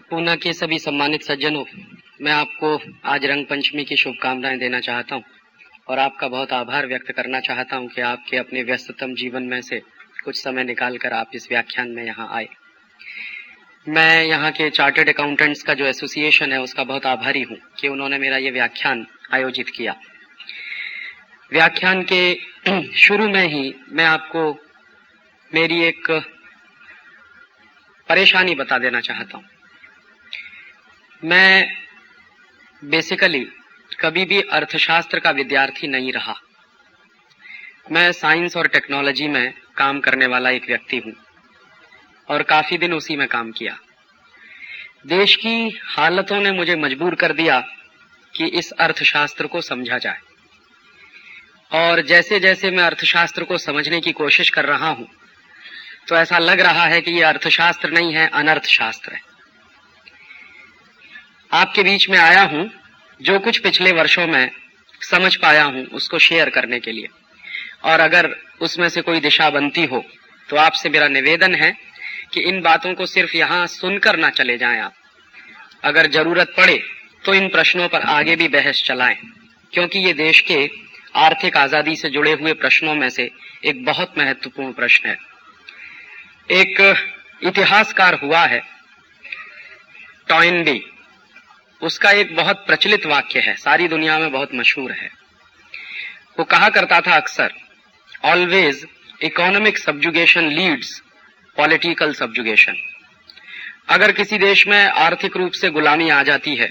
पूना के सभी सम्मानित सज्जनों, मैं आपको आज रंग पंचमी की शुभकामनाएं देना चाहता हूं और आपका बहुत आभार व्यक्त करना चाहता हूं कि आपके अपने व्यस्ततम जीवन में से कुछ समय निकालकर आप इस व्याख्यान में यहाँ आए। मैं यहाँ के चार्टर्ड अकाउंटेंट्स का जो एसोसिएशन है उसका बहुत आभारी हूँ कि उन्होंने मेरा ये व्याख्यान आयोजित किया। व्याख्यान के शुरू में ही मैं आपको मेरी एक परेशानी बता देना चाहता हूँ। मैं बेसिकली कभी भी अर्थशास्त्र का विद्यार्थी नहीं रहा। मैं साइंस और टेक्नोलॉजी में काम करने वाला एक व्यक्ति हूँ और काफी दिन उसी में काम किया। देश की हालतों ने मुझे मजबूर कर दिया कि इस अर्थशास्त्र को समझा जाए, और जैसे जैसे मैं अर्थशास्त्र को समझने की कोशिश कर रहा हूँ तो ऐसा लग रहा है कि ये अर्थशास्त्र नहीं है, अनर्थशास्त्र है। आपके बीच में आया हूं जो कुछ पिछले वर्षों में समझ पाया हूं उसको शेयर करने के लिए, और अगर उसमें से कोई दिशा बनती हो तो आपसे मेरा निवेदन है कि इन बातों को सिर्फ यहां सुनकर ना चले जाएं आप। अगर जरूरत पड़े तो इन प्रश्नों पर आगे भी बहस चलाएं, क्योंकि ये देश के आर्थिक आजादी से जुड़े हुए प्रश्नों में से एक बहुत महत्वपूर्ण प्रश्न है। एक इतिहासकार हुआ है टॉयनबी, उसका एक बहुत प्रचलित वाक्य है, सारी दुनिया में बहुत मशहूर है। वो कहा करता था अक्सर, always economic subjugation leads political subjugation. अगर किसी देश में आर्थिक रूप से गुलामी आ जाती है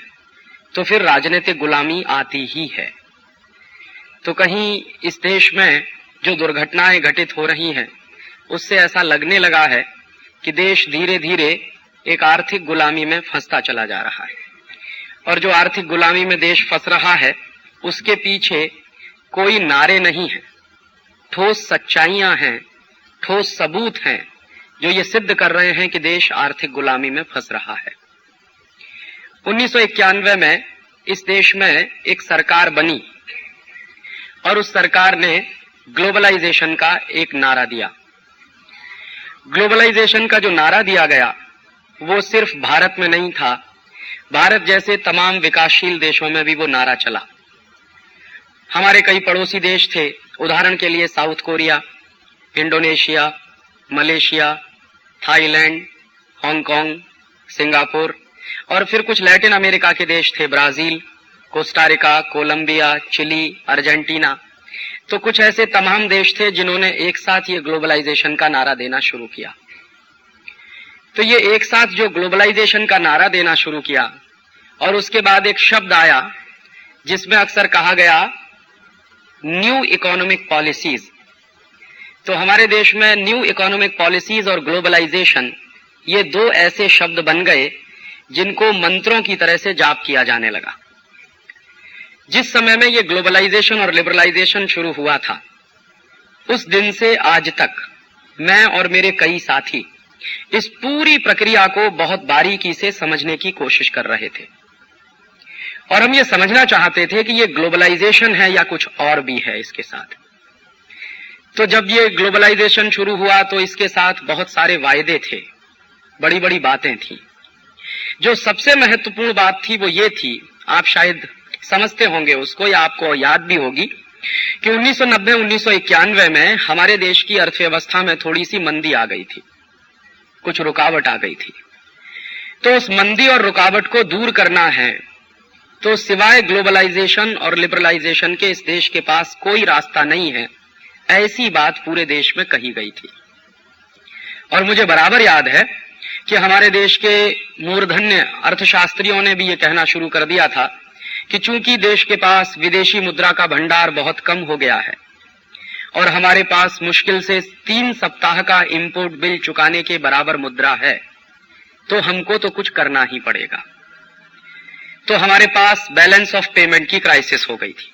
तो फिर राजनीतिक गुलामी आती ही है। तो कहीं इस देश में जो दुर्घटनाएं घटित हो रही हैं उससे ऐसा लगने लगा है कि देश धीरे धीरे एक आर्थिक गुलामी में फंसता चला जा रहा है, और जो आर्थिक गुलामी में देश फंस रहा है उसके पीछे कोई नारे नहीं है, ठोस सच्चाइयां हैं, ठोस सबूत हैं जो ये सिद्ध कर रहे हैं कि देश आर्थिक गुलामी में फंस रहा है। 1991 में इस देश में एक सरकार बनी और उस सरकार ने ग्लोबलाइजेशन का एक नारा दिया। ग्लोबलाइजेशन का जो नारा दिया गया वो सिर्फ भारत में नहीं था, भारत जैसे तमाम विकासशील देशों में भी वो नारा चला। हमारे कई पड़ोसी देश थे, उदाहरण के लिए South Korea, Indonesia, Malaysia, Thailand, Hong Kong, Singapore, और फिर कुछ लैटिन अमेरिका के देश थे, Brazil, Costa Rica, Colombia, Chile, Argentina. तो कुछ ऐसे तमाम देश थे जिन्होंने एक साथ ये ग्लोबलाइजेशन का नारा देना शुरू किया। तो ये एक साथ जो ग्लोबलाइजेशन का नारा देना शुरू किया, और उसके बाद एक शब्द आया जिसमें अक्सर कहा गया न्यू इकोनॉमिक पॉलिसीज। तो हमारे देश में न्यू इकोनॉमिक पॉलिसीज और ग्लोबलाइजेशन ये दो ऐसे शब्द बन गए जिनको मंत्रों की तरह से जाप किया जाने लगा। जिस समय में ये ग्लोबलाइजेशन और लिबरलाइजेशन शुरू हुआ था उस दिन से आज तक मैं और मेरे कई साथी इस पूरी प्रक्रिया को बहुत बारीकी से समझने की कोशिश कर रहे थे, और हम ये समझना चाहते थे कि ये ग्लोबलाइजेशन है या कुछ और भी है इसके साथ। तो जब ये ग्लोबलाइजेशन शुरू हुआ तो इसके साथ बहुत सारे वायदे थे, बड़ी बड़ी बातें थी। जो सबसे महत्वपूर्ण बात थी वो ये थी, आप शायद समझते होंगे उसको या आपको याद भी होगी, कि 1990-1991 में हमारे देश की अर्थव्यवस्था में थोड़ी सी मंदी आ गई थी, कुछ रुकावट आ गई थी। तो उस मंदी और रुकावट को दूर करना है तो सिवाय ग्लोबलाइजेशन और लिबरलाइजेशन के इस देश के पास कोई रास्ता नहीं है, ऐसी बात पूरे देश में कही गई थी। और मुझे बराबर याद है कि हमारे देश के मूर्धन्य अर्थशास्त्रियों ने भी ये कहना शुरू कर दिया था कि चूंकि देश के पास विदेशी मुद्रा का भंडार बहुत कम हो गया है और हमारे पास मुश्किल से 3 सप्ताह का इंपोर्ट बिल चुकाने के बराबर मुद्रा है, तो हमको तो कुछ करना ही पड़ेगा। तो हमारे पास बैलेंस ऑफ पेमेंट की क्राइसिस हो गई थी।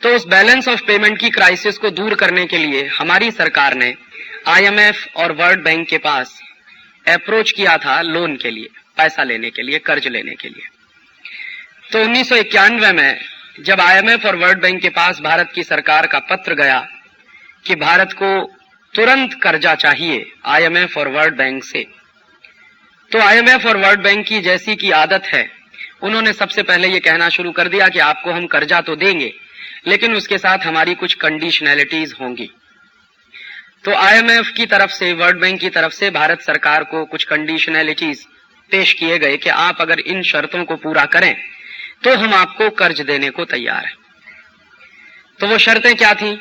तो उस बैलेंस ऑफ पेमेंट की क्राइसिस को दूर करने के लिए हमारी सरकार ने आईएमएफ और वर्ल्ड बैंक के पास अप्रोच किया था लोन के लिए, पैसा लेने के लिए, कर्ज लेने के लिए। तो 1991 में जब आईएमएफ और वर्ल्ड बैंक के पास भारत की सरकार का पत्र गया कि भारत को तुरंत कर्जा चाहिए आईएमएफ और वर्ल्ड बैंक से, तो आईएमएफ और वर्ल्ड बैंक की जैसी की आदत है, उन्होंने सबसे पहले ये कहना शुरू कर दिया कि आपको हम कर्जा तो देंगे, लेकिन उसके साथ हमारी कुछ कंडीशनैलिटीज होंगी। तो आईएमएफ की तरफ से, वर्ल्ड बैंक की तरफ से भारत सरकार को कुछ कंडीशनैलिटीज पेश किए गए कि आप अगर इन शर्तों को पूरा करें तो हम आपको कर्ज देने को तैयार हैं। तो वो शर्तें क्या थी?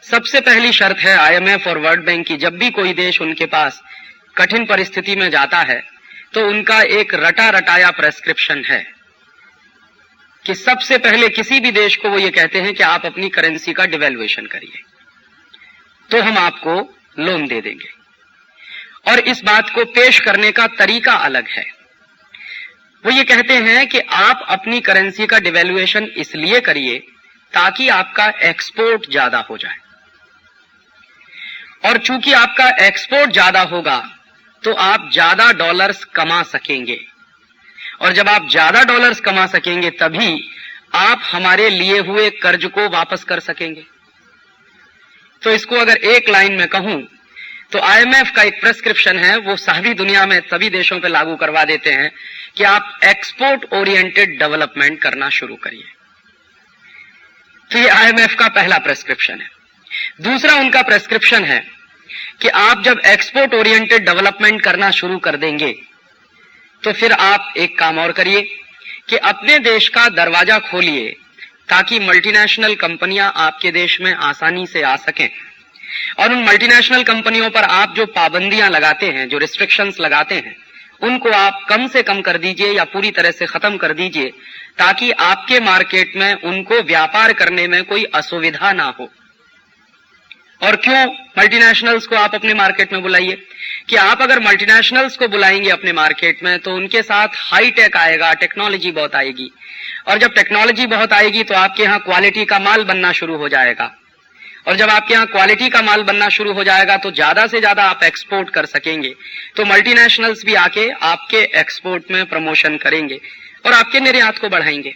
सबसे पहली शर्त है आईएमएफ और वर्ल्ड बैंक की, जब भी कोई देश उनके पास कठिन परिस्थिति में जाता है तो उनका एक रटा रटाया प्रेस्क्रिप्शन है कि सबसे पहले किसी भी देश को वो ये कहते हैं कि आप अपनी करेंसी का डिवैल्यूएशन करिए तो हम आपको लोन दे देंगे। और इस बात को पेश करने का तरीका अलग है। वो ये कहते हैं कि आप अपनी करेंसी का डिवैल्यूएशन इसलिए करिए ताकि आपका एक्सपोर्ट ज्यादा हो जाए, और चूंकि आपका एक्सपोर्ट ज्यादा होगा तो आप ज्यादा डॉलर्स कमा सकेंगे, और जब आप ज्यादा डॉलर्स कमा सकेंगे तभी आप हमारे लिए हुए कर्ज को वापस कर सकेंगे। तो इसको अगर एक लाइन में कहूं तो आईएमएफ का एक प्रेस्क्रिप्शन है, वो सारी दुनिया में सभी देशों पे लागू करवा देते हैं कि आप एक्सपोर्ट ओरिएंटेड डेवलपमेंट करना शुरू करिए। तो ये आईएमएफ का पहला प्रेस्क्रिप्शन है। दूसरा उनका प्रेस्क्रिप्शन है कि आप जब एक्सपोर्ट ओरिएंटेड डेवलपमेंट करना शुरू कर देंगे तो फिर आप एक काम और करिए कि अपने देश का दरवाजा खोलिए ताकि मल्टीनेशनल कंपनियां आपके देश में आसानी से आ सकें, और उन मल्टीनेशनल कंपनियों पर आप जो पाबंदियां लगाते हैं, जो रिस्ट्रिक्शंस लगाते हैं, उनको आप कम से कम कर दीजिए या पूरी तरह से खत्म कर दीजिए ताकि आपके मार्केट में उनको व्यापार करने में कोई असुविधा ना हो। और क्यों मल्टीनेशनल्स को आप अपने मार्केट में बुलाइए? कि आप अगर मल्टीनेशनल्स को बुलाएंगे अपने मार्केट में तो उनके साथ हाई टेक आएगा, टेक्नोलॉजी बहुत आएगी, और जब टेक्नोलॉजी बहुत आएगी तो आपके यहाँ क्वालिटी का माल बनना शुरू हो जाएगा, और जब आपके यहाँ क्वालिटी का माल बनना शुरू हो जाएगा तो ज्यादा से ज्यादा आप एक्सपोर्ट कर सकेंगे। तो मल्टीनेशनल्स भी आके आपके एक्सपोर्ट में प्रमोशन करेंगे और आपके निर्यात को बढ़ाएंगे।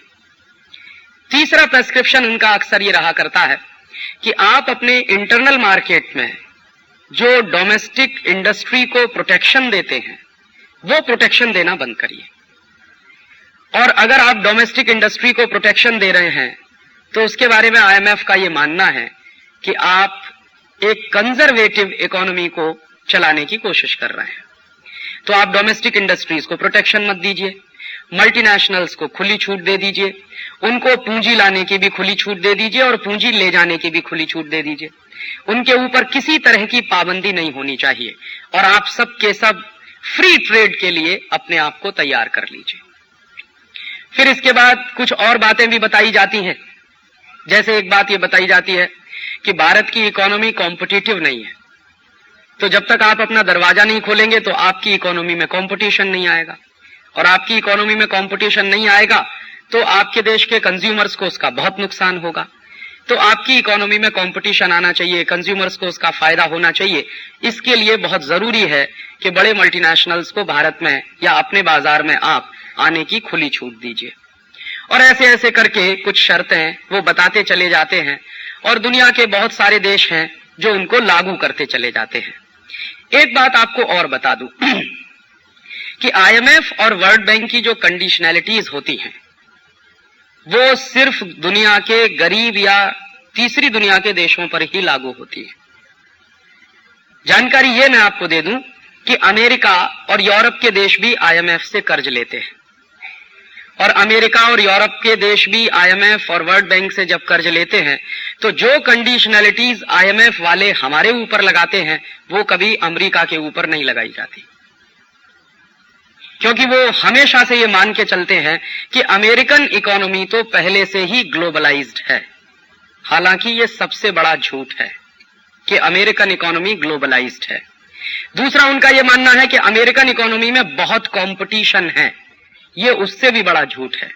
तीसरा प्रेस्क्रिप्शन उनका अक्सर ये रहा करता है कि आप अपने इंटरनल मार्केट में जो डोमेस्टिक इंडस्ट्री को प्रोटेक्शन देते हैं वो प्रोटेक्शन देना बंद करिए। और अगर आप डोमेस्टिक इंडस्ट्री को प्रोटेक्शन दे रहे हैं तो उसके बारे में आईएमएफ का ये मानना है कि आप एक कंजर्वेटिव इकोनॉमी को चलाने की कोशिश कर रहे हैं। तो आप डोमेस्टिक इंडस्ट्रीज को प्रोटेक्शन मत दीजिए, मल्टीनेशनल्स को खुली छूट दे दीजिए, उनको पूंजी लाने की भी खुली छूट दे दीजिए और पूंजी ले जाने की भी खुली छूट दे दीजिए। उनके ऊपर किसी तरह की पाबंदी नहीं होनी चाहिए, और आप सब के सब फ्री ट्रेड के लिए अपने आप को तैयार कर लीजिए। फिर इसके बाद कुछ और बातें भी बताई जाती हैं। जैसे एक बात ये बताई जाती है कि भारत की इकोनॉमी कॉम्पिटिटिव नहीं है, तो जब तक आप अपना दरवाजा नहीं खोलेंगे तो आपकी इकोनॉमी में कंपटीशन नहीं आएगा, और आपकी इकोनॉमी में कंपटीशन नहीं आएगा तो आपके देश के कंज्यूमर्स को उसका बहुत नुकसान होगा। तो आपकी इकोनॉमी में कंपटीशन आना चाहिए, कंज्यूमर्स को उसका फायदा होना चाहिए। इसके लिए बहुत जरूरी है कि बड़े मल्टीनेशनल्स को भारत में या अपने बाजार में आप आने की खुली छूट दीजिए। और ऐसे ऐसे करके कुछ शर्तें वो बताते चले जाते हैं, और दुनिया के बहुत सारे देश हैं जो उनको लागू करते चले जाते हैं। एक बात आपको और बता दूं कि आईएमएफ और वर्ल्ड बैंक की जो कंडीशनैलिटीज होती हैं वो सिर्फ दुनिया के गरीब या तीसरी दुनिया के देशों पर ही लागू होती है। जानकारी ये मैं आपको दे दूं कि अमेरिका और यूरोप के देश भी आईएमएफ से कर्ज लेते हैं, और अमेरिका और यूरोप के देश भी आईएमएफ और वर्ल्ड बैंक से जब कर्ज लेते हैं तो जो कंडीशनैलिटीज आईएमएफ वाले हमारे ऊपर लगाते हैं वो कभी अमेरिका के ऊपर नहीं लगाई जाती, क्योंकि वो हमेशा से ये मान के चलते हैं कि अमेरिकन इकोनॉमी तो पहले से ही ग्लोबलाइज्ड है। हालांकि ये सबसे बड़ा झूठ है कि अमेरिकन इकोनॉमी ग्लोबलाइज्ड है। दूसरा उनका ये मानना है कि अमेरिकन इकोनॉमी में बहुत कंपटीशन है। ये उससे भी बड़ा झूठ है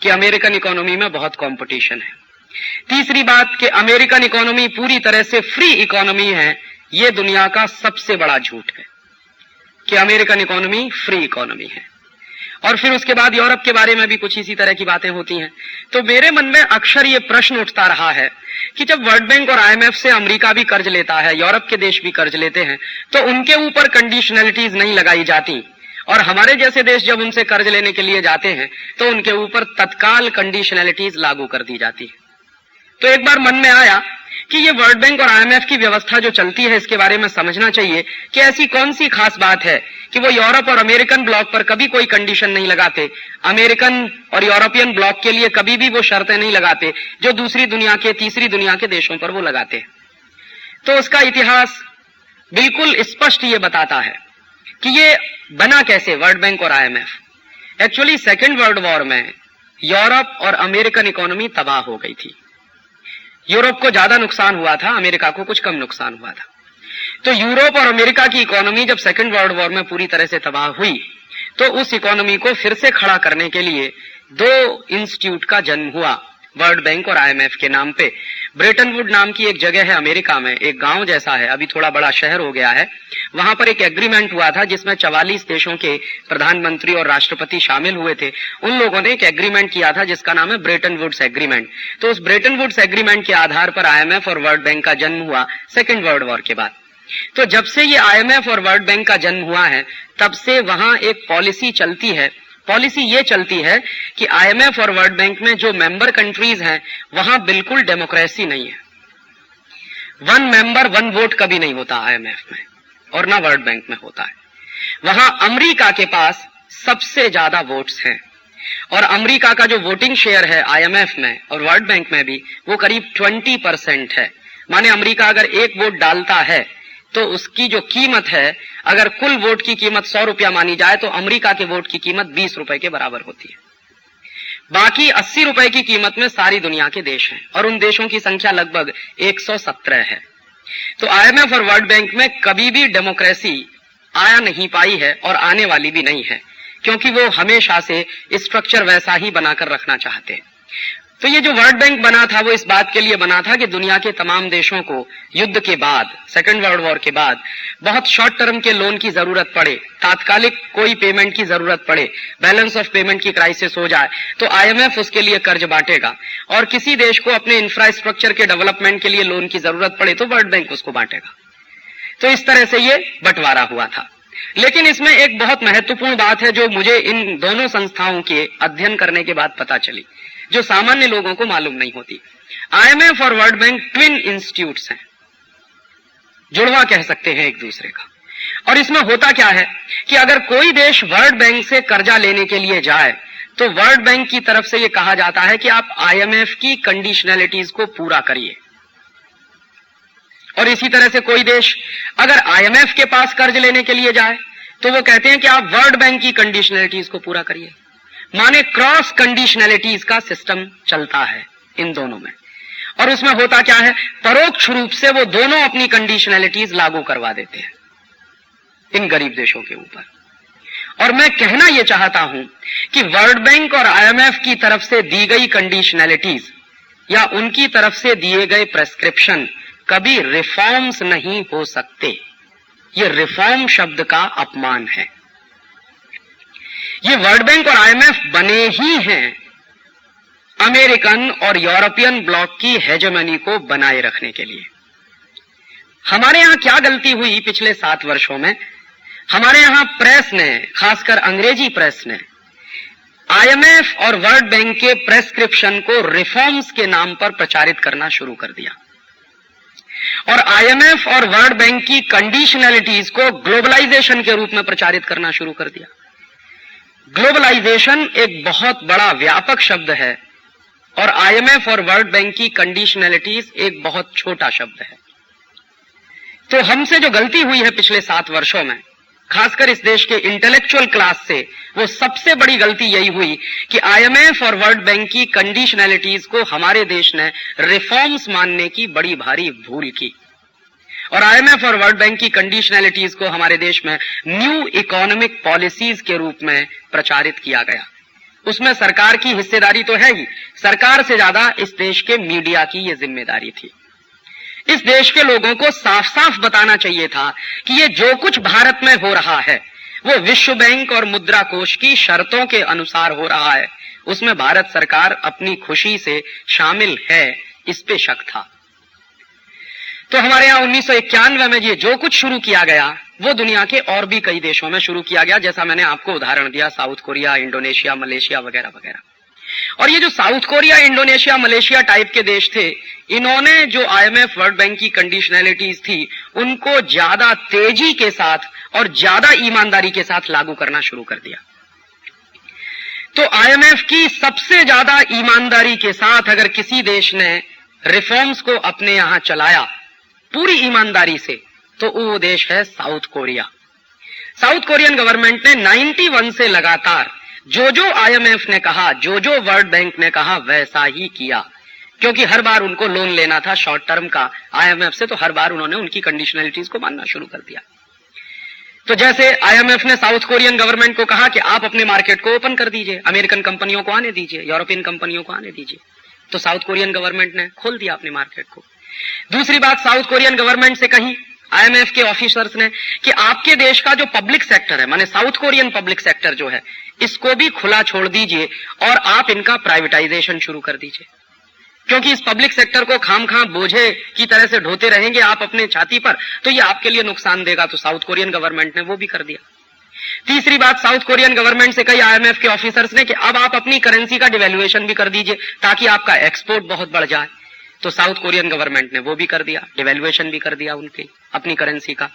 कि अमेरिकन इकोनॉमी में बहुत कंपटीशन है। तीसरी बात कि अमेरिकन इकोनॉमी पूरी तरह से फ्री इकोनॉमी है, ये दुनिया का सबसे बड़ा झूठ है कि अमेरिकन इकोनॉमी फ्री इकोनॉमी है। और फिर उसके बाद यूरोप के बारे में भी कुछ इसी तरह की बातें होती हैं। तो मेरे मन में अक्सर ये प्रश्न उठता रहा है कि जब वर्ल्ड बैंक और आईएमएफ से अमेरिका भी कर्ज लेता है, यूरोप के देश भी कर्ज लेते हैं, तो उनके ऊपर कंडीशनैलिटीज नहीं लगाई जाती, और हमारे जैसे देश जब उनसे कर्ज लेने के लिए जाते हैं तो उनके ऊपर तत्काल कंडीशनैलिटीज लागू कर दी जाती है। तो एक बार मन में आया कि ये वर्ल्ड बैंक और आईएमएफ की व्यवस्था जो चलती है इसके बारे में समझना चाहिए कि ऐसी कौन सी खास बात है कि वो यूरोप और अमेरिकन ब्लॉक पर कभी कोई कंडीशन नहीं लगाते, अमेरिकन और यूरोपियन ब्लॉक के लिए कभी भी वो शर्तें नहीं लगाते जो दूसरी दुनिया के, तीसरी दुनिया के देशों पर वो लगाते हैं। तो उसका इतिहास बिल्कुल स्पष्ट ये बताता है कि ये बना कैसे वर्ल्ड बैंक और IMF. Actually second world war में यूरोप और अमेरिकन इकोनॉमी तबाह हो गई थी। यूरोप को ज्यादा नुकसान हुआ था, अमेरिका को कुछ कम नुकसान हुआ था। तो यूरोप और अमेरिका की इकोनॉमी जब सेकेंड वर्ल्ड वॉर में पूरी तरह से तबाह हुई तो उस इकोनॉमी को फिर से खड़ा करने के लिए दो इंस्टीट्यूट का जन्म हुआ वर्ल्ड बैंक और आईएमएफ के नाम पे। ब्रेटन वुड नाम की एक जगह है अमेरिका में, एक गांव जैसा है, अभी थोड़ा बड़ा शहर हो गया है। वहां पर एक एग्रीमेंट हुआ था जिसमें 44 देशों के प्रधानमंत्री और राष्ट्रपति शामिल हुए थे। उन लोगों ने एक एग्रीमेंट किया था जिसका नाम है ब्रेटन वुड्स एग्रीमेंट। तो उस ब्रेटन वुड्स एग्रीमेंट के आधार पर आईएमएफ और वर्ल्ड बैंक का जन्म हुआ सेकेंड वर्ल्ड वॉर के बाद। तो जब से ये आईएमएफ और वर्ल्ड बैंक का जन्म हुआ है तब से वहां एक पॉलिसी चलती है। पॉलिसी ये चलती है कि आईएमएफ और वर्ल्ड बैंक में जो मेंबर कंट्रीज हैं वहां बिल्कुल डेमोक्रेसी नहीं है। वन मेंबर वन वोट कभी नहीं होता आईएमएफ में और ना वर्ल्ड बैंक में होता है। वहां अमेरिका के पास सबसे ज्यादा वोट्स हैं और अमेरिका का जो वोटिंग शेयर है आईएमएफ में और वर्ल्ड बैंक में भी वो करीब 20% है। माने अमेरिका अगर एक वोट डालता है तो उसकी जो कीमत है, अगर कुल वोट की कीमत 100 रुपया मानी जाए तो अमेरिका के वोट की कीमत 20 रुपए के बराबर होती है। बाकी 80 रुपए की कीमत में सारी दुनिया के देश हैं और उन देशों की संख्या लगभग 117 है। तो आईएमएफ और वर्ल्ड बैंक में कभी भी डेमोक्रेसी आया नहीं पाई है और आने वाली भी नहीं है, क्योंकि वो हमेशा से स्ट्रक्चर वैसा ही बनाकर रखना चाहते हैं। तो ये जो वर्ल्ड बैंक बना था वो इस बात के लिए बना था कि दुनिया के तमाम देशों को युद्ध के बाद, सेकेंड वर्ल्ड वॉर के बाद बहुत शॉर्ट टर्म के लोन की जरूरत पड़े, तात्कालिक कोई पेमेंट की जरूरत पड़े, बैलेंस ऑफ पेमेंट की क्राइसिस हो जाए तो आईएमएफ उसके लिए कर्ज बांटेगा और किसी देश को अपने इंफ्रास्ट्रक्चर के डेवलपमेंट के लिए लोन की जरूरत पड़े तो वर्ल्ड बैंक उसको बांटेगा। तो इस तरह से ये बंटवारा हुआ था। लेकिन इसमें एक बहुत महत्वपूर्ण बात है जो मुझे इन दोनों संस्थाओं के अध्ययन करने के बाद पता चली, जो सामान्य लोगों को मालूम नहीं होती। आईएमएफ और वर्ल्ड बैंक ट्विन इंस्टीट्यूट्स हैं, जुड़वा कह सकते हैं एक दूसरे का। और इसमें होता क्या है कि अगर कोई देश वर्ल्ड बैंक से कर्जा लेने के लिए जाए तो वर्ल्ड बैंक की तरफ से यह कहा जाता है कि आप आईएमएफ की कंडीशनैलिटीज को पूरा करिए। और इसी तरह से कोई देश अगर आईएमएफ के पास कर्ज लेने के लिए जाए तो वो कहते हैं कि आप वर्ल्ड बैंक की कंडीशनैलिटीज को पूरा करिए। माने क्रॉस कंडीशनैलिटीज का सिस्टम चलता है इन दोनों में। और उसमें होता क्या है, परोक्ष रूप से वो दोनों अपनी कंडीशनैलिटीज लागू करवा देते हैं इन गरीब देशों के ऊपर। और मैं कहना यह चाहता हूं कि वर्ल्ड बैंक और आईएमएफ की तरफ से दी गई कंडीशनैलिटीज या उनकी तरफ से दिए गए प्रेस्क्रिप्शन कभी रिफॉर्म्स नहीं हो सकते। यह रिफॉर्म शब्द का अपमान है। ये वर्ल्ड बैंक और आईएमएफ बने ही हैं अमेरिकन और यूरोपियन ब्लॉक की हेजेमनी को बनाए रखने के लिए। हमारे यहां क्या गलती हुई पिछले 7 वर्षों में? हमारे यहां प्रेस ने, खासकर अंग्रेजी प्रेस ने, आईएमएफ और वर्ल्ड बैंक के प्रेस्क्रिप्शन को रिफॉर्म्स के नाम पर प्रचारित करना शुरू कर दिया और आईएमएफ और वर्ल्ड बैंक की कंडीशनैलिटीज को ग्लोबलाइजेशन के रूप में प्रचारित करना शुरू कर दिया। ग्लोबलाइजेशन एक बहुत बड़ा व्यापक शब्द है और आईएमएफ और वर्ल्ड बैंक की कंडीशनैलिटीज एक बहुत छोटा शब्द है। तो हमसे जो गलती हुई है पिछले 7 वर्षों में, खासकर इस देश के इंटेलेक्चुअल क्लास से, वो सबसे बड़ी गलती यही हुई कि आईएमएफ और वर्ल्ड बैंक की कंडीशनैलिटीज को हमारे देश ने रिफॉर्म्स मानने की बड़ी भारी भूल की और आईएमएफ और वर्ल्ड बैंक की कंडीशनैलिटीज को हमारे देश में न्यू इकोनॉमिक पॉलिसीज के रूप में प्रचारित किया गया। उसमें सरकार की हिस्सेदारी तो है ही, सरकार से ज्यादा इस देश के मीडिया की यह जिम्मेदारी थी। इस देश के लोगों को साफ साफ बताना चाहिए था कि ये जो कुछ भारत में हो रहा है वो विश्व बैंक और मुद्रा कोष की शर्तों के अनुसार हो रहा है, उसमें भारत सरकार अपनी खुशी से शामिल है, इस पे शक था। तो हमारे यहाँ 1991 में ये जो कुछ शुरू किया गया वो दुनिया के और भी कई देशों में शुरू किया गया, जैसा मैंने आपको उदाहरण दिया, साउथ कोरिया, इंडोनेशिया, मलेशिया वगैरह वगैरह। और ये जो south Korea, Indonesia, Malaysia type के देश थे, इन्होंने जो आईएमएफ, वर्ल्ड बैंक की कंडीशनैलिटीज थी उनको ज्यादा तेजी के साथ और ज्यादा ईमानदारी के साथ लागू करना शुरू कर दिया। तो आईएमएफ की सबसे ज्यादा ईमानदारी के साथ अगर किसी देश ने रिफॉर्म्स को अपने यहां चलाया पूरी ईमानदारी से, तो वो देश है south Korea. South Korean government ने 91 से लगातार जो आईएमएफ ने कहा, जो वर्ल्ड बैंक ने कहा, वैसा ही किया, क्योंकि हर बार उनको लोन लेना था शॉर्ट टर्म का आईएमएफ से, तो हर बार उन्होंने उनकी कंडीशनलिटीज को मानना शुरू कर दिया। तो जैसे आईएमएफ ने साउथ कोरियन गवर्नमेंट को कहा कि आप अपने मार्केट को ओपन कर दीजिए, अमेरिकन कंपनियों को आने दीजिए, यूरोपियन कंपनियों को आने दीजिए, तो साउथ कोरियन गवर्नमेंट ने खोल दिया अपने मार्केट को। दूसरी बात साउथ कोरियन गवर्नमेंट से कही आईएमएफ के ऑफिसर्स ने कि आपके देश का जो पब्लिक सेक्टर है, माने साउथ कोरियन पब्लिक सेक्टर जो है, इसको भी खुला छोड़ दीजिए और आप इनका प्राइवेटाइजेशन शुरू कर दीजिए, क्योंकि इस पब्लिक सेक्टर को खामखा बोझे की तरह से ढोते रहेंगे आप अपने छाती पर, तो ये आपके लिए नुकसान देगा। तो साउथ कोरियन गवर्नमेंट ने वो भी कर दिया। तीसरी बात साउथ कोरियन गवर्नमेंट से कही आईएमएफ के ऑफिसर्स ने कि अब आप अपनी करेंसी का डिवैल्यूएशन भी कर दीजिए ताकि आपका एक्सपोर्ट बहुत बढ़ जाए। तो साउथ कोरियन गवर्नमेंट ने वो भी कर दिया, डिवैल्यूएशन भी कर दिया उनकी अपनी करेंसी का।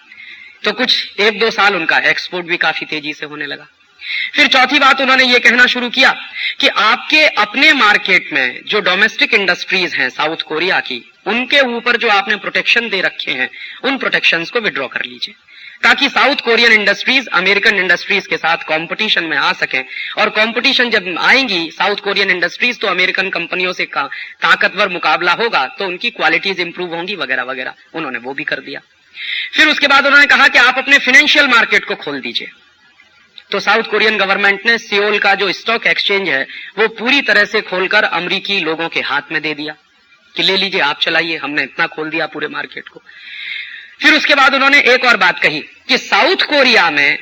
तो कुछ 1-2 साल उनका एक्सपोर्ट भी काफी तेजी से होने लगा। फिर चौथी बात उन्होंने ये कहना शुरू किया कि आपके अपने मार्केट में जो डोमेस्टिक इंडस्ट्रीज हैं साउथ कोरिया की, उनके ऊपर जो आपने प्रोटेक्शन दे रखे हैं, उन प्रोटेक्शंस को विड्रॉ कर लीजिए, ताकि south Korean industries American industries के साथ कंपटीशन में आ सकें। और कंपटीशन जब आएंगी साउथ कोरियन इंडस्ट्रीज, तो अमेरिकन कंपनियों से ताकतवर मुकाबला होगा, तो उनकी क्वालिटीज इंप्रूव होंगी वगैरह वगैरह। उन्होंने वो भी कर दिया। फिर उसके बाद उन्होंने कहा कि आप अपने फाइनेंशियल मार्केट को खोल दीजिए। तो साउथ कोरियन गवर्नमेंट ने सियोल का जो स्टॉक एक्सचेंज है वो पूरी तरह से खोलकर अमेरिकी लोगों के हाथ में दे दिया कि ले लीजिए, आप चलाइए, हमने इतना खोल दिया पूरे मार्केट को। फिर उसके बाद उन्होंने एक और बात कही कि साउथ कोरिया में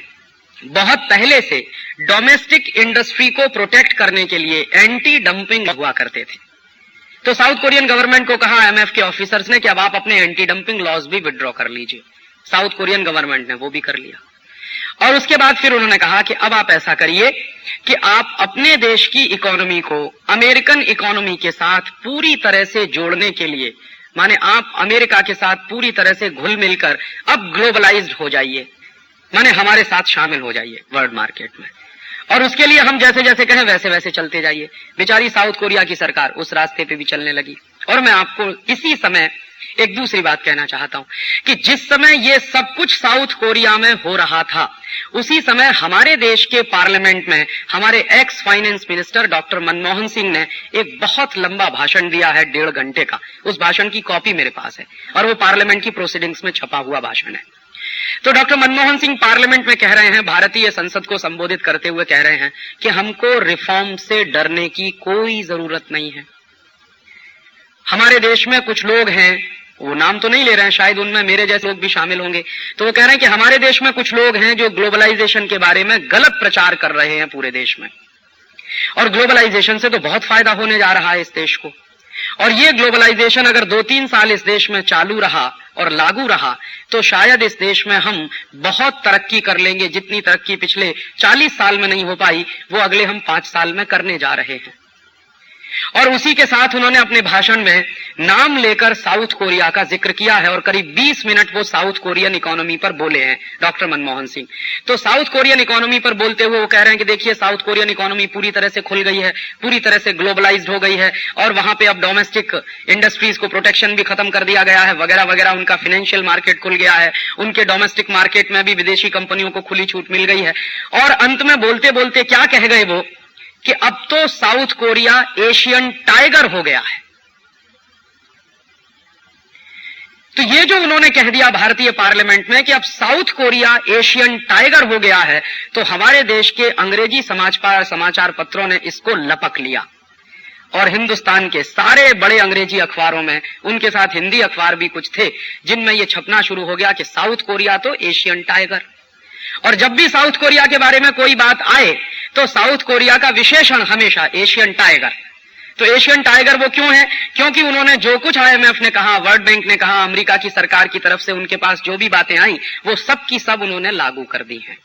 बहुत पहले से डोमेस्टिक इंडस्ट्री को प्रोटेक्ट करने के लिए एंटी डंपिंग हुआ करते थे। तो साउथ कोरियन गवर्नमेंट को कहा आईएमएफ के ऑफिसर्स ने कि अब आप अपने एंटी डंपिंग लॉज भी विड्रॉ कर लीजिए। साउथ कोरियन गवर्नमेंट ने वो भी कर लिया। और उसके बाद फिर उन्होंने कहा कि अब आप ऐसा करिए कि आप अपने देश की इकोनॉमी को अमेरिकन इकोनॉमी के साथ पूरी तरह से जोड़ने के लिए, माने आप अमेरिका के साथ पूरी तरह से घुल मिलकर अब ग्लोबलाइज्ड हो जाइए, माने हमारे साथ शामिल हो जाइए वर्ल्ड मार्केट में, और उसके लिए हम जैसे जैसे कहें वैसे वैसे चलते जाइए। बेचारी साउथ कोरिया की सरकार उस रास्ते पे भी चलने लगी। और मैं आपको इसी समय एक दूसरी बात कहना चाहता हूं कि जिस समय ये सब कुछ साउथ कोरिया में हो रहा था, उसी समय हमारे देश के पार्लियामेंट में हमारे ex finance minister doctor Manmohan Singh ने एक बहुत लंबा भाषण दिया है, 1.5 घंटे का। उस भाषण की कॉपी मेरे पास है और वो पार्लियामेंट की प्रोसीडिंग्स में छपा हुआ भाषण है। तो डॉक्टर मनमोहन सिंह पार्लियामेंट में कह रहे हैं, भारतीय संसद को संबोधित करते हुए कह रहे हैं कि हमको रिफॉर्म से डरने की कोई जरूरत नहीं है। हमारे देश में कुछ लोग हैं, वो नाम तो नहीं ले रहे हैं, शायद उनमें मेरे जैसे लोग भी शामिल होंगे, तो वो कह रहे हैं कि हमारे देश में कुछ लोग हैं जो ग्लोबलाइजेशन के बारे में गलत प्रचार कर रहे हैं पूरे देश में, और ग्लोबलाइजेशन से तो बहुत फायदा होने जा रहा है इस देश को, और ये ग्लोबलाइजेशन अगर 2-3 साल इस देश में चालू रहा और लागू रहा तो शायद इस देश में हम बहुत तरक्की कर लेंगे। जितनी तरक्की पिछले 40 साल में नहीं हो पाई, वो अगले हम 5 साल में करने जा रहे हैं। और उसी के साथ उन्होंने अपने भाषण में नाम लेकर साउथ कोरिया का जिक्र किया है और करीब 20 मिनट वो साउथ कोरियन इकोनॉमी पर बोले हैं डॉक्टर मनमोहन सिंह। तो साउथ कोरियन इकोनॉमी पर बोलते हुए वो कह रहे हैं कि देखिए, साउथ कोरियन इकोनॉमी पूरी तरह से खुल गई है, पूरी तरह से ग्लोबलाइज्ड हो गई है, और वहां पे अब डोमेस्टिक इंडस्ट्रीज को प्रोटेक्शन भी खत्म कर दिया गया है वगैरह वगैरह। उनका फाइनेंशियल मार्केट खुल गया है, उनके डोमेस्टिक मार्केट में भी विदेशी कंपनियों को खुली छूट मिल गई है। और अंत में बोलते बोलते क्या कह गए वो कि अब तो साउथ कोरिया एशियन टाइगर हो गया है। तो ये जो उन्होंने कह दिया भारतीय पार्लियामेंट में कि अब साउथ कोरिया एशियन टाइगर हो गया है, तो हमारे देश के अंग्रेजी समाचार पत्रों ने इसको लपक लिया, और हिंदुस्तान के सारे बड़े अंग्रेजी अखबारों में, उनके साथ हिंदी अखबार भी कुछ थे, जिनमें यह छपना शुरू हो गया कि साउथ कोरिया तो एशियन टाइगर। और जब भी साउथ कोरिया के बारे में कोई बात आए तो साउथ कोरिया का विशेषण हमेशा एशियन टाइगर। तो एशियन टाइगर वो क्यों है? क्योंकि उन्होंने जो कुछ आईएमएफ ने कहा, वर्ल्ड बैंक ने कहा, अमेरिका की सरकार की तरफ से उनके पास जो भी बातें आई वो सब की सब उन्होंने लागू कर दी हैं।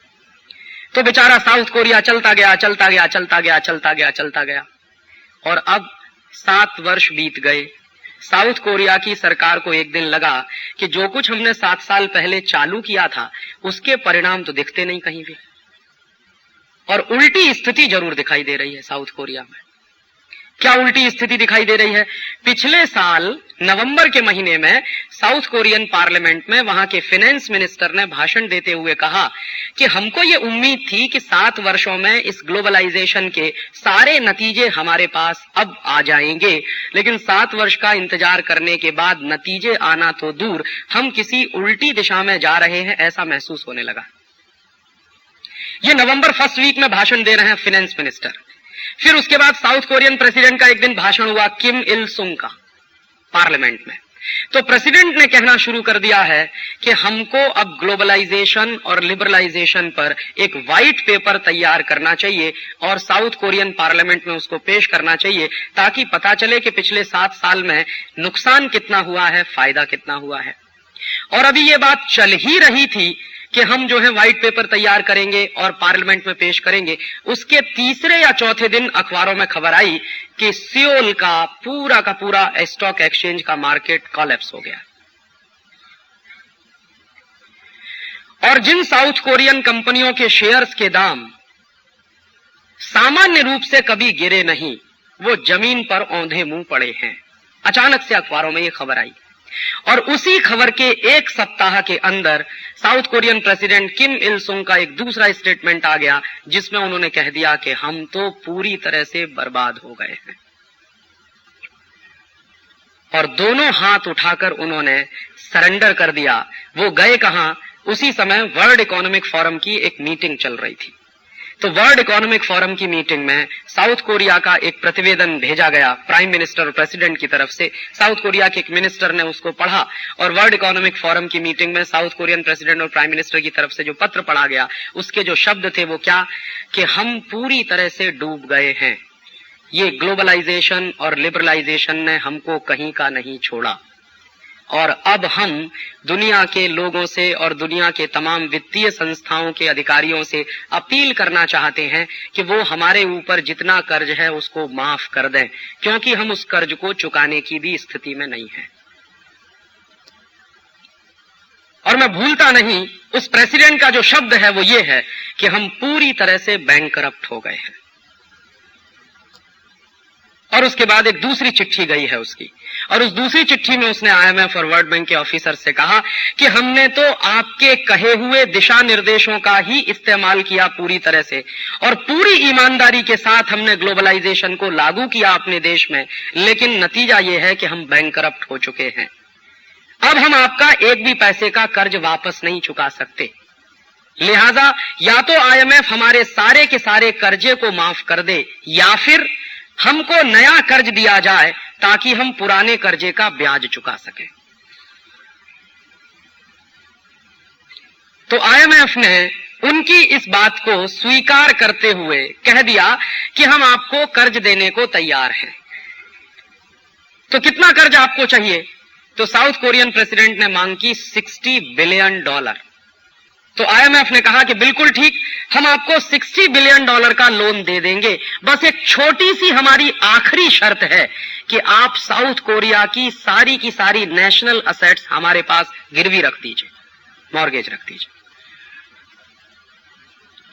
तो बेचारा साउथ कोरिया चलता गया, चलता गया, चलता गया, चलता गया, चलता गया, और अब 7 वर्ष बीत गए। साउथ कोरिया की सरकार को एक दिन लगा कि जो कुछ हमने 7 साल पहले चालू किया था उसके परिणाम तो दिखते नहीं कहीं भी, और उल्टी स्थिति जरूर दिखाई दे रही है साउथ कोरिया में। क्या उल्टी स्थिति दिखाई दे रही है? पिछले साल नवंबर के महीने में साउथ कोरियन पार्लियामेंट में वहां के फाइनेंस मिनिस्टर ने भाषण देते हुए कहा कि हमको ये उम्मीद थी कि 7 वर्षों में इस ग्लोबलाइजेशन के सारे नतीजे हमारे पास अब आ जाएंगे, लेकिन 7 वर्ष का इंतजार करने के बाद नतीजे आना तो दूर, हम किसी उल्टी दिशा में जा रहे हैं ऐसा महसूस होने लगा। ये नवंबर फर्स्ट वीक में भाषण दे रहे हैं फाइनेंस मिनिस्टर। फिर उसके बाद साउथ कोरियन प्रेसिडेंट का एक दिन भाषण हुआ किम इल सुंग का पार्लियामेंट में। तो प्रेसिडेंट ने कहना शुरू कर दिया है कि हमको अब ग्लोबलाइजेशन और लिबरलाइजेशन पर एक व्हाइट पेपर तैयार करना चाहिए और साउथ कोरियन पार्लियामेंट में उसको पेश करना चाहिए, ताकि पता चले कि पिछले 7 साल में नुकसान कितना हुआ है, फायदा कितना हुआ है। और अभी ये बात चल ही रही थी कि हम जो है व्हाइट पेपर तैयार करेंगे और पार्लियामेंट में पेश करेंगे, उसके तीसरे या चौथे दिन अखबारों में खबर आई कि सियोल का पूरा स्टॉक एक्सचेंज का मार्केट कोलैप्स हो गया। और जिन साउथ कोरियन कंपनियों के शेयर्स के दाम सामान्य रूप से कभी गिरे नहीं, वो जमीन पर औंधे मुंह पड़े हैं। अचानक से अखबारों में ये खबर आई, और उसी खबर के 1 सप्ताह के अंदर साउथ कोरियन प्रेसिडेंट किम इल सुंग का एक दूसरा स्टेटमेंट आ गया, जिसमें उन्होंने कह दिया कि हम तो पूरी तरह से बर्बाद हो गए हैं। और दोनों हाथ उठाकर उन्होंने सरेंडर कर दिया। वो गए कहां? उसी समय वर्ल्ड इकोनॉमिक फोरम की एक मीटिंग चल रही थी। तो वर्ल्ड इकोनॉमिक फोरम की मीटिंग में साउथ कोरिया का एक प्रतिवेदन भेजा गया प्राइम मिनिस्टर और प्रेसिडेंट की तरफ से। साउथ कोरिया के एक मिनिस्टर ने उसको पढ़ा, और वर्ल्ड इकोनॉमिक फोरम की मीटिंग में साउथ कोरियन प्रेसिडेंट और प्राइम मिनिस्टर की तरफ से जो पत्र पढ़ा गया, उसके जो शब्द थे वो क्या, कि हम पूरी तरह से डूब गए हैं। ये ग्लोबलाइजेशन और लिबरलाइजेशन ने हमको कहीं का नहीं छोड़ा, और अब हम दुनिया के लोगों से और दुनिया के तमाम वित्तीय संस्थाओं के अधिकारियों से अपील करना चाहते हैं कि वो हमारे ऊपर जितना कर्ज है उसको माफ कर दें, क्योंकि हम उस कर्ज को चुकाने की भी स्थिति में नहीं है। और मैं भूलता नहीं, उस प्रेसिडेंट का जो शब्द है वो ये है कि हम पूरी तरह से बैंकरप्ट हो गए हैं। और उसके बाद एक दूसरी चिट्ठी गई है उसकी, और उस दूसरी चिट्ठी में उसने आईएमएफ और वर्ल्ड बैंक के ऑफिसर से कहा कि हमने तो आपके कहे हुए दिशा निर्देशों का ही इस्तेमाल किया पूरी तरह से, और पूरी ईमानदारी के साथ हमने ग्लोबलाइजेशन को लागू किया अपने देश में, लेकिन नतीजा यह है कि हम बैंकरप्ट हो चुके हैं। अब हम आपका एक भी पैसे का कर्ज वापस नहीं चुका सकते। लिहाजा या तो आईएमएफ हमारे सारे के सारे कर्जे को माफ कर दे, या फिर हमको नया कर्ज दिया जाए ताकि हम पुराने कर्जे का ब्याज चुका सकें। तो आईएमएफ ने उनकी इस बात को स्वीकार करते हुए कह दिया कि हम आपको कर्ज देने को तैयार हैं। तो कितना कर्ज आपको चाहिए? तो साउथ कोरियन प्रेसिडेंट ने मांग की $60 बिलियन। तो आईएमएफ ने कहा कि बिल्कुल ठीक, हम आपको $60 बिलियन का लोन दे देंगे, बस एक छोटी सी हमारी आखिरी शर्त है कि आप साउथ कोरिया की सारी नेशनल असेट्स हमारे पास गिरवी रख दीजिए, मॉर्गेज रख दीजिए।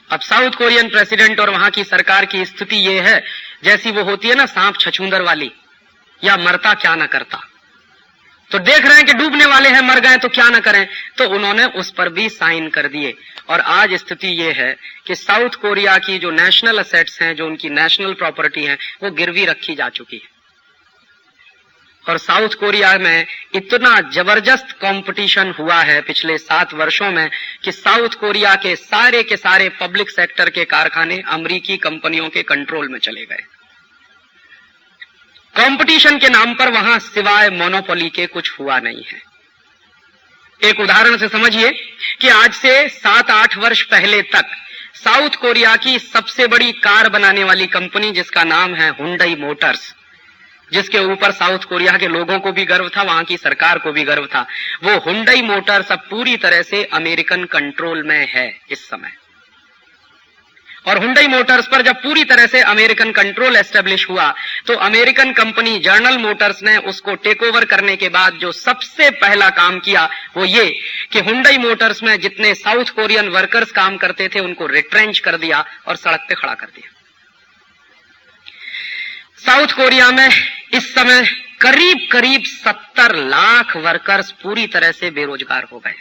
अब साउथ कोरियन प्रेसिडेंट और वहां की सरकार की स्थिति यह है जैसी वो होती है ना सांप छछूंदर वाली, या मरता क्या ना करता। तो देख रहे हैं कि डूबने वाले हैं, मर गए तो क्या ना करें, तो उन्होंने उस पर भी साइन कर दिए। और आज स्थिति यह है कि साउथ कोरिया की जो नेशनल असेट्स हैं, जो उनकी नेशनल प्रॉपर्टी हैं, वो गिरवी रखी जा चुकी है। और साउथ कोरिया में इतना जबरदस्त कंपटीशन हुआ है पिछले 7 वर्षों में कि साउथ कोरिया के सारे पब्लिक सेक्टर के कारखाने अमेरिकी कंपनियों के कंट्रोल में चले गए। कंपटीशन के नाम पर वहां सिवाय मोनोपोली के कुछ हुआ नहीं है। एक उदाहरण से समझिए कि आज से 7-8 वर्ष पहले तक साउथ कोरिया की सबसे बड़ी कार बनाने वाली कंपनी, जिसका नाम है हुंडई मोटर्स, जिसके ऊपर साउथ कोरिया के लोगों को भी गर्व था, वहां की सरकार को भी गर्व था, वो हुंडई मोटर्स अब पूरी तरह से अमेरिकन कंट्रोल में है इस समय। और हुंडई मोटर्स पर जब पूरी तरह से अमेरिकन कंट्रोल एस्टेब्लिश हुआ तो अमेरिकन कंपनी जनरल मोटर्स ने उसको टेक ओवर करने के बाद जो सबसे पहला काम किया वो ये कि हुंडई मोटर्स में जितने साउथ कोरियन वर्कर्स काम करते थे उनको रिट्रेंच कर दिया और सड़क पे खड़ा कर दिया। साउथ कोरिया में इस समय करीब करीब 70 लाख वर्कर्स पूरी तरह से बेरोजगार हो गए।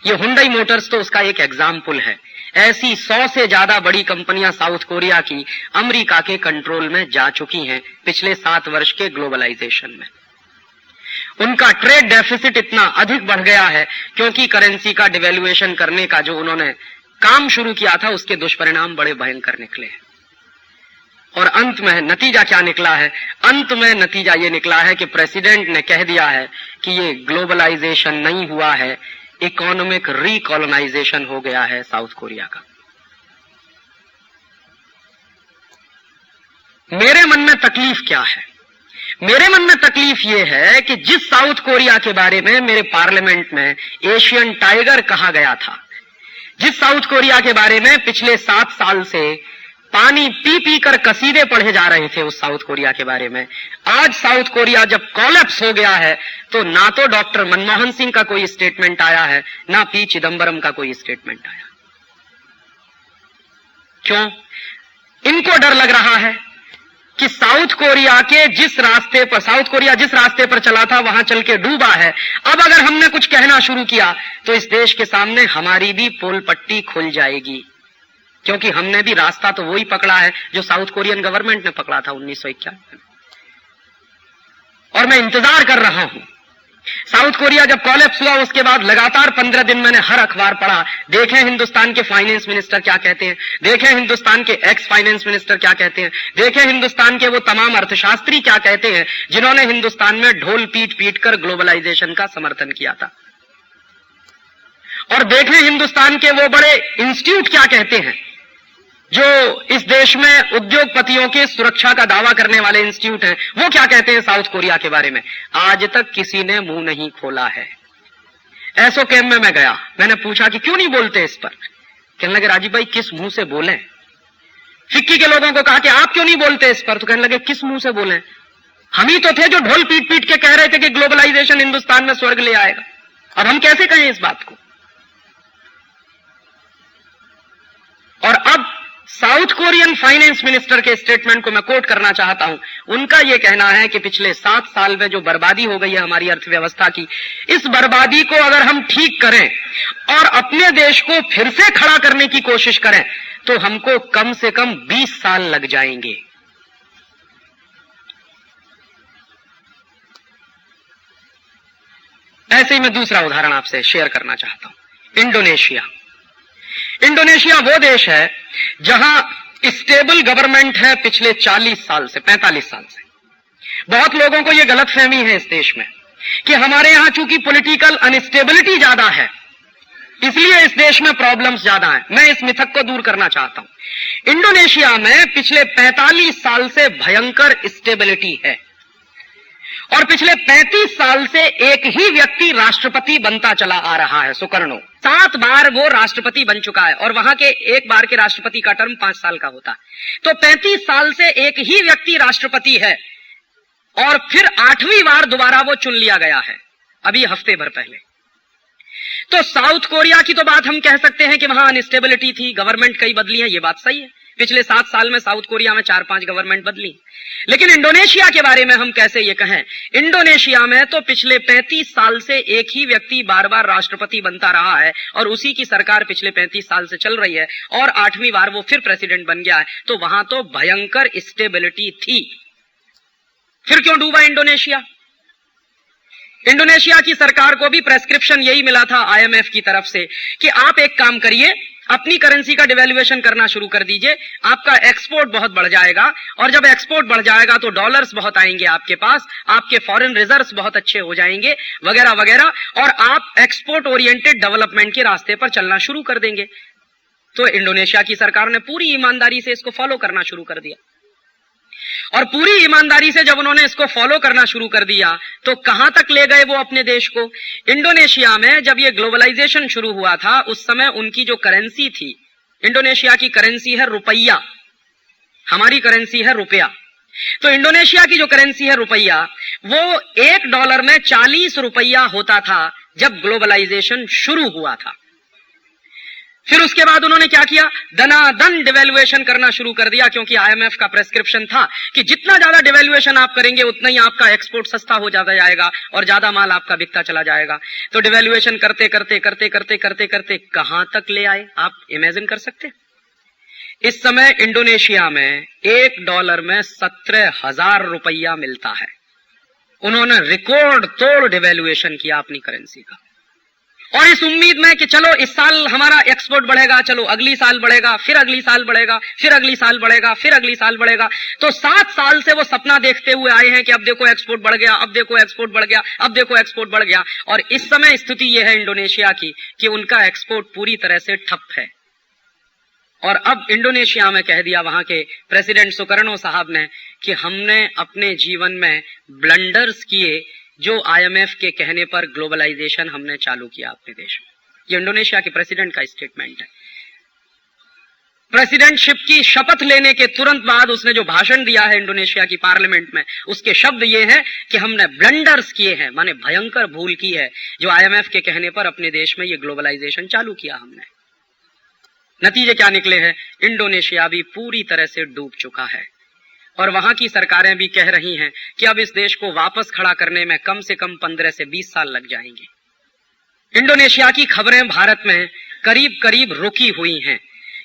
ये हुंडई मोटर्स तो उसका एक एग्जाम्पल है। ऐसी 100 से ज्यादा बड़ी कंपनियां साउथ कोरिया की अमेरिका के कंट्रोल में जा चुकी हैं पिछले 7 वर्ष के ग्लोबलाइजेशन में। उनका ट्रेड डेफिसिट इतना अधिक बढ़ गया है क्योंकि करेंसी का डिवेल्युएशन करने का जो उन्होंने काम शुरू किया था उसके दुष्परिणाम बड़े भयंकर निकले हैं। और अंत में नतीजा क्या निकला है? अंत में नतीजा ये निकला है कि प्रेसिडेंट ने कह दिया है कि ये ग्लोबलाइजेशन नहीं हुआ है, इकोनॉमिक रिकॉलोनाइजेशन हो गया है साउथ कोरिया का। मेरे मन में तकलीफ क्या है? मेरे मन में तकलीफ यह है कि जिस साउथ कोरिया के बारे में मेरे पार्लियामेंट में एशियन टाइगर कहा गया था, जिस साउथ कोरिया के बारे में पिछले 7 साल से पानी पी पी कर कसीदे पढ़े जा रहे थे, उस साउथ कोरिया के बारे में आज साउथ कोरिया जब कोलैप्स हो गया है तो ना तो डॉक्टर मनमोहन सिंह का कोई स्टेटमेंट आया है, ना पी चिदंबरम का कोई स्टेटमेंट आया। क्यों? इनको डर लग रहा है कि साउथ कोरिया जिस रास्ते पर चला था वहां चल के डूबा है। अब अगर हमने कुछ कहना शुरू किया तो इस देश के सामने हमारी भी पोल पट्टी खुल जाएगी, क्योंकि हमने भी रास्ता तो वही पकड़ा है जो साउथ कोरियन गवर्नमेंट ने पकड़ा था 1991 में। और मैं इंतजार कर रहा हूं। साउथ कोरिया जब कोलैप्स हुआ उसके बाद लगातार 15 दिन मैंने हर अखबार पढ़ा, देखें हिंदुस्तान के फाइनेंस मिनिस्टर क्या कहते हैं, देखें हिंदुस्तान के एक्स फाइनेंस मिनिस्टर क्या कहते हैं, देखें हिंदुस्तान के वो तमाम अर्थशास्त्री क्या कहते हैं जिन्होंने हिंदुस्तान में ढोल पीट पीट कर ग्लोबलाइजेशन का समर्थन किया था, और देखें हिंदुस्तान के वो बड़े इंस्टीट्यूट क्या कहते हैं जो इस देश में उद्योगपतियों की सुरक्षा का दावा करने वाले इंस्टीट्यूट हैं, वो क्या कहते हैं साउथ कोरिया के बारे में। आज तक किसी ने मुंह नहीं खोला है। एसओ कैम्प में मैं गया, मैंने पूछा कि क्यों नहीं बोलते इस पर। कहने लगे राजीव भाई किस मुंह से बोलें। फिक्की के लोगों को कहा कि आप क्यों नहीं बोलते इस पर, तो कहने लगे किस मुंह से बोलें, हम ही तो थे जो ढोल पीट पीट के कह रहे थे कि ग्लोबलाइजेशन हिंदुस्तान में स्वर्ग ले आएगा। अब हम कैसे कहें इस बात को। और अब साउथ कोरियन फाइनेंस मिनिस्टर के स्टेटमेंट को मैं कोट करना चाहता हूं। उनका यह कहना है कि पिछले 7 साल में जो बर्बादी हो गई है हमारी अर्थव्यवस्था की, इस बर्बादी को अगर हम ठीक करें और अपने देश को फिर से खड़ा करने की कोशिश करें तो हमको कम से कम 20 साल लग जाएंगे। ऐसे ही मैं दूसरा उदाहरण आपसे शेयर करना चाहता हूं। इंडोनेशिया वो देश है जहां स्टेबल गवर्नमेंट है पिछले 40 साल से, 45 साल से। बहुत लोगों को यह गलतफहमी है इस देश में कि हमारे यहां चूंकि पॉलिटिकल अनस्टेबिलिटी ज्यादा है इसलिए इस देश में प्रॉब्लम्स ज्यादा हैं। मैं इस मिथक को दूर करना चाहता हूं। इंडोनेशिया में पिछले 45 साल से भयंकर स्टेबिलिटी है और पिछले 35 साल से एक ही व्यक्ति राष्ट्रपति बनता चला आ रहा है, सुकर्णो। 7 बार वो राष्ट्रपति बन चुका है और वहां के एक बार के राष्ट्रपति का टर्म 5 साल का होता है। तो 35 साल से एक ही व्यक्ति राष्ट्रपति है और फिर 8वीं बार दोबारा वो चुन लिया गया है अभी हफ्ते भर पहले। तो साउथ कोरिया की तो बात हम कह सकते हैं कि वहां अनस्टेबिलिटी थी, गवर्नमेंट कई बदली है, ये बात सही है। पिछले 7 साल में साउथ कोरिया में 4-5 गवर्नमेंट बदली। लेकिन इंडोनेशिया के बारे में हम कैसे ये कहें? इंडोनेशिया में तो पिछले 35 साल से एक ही व्यक्ति बार बार राष्ट्रपति बनता रहा है और उसी की सरकार पिछले 35 साल से चल रही है और 8वीं बार वो फिर प्रेसिडेंट बन गया है। तो वहां तो भयंकर स्टेबिलिटी थी। फिर क्यों डूबा इंडोनेशिया? इंडोनेशिया की सरकार को भी प्रेस्क्रिप्शन यही मिला था आईएमएफ की तरफ से कि आप एक काम करिए, अपनी करेंसी का डिवैल्यूएशन करना शुरू कर दीजिए, आपका एक्सपोर्ट बहुत बढ़ जाएगा और जब एक्सपोर्ट बढ़ जाएगा तो डॉलर्स बहुत आएंगे आपके पास, आपके फॉरेन रिजर्व्स बहुत अच्छे हो जाएंगे वगैरह वगैरह, और आप एक्सपोर्ट ओरिएंटेड डेवलपमेंट के रास्ते पर चलना शुरू कर देंगे। तो इंडोनेशिया की सरकार ने पूरी ईमानदारी से इसको फॉलो करना शुरू कर दिया। और पूरी ईमानदारी से जब उन्होंने इसको फॉलो करना शुरू कर दिया तो कहां तक ले गए वो अपने देश को। इंडोनेशिया में जब ये ग्लोबलाइजेशन शुरू हुआ था उस समय उनकी जो करेंसी थी, इंडोनेशिया की करेंसी है रुपया, हमारी करेंसी है रुपया। तो इंडोनेशिया की जो करेंसी है रुपया, वो $1 में 40 रुपया होता था जब ग्लोबलाइजेशन शुरू हुआ था। फिर उसके बाद उन्होंने क्या किया, दनादन डिवेल्युएशन करना शुरू कर दिया, क्योंकि आईएमएफ का प्रेस्क्रिप्शन था कि जितना ज्यादा डिवेल्युएशन आप करेंगे उतना ही आपका एक्सपोर्ट सस्ता हो जाता जाएगा और ज्यादा माल आपका बिकता चला जाएगा। तो डिवेल्युएशन करते करते करते करते करते करते कहां तक ले आए, आप इमेजिन कर सकते। इस समय इंडोनेशिया में $1 में 17,000 रुपया मिलता है। उन्होंने रिकॉर्ड तोड़ डिवेल्युएशन किया अपनी करेंसी का, और इस उम्मीद में कि चलो इस साल हमारा एक्सपोर्ट बढ़ेगा, चलो अगली साल बढ़ेगा, फिर अगली साल बढ़ेगा, फिर अगली साल बढ़ेगा, फिर अगली साल बढ़ेगा। तो 7 साल से वो सपना देखते हुए आए हैं कि अब देखो एक्सपोर्ट बढ़ गया, अब देखो एक्सपोर्ट बढ़ गया, अब देखो एक्सपोर्ट बढ़ गया। और इस समय स्थिति यह है इंडोनेशिया की कि उनका एक्सपोर्ट पूरी तरह से ठप है। और अब इंडोनेशिया में कह दिया वहां के प्रेसिडेंट सुकर्णो साहब ने कि हमने अपने जीवन में ब्लंडर्स किए, जो आईएमएफ के कहने पर ग्लोबलाइजेशन हमने चालू किया अपने देश में। ये इंडोनेशिया के प्रेसिडेंट का स्टेटमेंट है। प्रेसिडेंटशिप की शपथ लेने के तुरंत बाद उसने जो भाषण दिया है इंडोनेशिया की पार्लियामेंट में, उसके शब्द ये हैं कि हमने ब्लंडर्स किए हैं, माने भयंकर भूल की है, जो आईएमएफ के कहने पर अपने देश में ये ग्लोबलाइजेशन चालू किया हमने। नतीजे क्या निकले हैं, इंडोनेशिया भी पूरी तरह से डूब चुका है और वहां की सरकारें भी कह रही हैं कि अब इस देश को वापस खड़ा करने में कम से कम 15 से 20 साल लग जाएंगे। इंडोनेशिया की खबरें भारत में करीब करीब रुकी हुई हैं,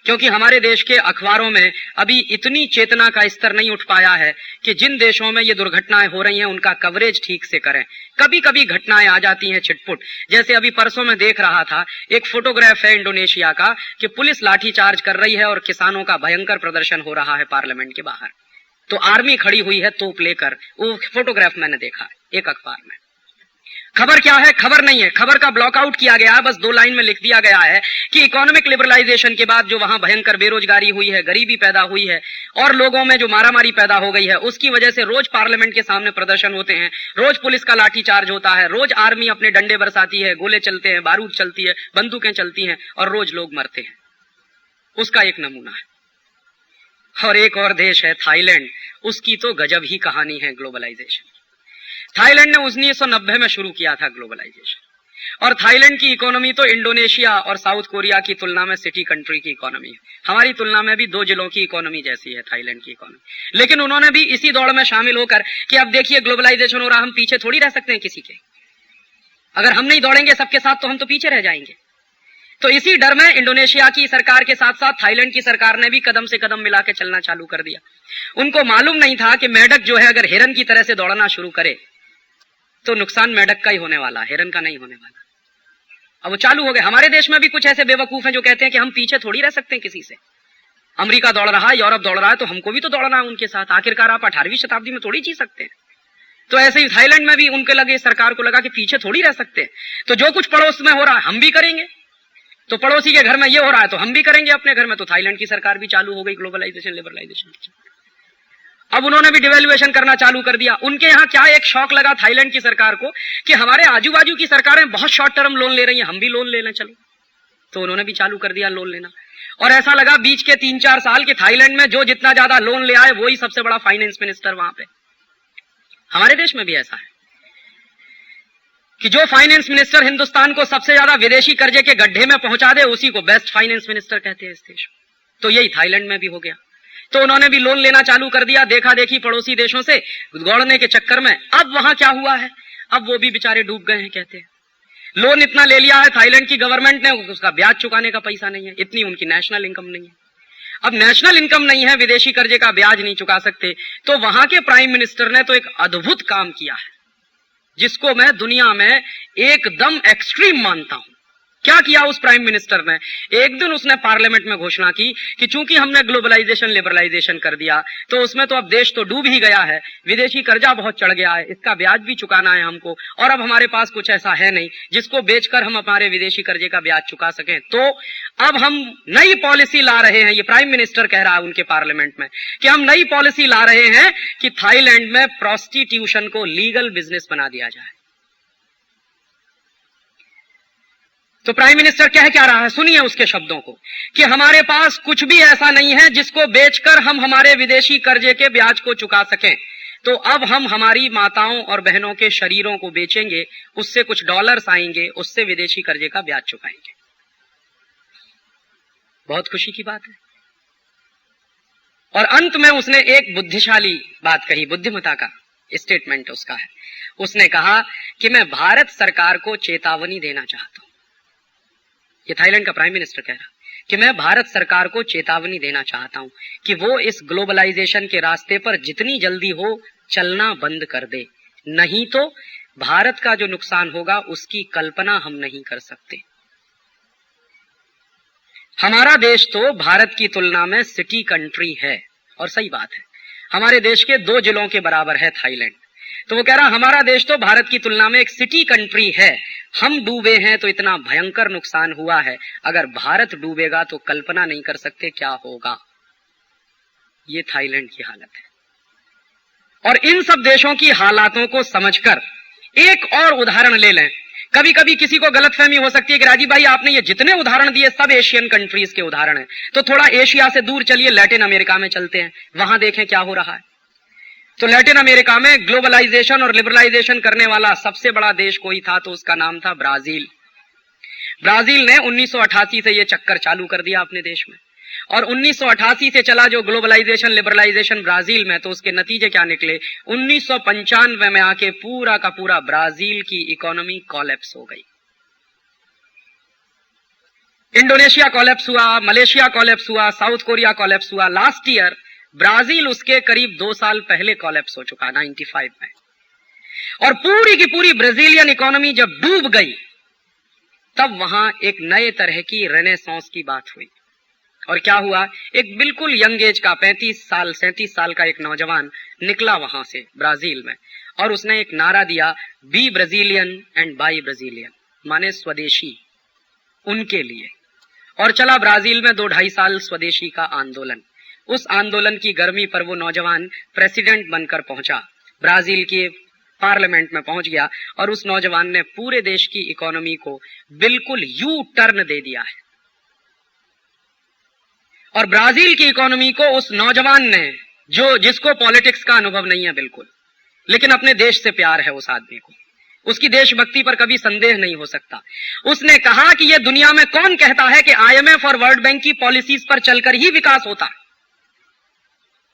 क्योंकि हमारे देश के अखबारों में अभी इतनी चेतना का स्तर नहीं उठ पाया है कि जिन देशों में ये दुर्घटनाएं हो रही हैं उनका कवरेज ठीक से करें। कभी कभी घटनाएं आ जाती हैं छिटपुट, जैसे अभी परसों में देख रहा था एक फोटोग्राफ है इंडोनेशिया का कि पुलिस लाठीचार्ज कर रही है और किसानों का भयंकर प्रदर्शन हो रहा है पार्लियामेंट के बाहर। तो आर्मी खड़ी हुई है तोप लेकर, वो फोटोग्राफ मैंने देखा है एक अखबार में। खबर क्या है, खबर नहीं है, खबर का ब्लॉकआउट किया गया है, बस 2 लाइन में लिख दिया गया है कि इकोनॉमिक लिबरलाइजेशन के बाद जो वहां भयंकर बेरोजगारी हुई है, गरीबी पैदा हुई है और लोगों में जो मारामारी पैदा हो गई है, उसकी वजह से रोज पार्लियामेंट के सामने प्रदर्शन होते हैं, रोज पुलिस का लाठीचार्ज होता है, रोज आर्मी अपने डंडे बरसाती है, गोले चलते हैं, बारूद चलती है, बंदूकें चलती हैं और रोज लोग मरते हैं। उसका एक नमूना है। और एक और देश है थाईलैंड, उसकी तो गजब ही कहानी है ग्लोबलाइजेशन। थाईलैंड ने 1990 में शुरू किया था ग्लोबलाइजेशन, और थाईलैंड की इकोनॉमी तो इंडोनेशिया और साउथ कोरिया की तुलना में सिटी कंट्री की इकोनॉमी है। हमारी तुलना में भी 2 जिलों की इकोनॉमी जैसी है थाईलैंड की इकोनॉमी। लेकिन उन्होंने भी इसी दौड़ में शामिल होकर कि अब देखिए ग्लोबलाइजेशन हो रहा, हम पीछे थोड़ी रह सकते हैं किसी के, अगर हम नहीं दौड़ेंगे सबके साथ तो हम तो पीछे रह जाएंगे। तो इसी डर में इंडोनेशिया की सरकार के साथ साथ थाईलैंड की सरकार ने भी कदम से कदम मिला के चलना चालू कर दिया। उनको मालूम नहीं था कि मेढक जो है अगर हिरन की तरह से दौड़ना शुरू करे तो नुकसान मेढक का ही होने वाला, हिरन का नहीं होने वाला। अब वो चालू हो गए। हमारे देश में भी कुछ ऐसे बेवकूफ हैं जो कहते हैं कि हम पीछे थोड़ी रह सकते हैं किसी से। अमेरिका दौड़ रहा है, यूरोप दौड़ रहा है, तो हमको भी तो दौड़ना है उनके साथ। आखिरकार आप 18वीं शताब्दी में थोड़ी जी सकते हैं। तो ऐसे ही थाईलैंड में भी उनके लगे, सरकार को लगा कि पीछे थोड़ी रह सकते हैं, तो जो कुछ पड़ोस में हो रहा है हम भी करेंगे। तो पड़ोसी के घर में ये हो रहा है तो हम भी करेंगे अपने घर में। तो थाईलैंड की सरकार भी चालू हो गई ग्लोबलाइजेशन लिबरलाइजेशन। अब उन्होंने भी डिवेल्युएशन करना चालू कर दिया। उनके यहाँ क्या एक शौक लगा थाईलैंड की सरकार को कि हमारे आजू बाजू की सरकारें बहुत शॉर्ट टर्म लोन ले रही हैं, हम भी लोन ले लें चलो। तो उन्होंने भी चालू कर दिया लोन लेना। और ऐसा लगा बीच के 3-4 साल के थाईलैंड में जो जितना ज्यादा लोन ले आए वही सबसे बड़ा फाइनेंस मिनिस्टर वहां पे। हमारे देश में भी ऐसा है कि जो फाइनेंस मिनिस्टर हिंदुस्तान को सबसे ज्यादा विदेशी कर्जे के गड्ढे में पहुंचा दे उसी को बेस्ट फाइनेंस मिनिस्टर कहते हैं इस देश में। तो यही थाईलैंड में भी हो गया। तो उन्होंने भी लोन लेना चालू कर दिया, देखा देखी पड़ोसी देशों से दौड़ने के चक्कर में। अब वहां क्या हुआ है, अब वो भी बेचारे डूब गए हैं। कहते हैं लोन इतना ले लिया है थाईलैंड की गवर्नमेंट ने, उसका ब्याज चुकाने का पैसा नहीं है, इतनी उनकी नेशनल इनकम नहीं है। अब नेशनल इनकम नहीं है, विदेशी कर्जे का ब्याज नहीं चुका सकते, तो वहां के प्राइम मिनिस्टर ने तो एक अद्भुत काम किया है जिसको मैं दुनिया में एकदम एक्सट्रीम मानता हूं। क्या किया उस प्राइम मिनिस्टर ने? एक दिन उसने पार्लियामेंट में घोषणा की कि चूंकि हमने ग्लोबलाइजेशन लिबरलाइजेशन कर दिया तो उसमें तो अब देश तो डूब ही गया है, विदेशी कर्जा बहुत चढ़ गया है, इसका ब्याज भी चुकाना है हमको, और अब हमारे पास कुछ ऐसा है नहीं जिसको बेचकर हम हमारे विदेशी कर्जे का ब्याज चुका सकें। तो अब हम नई पॉलिसी ला रहे हैं, ये प्राइम मिनिस्टर कह रहा है उनके पार्लियामेंट में, कि हम नई पॉलिसी ला रहे हैं कि थाईलैंड में प्रोस्टिट्यूशन को लीगल बिजनेस बना दिया जाए। तो प्राइम मिनिस्टर कह क्या रहा है, सुनिए उसके शब्दों को, कि हमारे पास कुछ भी ऐसा नहीं है जिसको बेचकर हम हमारे विदेशी कर्जे के ब्याज को चुका सकें, तो अब हम हमारी माताओं और बहनों के शरीरों को बेचेंगे, उससे कुछ डॉलर्स आएंगे, उससे विदेशी कर्जे का ब्याज चुकाएंगे। बहुत खुशी की बात है। और अंत में उसने एक बुद्धिशाली बात कही, बुद्धिमता का स्टेटमेंट उसका है। उसने कहा कि मैं भारत सरकार को चेतावनी देना चाहता हूं। ये थाईलैंड का प्राइम मिनिस्टर कह रहा कि मैं भारत सरकार को चेतावनी देना चाहता हूं कि वो इस ग्लोबलाइजेशन के रास्ते पर जितनी जल्दी हो चलना बंद कर दे, नहीं तो भारत का जो नुकसान होगा उसकी कल्पना हम नहीं कर सकते। हमारा देश तो भारत की तुलना में सिटी कंट्री है, और सही बात है, हमारे देश के 2 जिलों के बराबर है थाईलैंड। तो वो कह रहा हमारा देश तो भारत की तुलना में एक सिटी कंट्री है, हम डूबे हैं तो इतना भयंकर नुकसान हुआ है, अगर भारत डूबेगा तो कल्पना नहीं कर सकते क्या होगा। ये थाईलैंड की हालत है। और इन सब देशों की हालातों को समझकर एक और उदाहरण ले लें। कभी कभी किसी को गलतफहमी हो सकती है कि राजीव भाई आपने ये जितने उदाहरण दिए सब एशियन कंट्रीज के उदाहरण हैं, तो थोड़ा एशिया से दूर चलिए, लैटिन अमेरिका में चलते हैं, वहां देखें क्या हो रहा है। तो लैटिन अमेरिका में ग्लोबलाइजेशन और लिबरलाइजेशन करने वाला सबसे बड़ा देश कोई था तो उसका नाम था ब्राजील। ब्राजील ने 1988 से ये चक्कर चालू कर दिया अपने देश में, और 1988 से चला जो ग्लोबलाइजेशन लिबरलाइजेशन ब्राजील में, तो उसके नतीजे क्या निकले, 1995 में आके पूरा का पूरा ब्राजील की इकोनॉमी कोलैप्स हो गई। इंडोनेशिया कोलैप्स हुआ, मलेशिया कोलैप्स हुआ, साउथ कोरिया कोलैप्स हुआ। लास्ट ईयर ब्राजील उसके करीब 2 साल पहले कोलैप्स हो चुका 95 में। और पूरी की पूरी ब्राजीलियन इकोनॉमी जब डूब गई तब वहां एक नए तरह की रेनेसांस की बात हुई। और क्या हुआ, एक बिल्कुल यंग एज का 37 साल का एक नौजवान निकला वहां से ब्राजील में, और उसने एक नारा दिया, be Brazilian and buy Brazilian, माने स्वदेशी उनके लिए। और चला ब्राजील में 2-2.5 साल स्वदेशी का आंदोलन। उस आंदोलन की गर्मी पर वो नौजवान प्रेसिडेंट बनकर पहुंचा, ब्राजील के पार्लियामेंट में पहुंच गया, और उस नौजवान ने पूरे देश की इकोनॉमी को बिल्कुल यू टर्न दे दिया है। और ब्राजील की इकोनॉमी को उस नौजवान ने, जिसको पॉलिटिक्स का अनुभव नहीं है बिल्कुल, लेकिन अपने देश से प्यार है उस आदमी को, उसकी देशभक्ति पर कभी संदेह नहीं हो सकता, उसने कहा कि यह दुनिया में कौन कहता है कि IMF और वर्ल्ड बैंक की पॉलिसीज पर चलकर ही विकास होता है,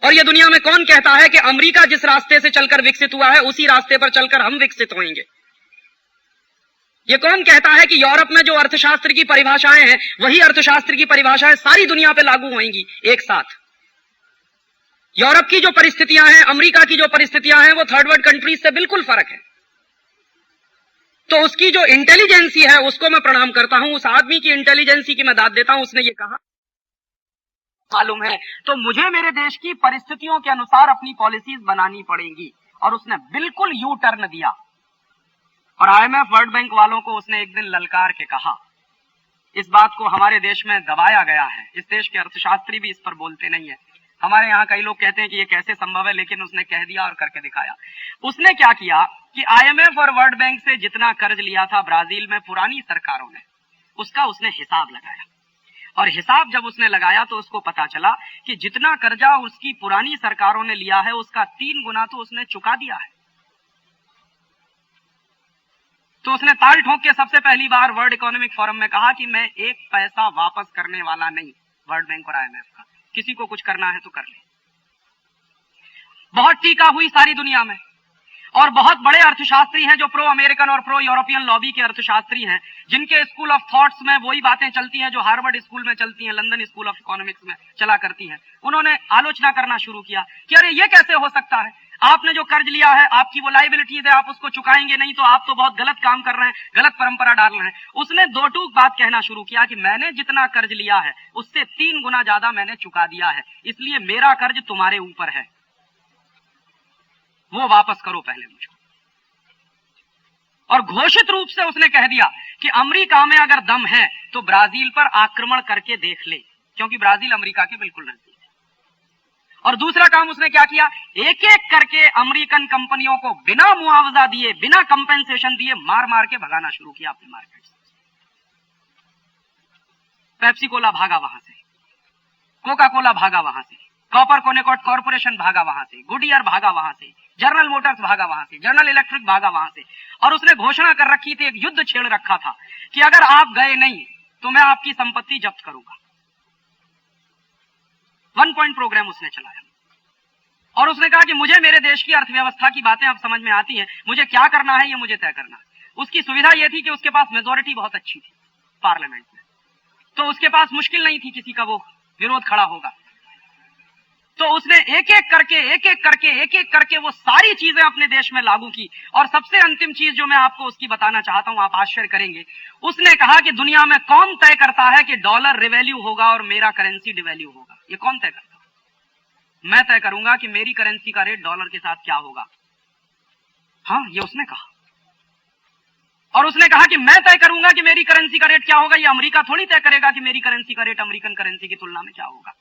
और यह दुनिया में कौन कहता है कि अमेरिका जिस रास्ते से चलकर विकसित हुआ है उसी रास्ते पर चलकर हम विकसित होंगे। यह कौन कहता है कि यूरोप में जो अर्थशास्त्र की परिभाषाएं हैं वही अर्थशास्त्र की परिभाषाएं सारी दुनिया पे लागू होंगी एक साथ। यूरोप की जो परिस्थितियां हैं, अमेरिका की जो परिस्थितियां हैं, वो थर्ड वर्ल्ड कंट्रीज से बिल्कुल फर्क है। तो उसकी जो इंटेलिजेंसी है उसको मैं प्रणाम करता हूं, उस आदमी की इंटेलिजेंसी की मैं दाद देता हूं। उसने ये कहा, मालूम है तो मुझे मेरे देश की परिस्थितियों के अनुसार अपनी पॉलिसीज बनानी पड़ेंगी, और उसने बिल्कुल यू टर्न दिया। और IMF वर्ल्ड बैंक वालों को उसने एक दिन ललकार के कहा, इस बात को हमारे देश में दबाया गया है, इस देश के अर्थशास्त्री भी इस पर बोलते नहीं है। हमारे यहाँ कई लोग कहते हैं कि ये कैसे संभव है, लेकिन उसने कह दिया और करके दिखाया। उसने क्या किया कि IMF और वर्ल्ड बैंक से जितना कर्ज लिया था ब्राजील में पुरानी सरकारों ने, उसका उसने हिसाब लगाया, और हिसाब जब उसने लगाया तो उसको पता चला कि जितना कर्जा उसकी पुरानी सरकारों ने लिया है उसका 3 गुना तो उसने चुका दिया है। तो उसने ताल ठोक के सबसे पहली बार वर्ल्ड इकोनॉमिक फोरम में कहा कि मैं 1 पैसा वापस करने वाला नहीं वर्ल्ड बैंक और IMF का, किसी को कुछ करना है तो कर ले। बहुत टीका हुई सारी दुनिया में, और बहुत बड़े अर्थशास्त्री हैं जो प्रो अमेरिकन और प्रो यूरोपियन लॉबी के अर्थशास्त्री हैं, जिनके स्कूल ऑफ थॉट्स में वही बातें चलती हैं जो हार्वर्ड स्कूल में चलती हैं, लंदन स्कूल ऑफ इकोनॉमिक्स में चला करती हैं। उन्होंने आलोचना करना शुरू किया कि अरे ये कैसे हो सकता है, आपने जो कर्ज लिया है आपकी वो लाइबिलिटीज है, आप उसको चुकाएंगे नहीं तो आप तो बहुत गलत काम कर रहे हैं, गलत परंपरा डाल रहे हैं। उसने दो टूक बात कहना शुरू किया कि मैंने जितना कर्ज लिया है उससे 3 गुना ज्यादा मैंने चुका दिया है, इसलिए मेरा कर्ज तुम्हारे ऊपर है, वो वापस करो पहले मुझको। और घोषित रूप से उसने कह दिया कि अमेरिका में अगर दम है तो ब्राजील पर आक्रमण करके देख ले, क्योंकि ब्राजील अमेरिका के बिल्कुल नजदीक है। और दूसरा काम उसने क्या किया, एक एक करके अमेरिकन कंपनियों को बिना मुआवजा दिए, बिना कंपेंसेशन दिए मार मार के भगाना शुरू किया अपने मार्केट से। पेप्सी कोला भागा वहां से, कोका कोला भागा वहां से, कॉपर कोनेकॉट कॉर्पोरेशन भागा वहां से, गुडियर भागा वहां से, जनरल मोटर्स भागा वहां से, जनरल इलेक्ट्रिक भागा वहां से। और उसने घोषणा कर रखी थी, एक युद्ध छेड़ रखा था कि अगर आप गए नहीं तो मैं आपकी संपत्ति जब्त करूंगा। 1 पॉइंट प्रोग्राम उसने चलाया और उसने कहा कि मुझे मेरे देश की अर्थव्यवस्था की बातें अब समझ में आती हैं, मुझे क्या करना है ये मुझे तय करना है। उसकी सुविधा यह थी कि उसके पास मेजोरिटी बहुत अच्छी थी पार्लियामेंट में, तो उसके पास मुश्किल नहीं थी किसी का वो विरोध खड़ा होगा। तो उसने एक एक करके वो सारी चीजें अपने देश में लागू की। और सबसे अंतिम चीज जो मैं आपको उसकी बताना चाहता हूं, आप आश्चर्य करेंगे, उसने कहा कि दुनिया में कौन तय करता है कि डॉलर रिवैल्यू होगा और मेरा करेंसी डिवैल्यू होगा? ये कौन तय करता है? मैं तय करूंगा कि मेरी करेंसी का रेट डॉलर के साथ क्या होगा। हाँ, ये उसने कहा। और उसने कहा कि मैं तय करूंगा कि मेरी करेंसी का रेट क्या होगा, ये अमेरिका थोड़ी तय करेगा कि मेरी करेंसी का रेट अमेरिकन करेंसी की तुलना में क्या होगा।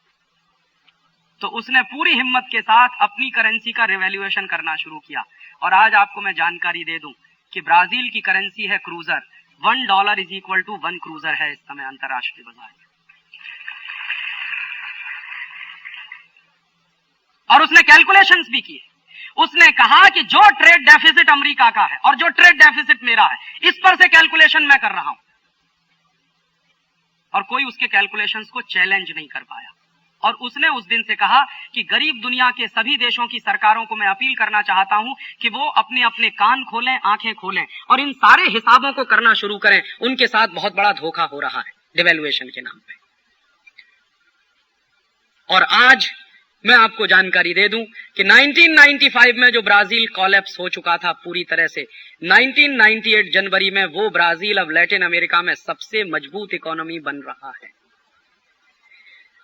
तो उसने पूरी हिम्मत के साथ अपनी करेंसी का रिवैल्यूएशन करना शुरू किया। और आज आपको मैं जानकारी दे दूं कि ब्राजील की करेंसी है cruzeiro. $1 is equal to 1 cruzeiro है इस समय अंतरराष्ट्रीय बाजार में। और उसने कैलकुलेशंस भी किए। उसने कहा कि जो ट्रेड डेफिसिट अमेरिका का है और जो ट्रेड डेफिसिट मेरा है, इस पर से कैलकुलेशन मैं कर रहा हूं। और कोई उसके कैलकुलेशंस को चैलेंज नहीं कर पाया। और उसने उस दिन से कहा कि गरीब दुनिया के सभी देशों की सरकारों को मैं अपील करना चाहता हूं कि वो अपने अपने कान खोलें, आंखें खोलें और इन सारे हिसाबों को करना शुरू करें। उनके साथ बहुत बड़ा धोखा हो रहा है डिवैल्यूएशन के नाम पे। और आज मैं आपको जानकारी दे दूं कि 1995 में जो ब्राजील कोलैप्स हो चुका था पूरी तरह से, 1998 जनवरी में वो ब्राजील अब लैटिन अमेरिका में सबसे मजबूत इकोनॉमी बन रहा है।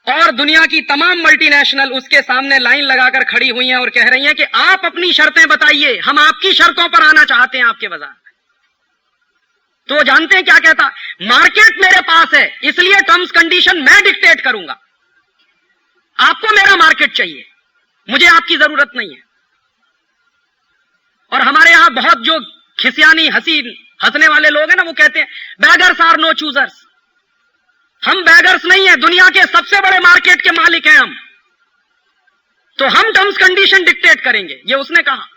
और दुनिया की तमाम मल्टीनेशनल उसके सामने लाइन लगाकर खड़ी हुई हैं और कह रही हैं कि आप अपनी शर्तें बताइए, हम आपकी शर्तों पर आना चाहते हैं आपके बाजार में। तो जानते हैं क्या कहता, मार्केट मेरे पास है इसलिए टर्म्स कंडीशन मैं डिक्टेट करूंगा। आपको मेरा मार्केट चाहिए, मुझे आपकी जरूरत नहीं है। और हमारे यहां बहुत जो खिसियानी हंसने वाले लोग हैं ना, वो कहते हैं बैगर्स आर नो चूजर्स। हम बैगर्स नहीं है, दुनिया के सबसे बड़े मार्केट के मालिक हैं हम, तो हम टर्म्स कंडीशन डिक्टेट करेंगे। ये उसने कहा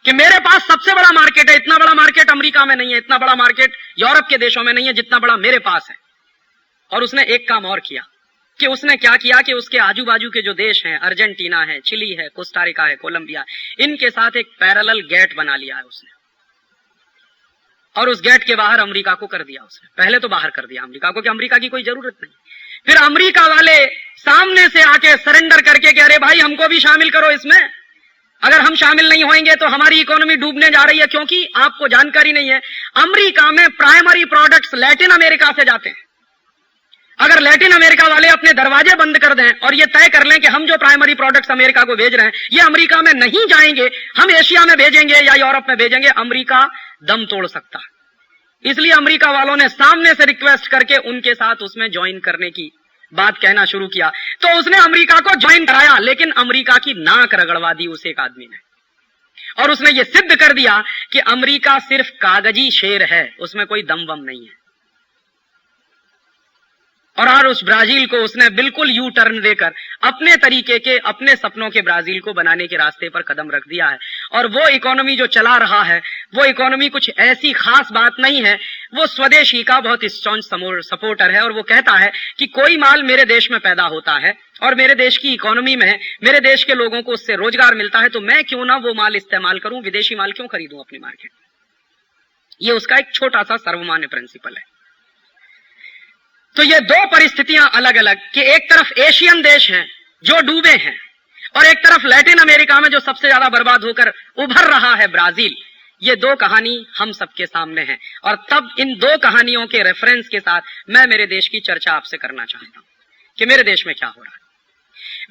कि मेरे पास सबसे बड़ा मार्केट है, इतना बड़ा मार्केट अमेरिका में नहीं है, इतना बड़ा मार्केट यूरोप के देशों में नहीं है जितना बड़ा मेरे पास है। और उसने एक काम और किया कि उसने क्या किया कि उसके आजू बाजू के जो देश हैं, अर्जेंटीना है, चिली है, कोस्टारिका है, कोलंबिया, इनके साथ एक पैरेलल गेट बना लिया है उसने। और उस गेट के बाहर अमेरिका को कर दिया उसने। पहले तो बाहर कर दिया अमेरिका को कि अमेरिका की कोई जरूरत नहीं। फिर अमेरिका वाले सामने से आके सरेंडर करके कि अरे भाई हमको भी शामिल करो इसमें, अगर हम शामिल नहीं होंगे तो हमारी इकोनॉमी डूबने जा रही है। क्योंकि आपको जानकारी नहीं है, अमेरिका में प्राइमरी प्रोडक्ट्स लैटिन अमेरिका से जाते हैं। अगर लैटिन अमेरिका वाले अपने दरवाजे बंद कर दें और ये तय कर लें कि हम जो प्राइमरी प्रोडक्ट्स अमेरिका को भेज रहे हैं ये अमेरिका में नहीं जाएंगे, हम एशिया में भेजेंगे या यूरोप में भेजेंगे, अमेरिका दम तोड़ सकता है। इसलिए अमेरिका वालों ने सामने से रिक्वेस्ट करके उनके साथ उसमें ज्वाइन करने की बात कहना शुरू किया। तो उसने अमेरिका को ज्वाइन कराया, लेकिन अमेरिका की नाक रगड़वा दी उस एक आदमी ने। और उसने ये सिद्ध कर दिया कि अमेरिका सिर्फ कागजी शेर है, उसमें कोई दम वम नहीं है। और उस ब्राजील को उसने बिल्कुल यू टर्न देकर अपने तरीके के, अपने सपनों के ब्राजील को बनाने के रास्ते पर कदम रख दिया है। और वो इकोनॉमी जो चला रहा है, वो इकोनॉमी कुछ ऐसी खास बात नहीं है। वो स्वदेशी का बहुत स्ट्रॉन्ग सपोर्टर है और वो कहता है कि कोई माल मेरे देश में पैदा होता है और मेरे देश की इकोनॉमी में मेरे देश के लोगों को उससे रोजगार मिलता है, तो मैं क्यों ना वो माल इस्तेमाल करूं, विदेशी माल क्यों खरीदूं अपनी मार्केट में। ये उसका एक छोटा सा सर्वमान्य प्रिंसिपल है। तो ये दो परिस्थितियां अलग अलग कि एक तरफ एशियन देश हैं जो डूबे हैं और एक तरफ लैटिन अमेरिका में जो सबसे ज्यादा बर्बाद होकर उभर रहा है ब्राजील। ये दो कहानी हम सबके सामने है, और तब इन दो कहानियों के रेफरेंस के साथ मैं मेरे देश की चर्चा आपसे करना चाहता हूं कि मेरे देश में क्या हो रहा है।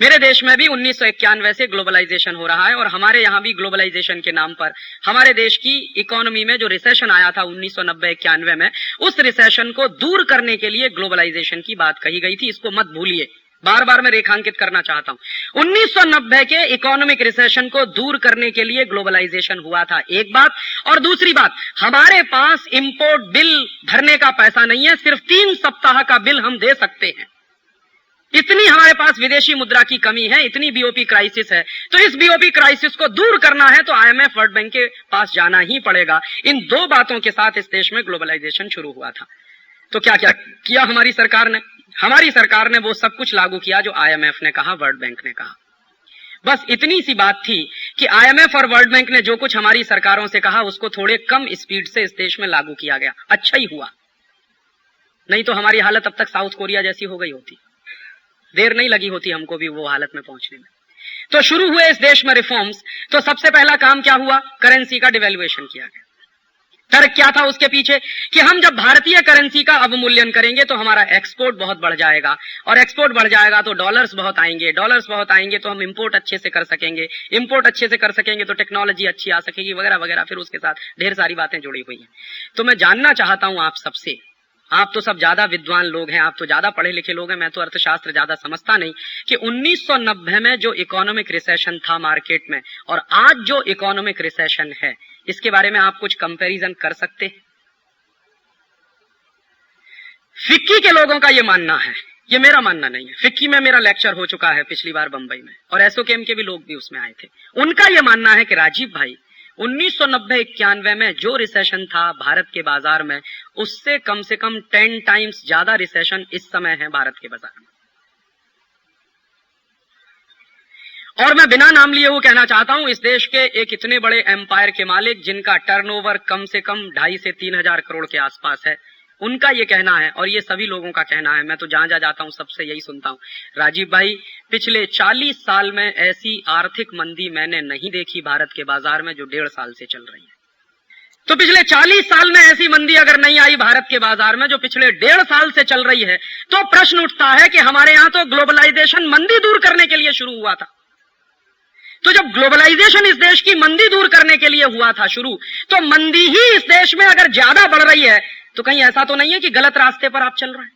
मेरे देश में भी 1991 से ग्लोबलाइजेशन हो रहा है, और हमारे यहां भी ग्लोबलाइजेशन के नाम पर हमारे देश की इकोनॉमी में जो रिसेशन आया था 1990-91 में, उस रिसेशन को दूर करने के लिए ग्लोबलाइजेशन की बात कही गई थी। इसको मत भूलिए, बार बार मैं रेखांकित करना चाहता हूं। 1990 के इकोनॉमिक रिसेशन को दूर करने के लिए ग्लोबलाइजेशन हुआ था, एक बात। और दूसरी बात, हमारे पास इंपोर्ट बिल भरने का पैसा नहीं है, सिर्फ 3 सप्ताह का बिल हम दे सकते हैं। इतनी हमारे पास विदेशी मुद्रा की कमी है, इतनी बीओपी क्राइसिस है। तो इस बीओपी क्राइसिस को दूर करना है तो आईएमएफ, वर्ल्ड बैंक के पास जाना ही पड़ेगा। इन दो बातों के साथ इस देश में ग्लोबलाइजेशन शुरू हुआ था। तो क्या क्या किया हमारी सरकार ने? हमारी सरकार ने वो सब कुछ लागू किया जो आईएमएफ ने कहा, वर्ल्ड बैंक ने कहा। बस इतनी सी बात थी कि आईएमएफ और वर्ल्ड बैंक ने जो कुछ हमारी सरकारों से कहा उसको थोड़े कम स्पीड से इस देश में लागू किया गया। अच्छा ही हुआ, नहीं तो हमारी हालत अब तक साउथ कोरिया जैसी हो गई होती। देर नहीं लगी होती हमको भी वो हालत में पहुंचने में। तो शुरू हुए इस देश में रिफॉर्म्स। तो सबसे पहला काम क्या हुआ? करेंसी का डिवैल्यूएशन किया गया। तर्क क्या था उसके पीछे? कि हम जब भारतीय करेंसी का अवमूल्यन करेंगे तो हमारा एक्सपोर्ट बहुत बढ़ जाएगा, और एक्सपोर्ट बढ़ जाएगा तो डॉलर्स बहुत आएंगे, डॉलर्स बहुत आएंगे तो हम इंपोर्ट अच्छे से कर सकेंगे, इंपोर्ट अच्छे से कर सकेंगे तो टेक्नोलॉजी अच्छी आ सकेगी, वगैरह वगैरह। फिर उसके साथ ढेर सारी बातें जुड़ी हुई हैं। तो मैं जानना चाहता हूं आप सबसे, आप तो सब ज्यादा विद्वान लोग हैं, आप तो ज्यादा पढ़े लिखे लोग हैं, मैं तो अर्थशास्त्र ज्यादा समझता नहीं, कि 1990 में जो इकोनॉमिक रिसेशन था मार्केट में और आज जो इकोनॉमिक रिसेशन है, इसके बारे में आप कुछ कंपैरिजन कर सकते हैं? फिक्की के लोगों का यह मानना है, ये मेरा मानना नहीं है। फिक्की में मेरा लेक्चर हो चुका है पिछली बार बंबई में, और एसोकेम के भी लोग भी उसमें आए थे। उनका यह मानना है कि राजीव भाई, 1990-91 में जो रिसेशन था भारत के बाजार में, उससे कम से कम 10 टाइम्स ज्यादा रिसेशन इस समय है भारत के बाजार में। और मैं बिना नाम लिए वो कहना चाहता हूं, इस देश के एक इतने बड़े एम्पायर के मालिक जिनका टर्नओवर कम से कम 2.5 से 3 हजार करोड़ के आसपास है, उनका ये कहना है, और ये सभी लोगों का कहना है, मैं तो जहां जहां जाता हूं सबसे यही सुनता हूं, राजीव भाई पिछले 40 साल में ऐसी आर्थिक मंदी मैंने नहीं देखी भारत के बाजार में जो 1.5 साल से चल रही है। तो पिछले 40 साल में ऐसी मंदी अगर नहीं आई भारत के बाजार में जो पिछले 1.5 साल से चल रही है, तो प्रश्न उठता है कि हमारे यहां तो ग्लोबलाइजेशन मंदी दूर करने के लिए शुरू हुआ था। तो जब ग्लोबलाइजेशन इस देश की मंदी दूर करने के लिए हुआ था शुरू, तो मंदी ही इस देश में अगर ज्यादा बढ़ रही है तो कहीं ऐसा तो नहीं है कि गलत रास्ते पर आप चल रहे हैं?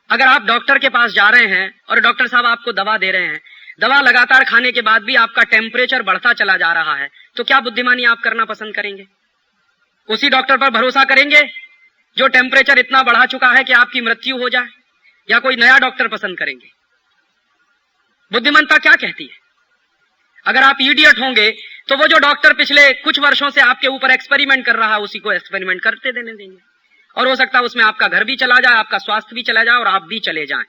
अगर आप डॉक्टर के पास जा रहे हैं और डॉक्टर साहब आपको दवा दे रहे हैं, दवा लगातार खाने के बाद भी आपका टेम्परेचर बढ़ता चला जा रहा है, तो क्या बुद्धिमानी आप करना पसंद करेंगे? उसी डॉक्टर पर भरोसा करेंगे जो टेम्परेचर इतना बढ़ा चुका है कि आपकी मृत्यु हो जाए, या कोई नया डॉक्टर पसंद करेंगे? बुद्धिमत्ता क्या कहती है? अगर आप इडियट होंगे तो वो जो डॉक्टर पिछले कुछ वर्षों से आपके ऊपर एक्सपेरिमेंट कर रहा है, उसी को एक्सपेरिमेंट करते देने देंगे, और हो सकता है उसमें आपका घर भी चला जाए, आपका स्वास्थ्य भी चला जाए, और आप भी चले जाएं।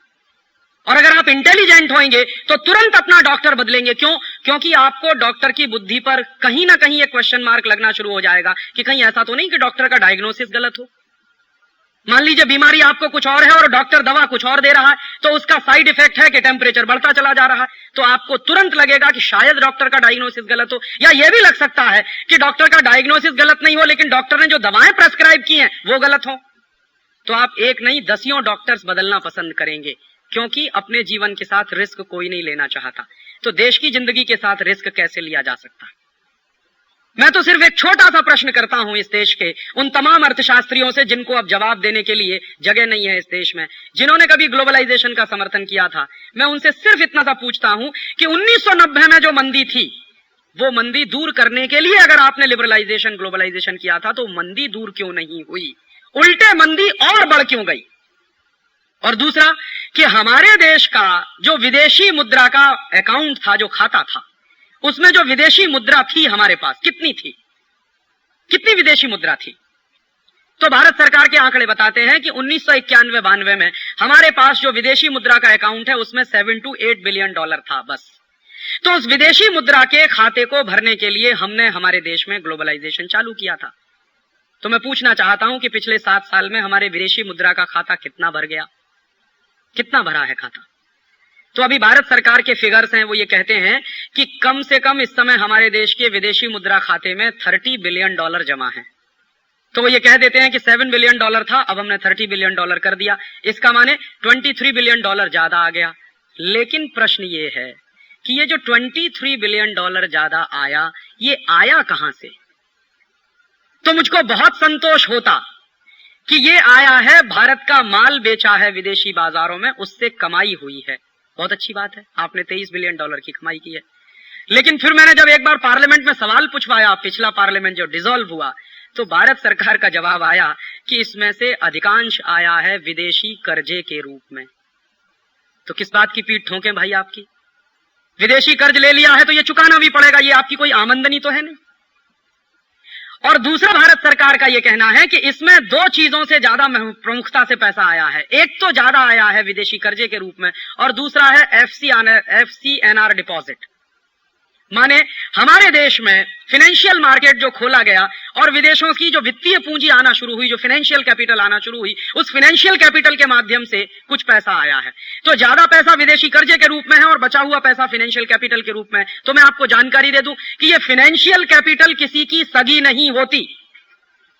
और अगर आप इंटेलिजेंट होंगे तो तुरंत अपना डॉक्टर बदलेंगे। क्यों? क्योंकि आपको डॉक्टर की बुद्धि पर कहीं ना कहीं एक क्वेश्चन मार्क लगना शुरू हो जाएगा कि कहीं ऐसा तो नहीं कि डॉक्टर का डायग्नोसिस गलत हो। मान लीजिए बीमारी आपको कुछ और है और डॉक्टर दवा कुछ और दे रहा है, तो उसका साइड इफेक्ट है कि टेम्परेचर बढ़ता चला जा रहा है, तो आपको तुरंत लगेगा कि शायद डॉक्टर का डायग्नोसिस गलत हो। या यह भी लग सकता है कि डॉक्टर का डायग्नोसिस गलत नहीं हो, लेकिन डॉक्टर ने जो दवाएं प्रेस्क्राइब की हैं वो गलत हो। तो आप एक नहीं 10 डॉक्टर्स बदलना पसंद करेंगे, क्योंकि अपने जीवन के साथ रिस्क कोई नहीं लेना चाहता। तो देश की जिंदगी के साथ रिस्क कैसे लिया जा सकता है? मैं तो सिर्फ एक छोटा सा प्रश्न करता हूं इस देश के उन तमाम अर्थशास्त्रियों से जिनको अब जवाब देने के लिए जगह नहीं है इस देश में, जिन्होंने कभी ग्लोबलाइजेशन का समर्थन किया था। मैं उनसे सिर्फ इतना सा पूछता हूं कि 1990 में जो मंदी थी, वो मंदी दूर करने के लिए अगर आपने लिबरलाइजेशन, ग्लोबलाइजेशन किया था, तो मंदी दूर क्यों नहीं हुई? उल्टे मंदी और बढ़ क्यों गई? और दूसरा कि हमारे देश का जो विदेशी मुद्रा का अकाउंट था, जो खाता था, उसमें जो विदेशी मुद्रा थी हमारे पास कितनी थी? कितनी विदेशी मुद्रा थी? तो भारत सरकार के आंकड़े बताते हैं कि 1991-92 में हमारे पास जो विदेशी मुद्रा का अकाउंट है उसमें $7 to 8 बिलियन था बस। तो उस विदेशी मुद्रा के खाते को भरने के लिए हमने हमारे देश में ग्लोबलाइजेशन चालू किया था। तो मैं पूछना चाहता हूं कि पिछले 7 साल में हमारे विदेशी मुद्रा का खाता कितना भर गया? कितना भरा है खाता? तो अभी भारत सरकार के फिगर्स हैं, वो ये कहते हैं कि कम से कम इस समय हमारे देश के विदेशी मुद्रा खाते में $30 बिलियन जमा है। तो वो ये कह देते हैं कि $7 बिलियन था, अब हमने $30 बिलियन कर दिया, इसका माने $23 बिलियन ज्यादा आ गया। लेकिन प्रश्न ये है कि ये जो $23 बिलियन ज्यादा आया, ये आया कहां से? तो मुझको बहुत संतोष होता कि ये आया है, भारत का माल बेचा है विदेशी बाजारों में, उससे कमाई हुई है। बहुत अच्छी बात है, आपने $23 बिलियन की कमाई की है। लेकिन फिर मैंने जब एक बार पार्लियामेंट में सवाल पूछवाया, पिछला पार्लियामेंट जो डिसॉल्व हुआ, तो भारत सरकार का जवाब आया कि इसमें से अधिकांश आया है विदेशी कर्जे के रूप में। तो किस बात की पीठ ठोकें भाई आपकी? विदेशी कर्ज ले लिया है तो ये चुकाना भी पड़ेगा, ये आपकी कोई आमदनी तो है नहीं। और दूसरा भारत सरकार का ये कहना है कि इसमें दो चीजों से ज्यादा प्रमुखता से पैसा आया है। एक तो ज्यादा आया है विदेशी कर्जे के रूप में, और दूसरा है FCNR डिपॉजिट। माने हमारे देश में फाइनेंशियल मार्केट जो खोला गया और विदेशों की जो वित्तीय पूंजी आना शुरू हुई, जो फाइनेंशियल कैपिटल आना शुरू हुई, उस फाइनेंशियल कैपिटल के माध्यम से कुछ पैसा आया है। तो ज्यादा पैसा विदेशी कर्जे के रूप में है और बचा हुआ पैसा फाइनेंशियल कैपिटल के रूप में। तो मैं आपको जानकारी दे दूं कि ये फाइनेंशियल कैपिटल किसी की सगी नहीं होती।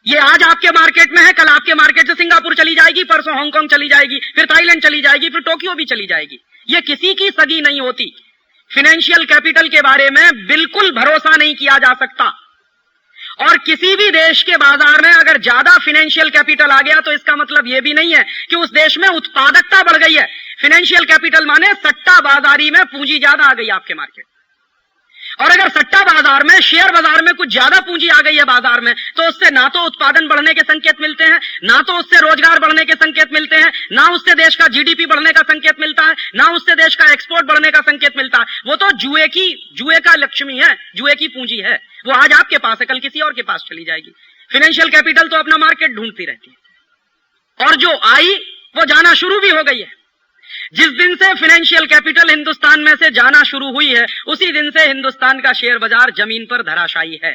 ये आज आपके मार्केट में है, कल आपके मार्केट से सिंगापुर चली जाएगी, परसों हांगकांग चली जाएगी, फिर थाईलैंड चली जाएगी, फिर टोक्यो भी चली जाएगी। ये किसी की सगी नहीं होती। फाइनेंशियल कैपिटल के बारे में बिल्कुल भरोसा नहीं किया जा सकता। और किसी भी देश के बाजार में अगर ज्यादा फाइनेंशियल कैपिटल आ गया तो इसका मतलब यह भी नहीं है कि उस देश में उत्पादकता बढ़ गई है। फाइनेंशियल कैपिटल माने सट्टा बाजारी में पूंजी ज्यादा आ गई आपके मार्केट। और अगर सट्टा बाजार में, शेयर बाजार में कुछ ज्यादा पूंजी आ गई है बाजार में, तो उससे ना तो उत्पादन बढ़ने के संकेत मिलते हैं, ना तो उससे रोजगार बढ़ने के संकेत मिलते हैं, ना उससे देश का GDP बढ़ने का संकेत मिलता है, ना उससे देश का एक्सपोर्ट बढ़ने का संकेत मिलता है। वो तो जुए का लक्ष्मी है, जुए की पूंजी है। वो आज आपके पास है, कल किसी और के पास चली जाएगी। फाइनेंशियल कैपिटल तो अपना मार्केट ढूंढती रहती है, और जो आई वो जाना शुरू भी हो गई है। जिस दिन से फाइनेंशियल कैपिटल हिंदुस्तान में से जाना शुरू हुई है, उसी दिन से हिंदुस्तान का शेयर बाजार जमीन पर धराशायी है।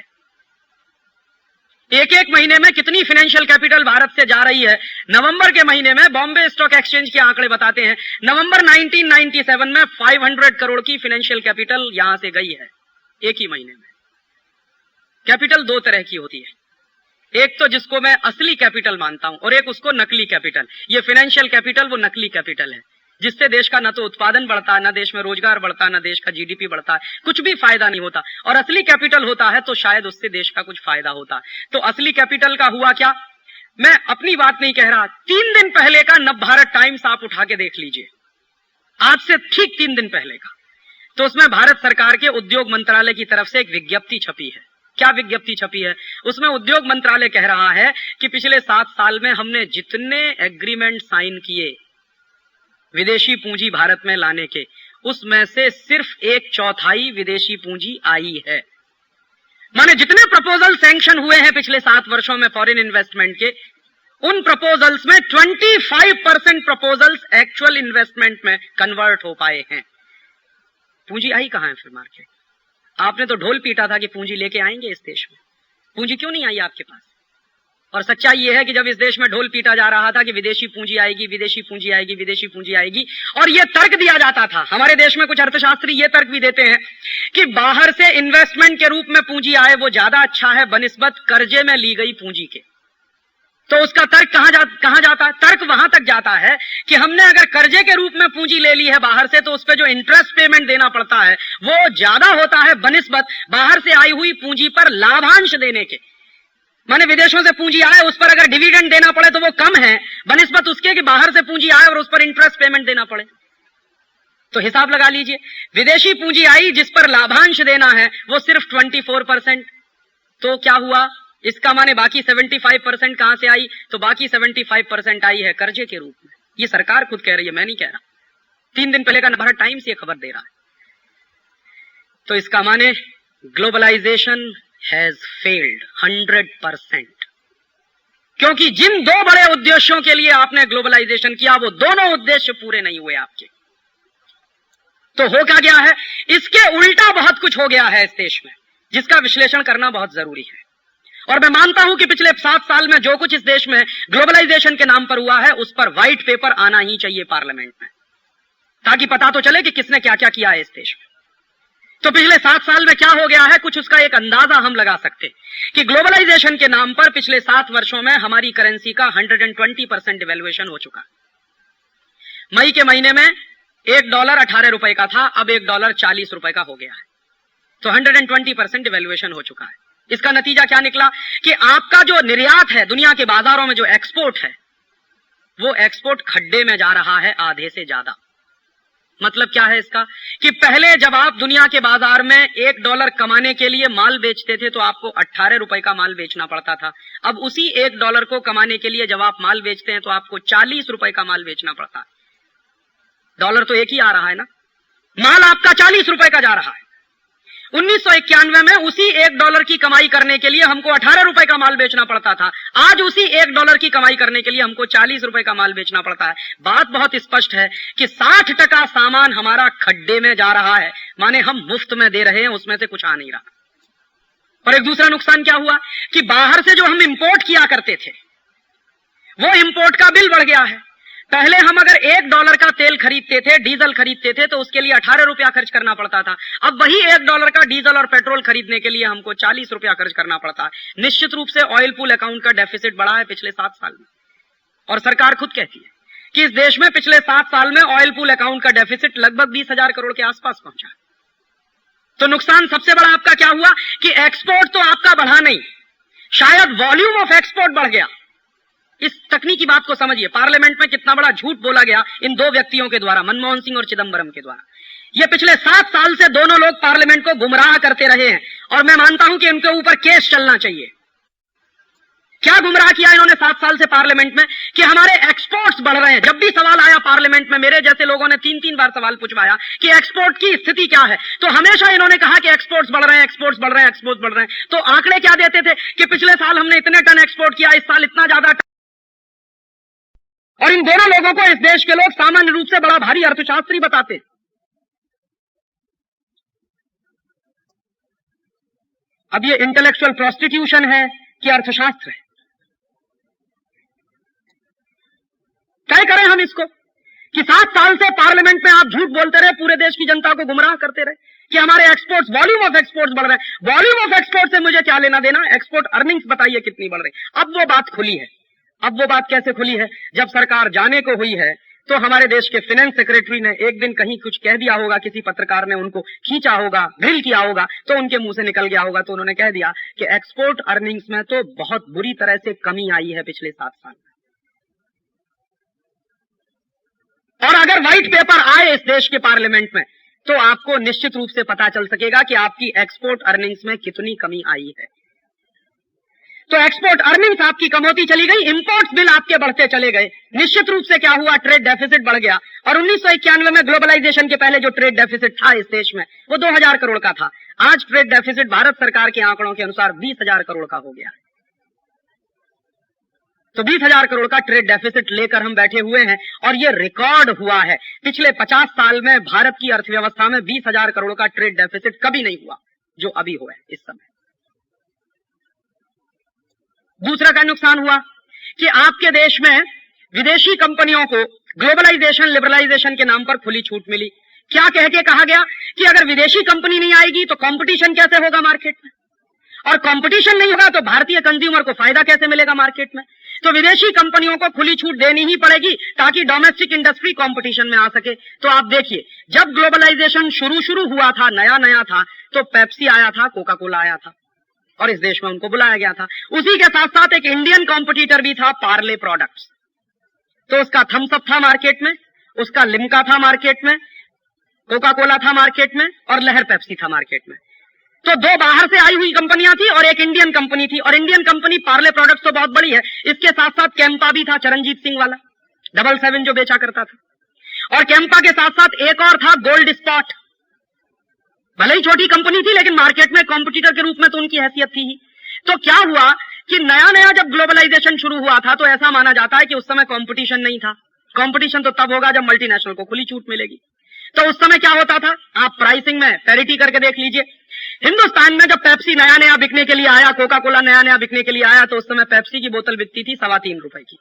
एक एक महीने में कितनी फाइनेंशियल कैपिटल भारत से जा रही है? नवंबर के महीने में बॉम्बे स्टॉक एक्सचेंज के आंकड़े बताते हैं, नवंबर 1997 में 500 करोड़ की फाइनेंशियल कैपिटल यहां से गई है एक ही महीने में। कैपिटल दो तरह की होती है, एक तो जिसको मैं असली कैपिटल मानता हूं और एक उसको नकली कैपिटल। ये फाइनेंशियल कैपिटल वो नकली कैपिटल है, जिससे देश का न तो उत्पादन बढ़ता है, न देश में रोजगार बढ़ता है, न देश का GDP बढ़ता है, कुछ भी फायदा नहीं होता। और असली कैपिटल होता है तो शायद उससे देश का कुछ फायदा होता है। तो असली कैपिटल का हुआ क्या? मैं अपनी बात नहीं कह रहा, 3 दिन पहले का नवभारत टाइम्स आप उठा के देख लीजिए, आज से ठीक 3 दिन पहले का। तो उसमें भारत सरकार के उद्योग मंत्रालय की तरफ से एक विज्ञप्ति छपी है। क्या विज्ञप्ति छपी है? उसमें उद्योग मंत्रालय कह रहा है कि पिछले 7 साल में हमने जितने एग्रीमेंट साइन किए विदेशी पूंजी भारत में लाने के, उसमें से सिर्फ 1/4 विदेशी पूंजी आई है। माने जितने प्रपोजल सैंक्शन हुए हैं पिछले 7 वर्षों में फॉरेन इन्वेस्टमेंट के, उन प्रपोजल्स में 25% प्रपोजल्स एक्चुअल इन्वेस्टमेंट में कन्वर्ट हो पाए हैं। पूंजी आई कहां है फिर मार्केट? आपने तो ढोल पीटा था कि पूंजी लेके आएंगे इस देश में, पूंजी क्यों नहीं आई आपके पास? और सच्चाई यह है कि जब इस देश में ढोल पीटा जा रहा था कि विदेशी पूंजी आएगी, विदेशी पूंजी आएगी, विदेशी पूंजी आएगी, और यह तर्क दिया जाता था, हमारे देश में कुछ अर्थशास्त्री यह तर्क भी देते हैं कि बाहर से इन्वेस्टमेंट के रूप में पूंजी आए वो ज्यादा अच्छा है बनिस्बत कर्जे में ली गई पूंजी के। तो उसका तर्क कहां जाता है? तर्क वहां तक जाता है कि हमने अगर कर्जे के रूप में पूंजी ले ली है बाहर से, तो उस पर जो इंटरेस्ट पेमेंट देना पड़ता है वो ज्यादा होता है बनिस्बत बाहर से आई हुई पूंजी पर लाभांश देने के। माने विदेशों से पूंजी आए, उस पर अगर डिविडेंड देना पड़े तो वो कम है बनिस्बत उसके कि बाहर से पूंजी आए और उस पर इंटरेस्ट पेमेंट देना पड़े। तो हिसाब लगा लीजिए, विदेशी पूंजी आई जिस पर लाभांश देना है वो सिर्फ 24%। तो क्या हुआ? इसका माने बाकी 75% कहां से आई? तो बाकी 75% आई है कर्जे के रूप में। ये सरकार खुद कह रही है, मैं नहीं कह रहा। 3 दिन पहले का नवभारत टाइम्स ये खबर दे रहा है। तो इसका माने ग्लोबलाइजेशन हैज फेल्ड 100%। क्योंकि जिन 2 बड़े उद्देश्यों के लिए आपने ग्लोबलाइजेशन किया वो दोनों उद्देश्य पूरे नहीं हुए आपके। तो हो क्या गया है? इसके उल्टा बहुत कुछ हो गया है इस देश में, जिसका विश्लेषण करना बहुत जरूरी है। और मैं मानता हूं कि पिछले 7 साल में जो कुछ इस देश में ग्लोबलाइजेशन के नाम पर हुआ है उस पर व्हाइट पेपर आना ही चाहिए पार्लियामेंट में। ताकि पता तो चले कि किसने क्या क्या किया है इस देश में। तो पिछले 7 साल में क्या हो गया है, कुछ उसका एक अंदाजा हम लगा सकते कि ग्लोबलाइजेशन के नाम पर पिछले 7 वर्षों में हमारी करेंसी का 120% डिवैल्यूएशन हो चुका है। मई के महीने में $1 18 रुपए का था, अब $1 40 रुपए का हो गया है। तो 120% डिवैल्यूएशन हो चुका है। इसका नतीजा क्या निकला कि आपका जो निर्यात है दुनिया के बाजारों में, जो एक्सपोर्ट है, वो एक्सपोर्ट खड्डे में जा रहा है आधे से ज्यादा। मतलब क्या है इसका कि पहले जब आप दुनिया के बाजार में $1 कमाने के लिए माल बेचते थे तो आपको 18 रुपए का माल बेचना पड़ता था। अब उसी $1 को कमाने के लिए जब आप माल बेचते हैं तो आपको 40 रुपए का माल बेचना पड़ता है। डॉलर तो एक ही आ रहा है ना, माल आपका 40 रुपए का जा रहा है। 1991 में उसी $1 की कमाई करने के लिए हमको 18 रुपए का माल बेचना पड़ता था। आज उसी $1 की कमाई करने के लिए हमको 40 रुपए का माल बेचना पड़ता है। बात बहुत स्पष्ट है कि 60% सामान हमारा खड्डे में जा रहा है, माने हम मुफ्त में दे रहे हैं, उसमें से कुछ आ नहीं रहा। और एक दूसरा नुकसान क्या हुआ कि बाहर से जो हम इंपोर्ट किया करते थे वो इंपोर्ट का बिल बढ़ गया है। पहले हम अगर $1 का तेल खरीदते थे, डीजल खरीदते थे, तो उसके लिए 18 रुपया खर्च करना पड़ता था। अब वही $1 का डीजल और पेट्रोल खरीदने के लिए हमको 40 रुपया खर्च करना पड़ता है। निश्चित रूप से ऑयल पूल अकाउंट का डेफिसिट बढ़ा है पिछले 7 साल में, और सरकार खुद कहती है कि इस देश में पिछले 7 साल में ऑयल पूल अकाउंट का डेफिसिट लगभग 20,000 करोड़ के आसपास पहुंचा। तो नुकसान सबसे बड़ा आपका क्या हुआ कि एक्सपोर्ट तो आपका बढ़ा नहीं, शायद वॉल्यूम ऑफ एक्सपोर्ट बढ़ गया। इस तकनीकी बात को समझिए, पार्लियामेंट में कितना बड़ा झूठ बोला गया इन 2 व्यक्तियों के द्वारा, मनमोहन सिंह और चिदंबरम के द्वारा। ये पिछले 7 साल से दोनों लोग पार्लियामेंट को गुमराह करते रहे हैं, और मैं मानता हूं कि इनके ऊपर केस चलना चाहिए। क्या गुमराह किया इन्होंने 7 साल से पार्लियामेंट में कि हमारे एक्सपोर्ट्स बढ़ रहे हैं। जब भी सवाल आया पार्लियामेंट में, मेरे जैसे लोगों ने 3-3 बार सवाल पूछवाया कि एक्सपोर्ट की स्थिति क्या है, तो हमेशा इन्होंने कहा कि एक्सपोर्ट्स बढ़ रहे हैं, एक्सपोर्ट्स बढ़ रहे हैं, एक्सपोर्ट्स बढ़ रहे हैं। तो आंकड़े क्या देते थे कि पिछले साल हमने इतने टन एक्सपोर्ट किया, इस साल इतना ज्यादा टन। और इन दोनों लोगों को इस देश के लोग सामान्य रूप से बड़ा भारी अर्थशास्त्री बताते। अब ये इंटेलेक्चुअल प्रोस्टिट्यूशन है कि अर्थशास्त्र है, क्या करें हम इसको कि 7 साल से पार्लियामेंट में आप झूठ बोलते रहे, पूरे देश की जनता को गुमराह करते रहे कि हमारे एक्सपोर्ट्स, वॉल्यूम ऑफ एक्सपोर्ट्स बढ़ रहे हैं। वॉल्यूम ऑफ एक्सपोर्ट से मुझे क्या लेना देना, एक्सपोर्ट अर्निंग्स बताइए कितनी बढ़ रही। अब वो बात खुली है। अब वो बात कैसे खुली है, जब सरकार जाने को हुई है तो हमारे देश के फाइनेंस सेक्रेटरी ने एक दिन कहीं कुछ कह दिया होगा, किसी पत्रकार ने उनको खींचा होगा, ड्रिल किया होगा, तो उनके मुंह से निकल गया होगा। तो उन्होंने कह दिया कि एक्सपोर्ट अर्निंग्स में तो बहुत बुरी तरह से कमी आई है पिछले 7 साल में। और अगर व्हाइट पेपर आए इस देश के पार्लियामेंट में तो आपको निश्चित रूप से पता चल सकेगा कि आपकी एक्सपोर्ट अर्निंग्स में कितनी कमी आई है। तो एक्सपोर्ट अर्निंग्स आपकी कम होती चली गई, इंपोर्ट्स बिल आपके बढ़ते चले गए। निश्चित रूप से क्या हुआ, ट्रेड डेफिसिट बढ़ गया। और 1991 में ग्लोबलाइजेशन के पहले जो ट्रेड डेफिसिट था इस देश में वो 2000 करोड़ का था। आज ट्रेड डेफिसिट भारत सरकार के आंकड़ों के अनुसार 20,000 करोड़ का हो गया। तो 20,000 करोड़ का ट्रेड डेफिसिट लेकर हम बैठे हुए हैं, और ये रिकॉर्ड हुआ है। पिछले 50 साल में भारत की अर्थव्यवस्था में 20,000 करोड़ का ट्रेड डेफिसिट कभी नहीं हुआ जो अभी हुआ है इस समय। दूसरा क्या नुकसान हुआ कि आपके देश में विदेशी कंपनियों को ग्लोबलाइजेशन, लिबरलाइजेशन के नाम पर खुली छूट मिली। क्या कह के कहा गया कि अगर विदेशी कंपनी नहीं आएगी तो कंपटीशन कैसे होगा मार्केट में, और कंपटीशन नहीं होगा तो भारतीय कंज्यूमर को फायदा कैसे मिलेगा मार्केट में। तो विदेशी कंपनियों को खुली छूट देनी ही पड़ेगी ताकि डोमेस्टिक इंडस्ट्री कंपटीशन में आ सके। तो आप देखिए, जब ग्लोबलाइजेशन शुरू हुआ था, नया नया था, तो पेप्सी आया था, कोका कोला आया था, और इस देश में उनको बुलाया गया था। उसी के साथ साथ एक इंडियन कॉम्पिटिटर भी था, पार्ले प्रोडक्ट्स। तो उसका थम्स अप था मार्केट में, उसका लिम्का था मार्केट में, कोका कोला था मार्केट में, और लहर पेप्सी था मार्केट में। तो 2 बाहर से आई हुई कंपनियां थी और एक इंडियन कंपनी थी। और इंडियन कंपनी पार्ले प्रोडक्ट्स तो बहुत बड़ी है, इसके साथ साथ कैंपा भी था, चरणजीत सिंह वाला 777 जो बेचा करता था। और कैंपा के साथ साथ एक और था, गोल्ड स्पॉट। भले ही छोटी कंपनी थी लेकिन मार्केट में कॉम्पिटिटर के रूप में तो उनकी हैसियत थी ही। तो क्या हुआ कि नया नया जब ग्लोबलाइजेशन शुरू हुआ था तो ऐसा माना जाता है कि उस समय कंपटीशन नहीं था। कंपटीशन तो तब होगा जब मल्टीनेशनल को खुली छूट मिलेगी। तो उस समय क्या होता था, आप प्राइसिंग में पैरिटी करके देख लीजिए। हिंदुस्तान में जब पेप्सी नया नया बिकने के लिए आया, कोका कोला नया नया बिकने के लिए आया, तो उस समय पेप्सी की बोतल बिकती थी 3.25 रुपए की,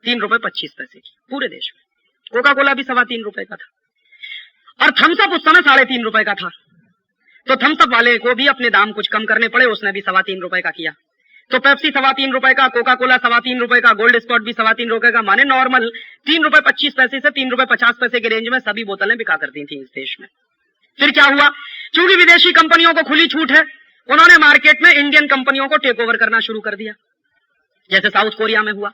3 रुपए 25 पैसे की पूरे देश में। कोका कोला भी 3.25 रुपए का था। और थम्सअप उस समय 3.5 रुपए का था, तो थम्सअप वाले को भी अपने दाम कुछ कम करने पड़े, उसने भी 3.25 रुपए का किया। तो पेप्सी 3.25 रुपए का, कोका कोला 3.25 रुपए का, गोल्ड स्पॉट भी 3.25 रुपए का, माने नॉर्मल 3 रुपए 25 पैसे से 3 रुपए 50 पैसे के रेंज में सभी बोतलें बिका करती थी इस देश में। फिर क्या हुआ, चूंकि विदेशी कंपनियों को खुली छूट है, उन्होंने मार्केट में इंडियन कंपनियों को टेक ओवर करना शुरू कर दिया, जैसे साउथ कोरिया में हुआ।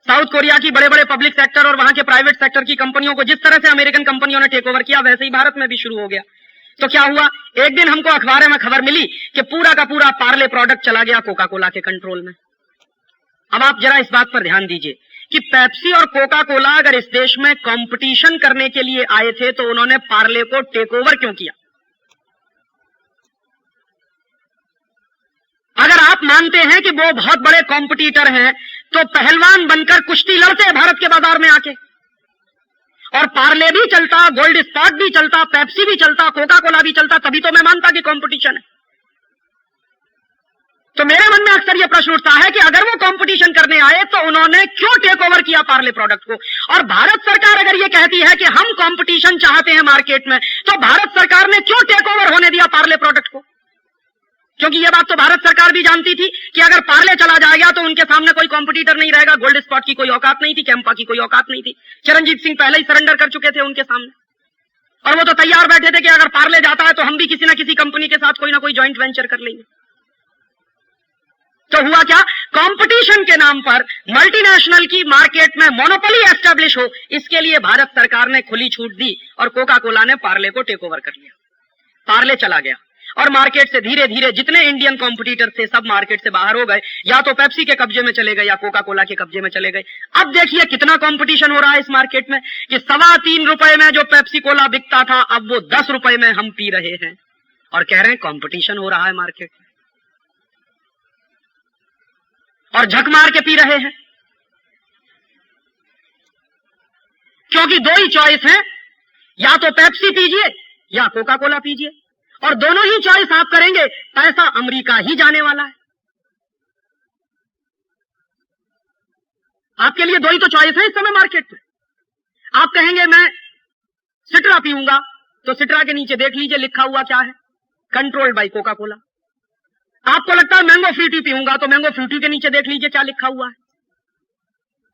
साउथ कोरिया की बड़े बड़े पब्लिक सेक्टर और वहां के प्राइवेट सेक्टर की कंपनियों को जिस तरह से अमेरिकन कंपनियों ने टेक ओवर किया, वैसे ही भारत में भी शुरू हो गया। तो क्या हुआ, एक दिन हमको अखबार में खबर मिली कि पूरा का पूरा पार्ले प्रोडक्ट चला गया कोका कोला के कंट्रोल में। अब आप जरा इस बात पर ध्यान दीजिए कि पेप्सी और कोका कोला अगर इस देश में कंपटीशन करने के लिए आए थे, तो उन्होंने पार्ले को टेक ओवर क्यों किया? अगर आप मानते हैं कि वो बहुत बड़े कॉम्पिटिटर हैं, तो पहलवान बनकर कुश्ती लड़ते हैं भारत के बाजार में आके, और पार्ले भी चलता, गोल्ड स्पॉट भी चलता, पेप्सी भी चलता, कोका कोला भी चलता, तभी तो मैं मानता कि कंपटीशन है। तो मेरे मन में अक्सर यह प्रश्न उठता है कि अगर वो कंपटीशन करने आए तो उन्होंने क्यों टेक ओवर किया पार्ले प्रोडक्ट को? और भारत सरकार अगर ये कहती है कि हम कंपटीशन चाहते हैं मार्केट में, तो भारत सरकार ने क्यों टेक ओवर होने दिया पार्ले प्रोडक्ट को? क्योंकि यह बात तो भारत सरकार भी जानती थी कि अगर पार्ले चला जाएगा तो उनके सामने कोई कॉम्पिटिटर नहीं रहेगा। गोल्ड स्पॉट की कोई औकात नहीं थी, कैंपा की कोई औकात नहीं थी, चिरंजीत सिंह पहले ही सरेंडर कर चुके थे उनके सामने, और वो तो तैयार बैठे थे कि अगर पार्ले जाता है तो हम भी किसी ना किसी कंपनी के साथ कोई ना कोई ज्वाइंट वेंचर कर लेंगे। तो हुआ क्या, कंपटीशन के नाम पर मल्टीनेशनल की मार्केट में मोनोपोली एस्टेब्लिश हो, इसके लिए भारत सरकार ने खुली छूट दी और कोका कोला ने पार्ले को टेक ओवर कर लिया। पार्ले चला गया और मार्केट से धीरे धीरे जितने इंडियन कॉम्पिटिटर थे सब मार्केट से बाहर हो गए, या तो पेप्सी के कब्जे में चले गए या कोका कोला के कब्जे में चले गए। अब देखिए कितना कंपटीशन हो रहा है इस मार्केट में कि 3.25 रुपए में जो पेप्सी कोला बिकता था, अब वो 10 रुपए में हम पी रहे हैं और कह रहे हैं कंपटीशन हो रहा है मार्केट में, और झक मार के पी रहे हैं। क्योंकि दो ही चॉइस है, या तो पेप्सी पीजिए या कोका कोला पीजिए, और दोनों ही चॉइस आप करेंगे, पैसा अमेरिका ही जाने वाला है। आपके लिए दो ही तो चॉइस है इस समय मार्केट में। आप कहेंगे मैं सिट्रा पीऊंगा, तो सिट्रा के नीचे देख लीजिए लिखा हुआ क्या है, कंट्रोल्ड बाय कोका कोला। आपको लगता है मैंगो फ्रूटी पीऊंगा, तो मैंगो फ्रूटी के नीचे देख लीजिए क्या लिखा हुआ है।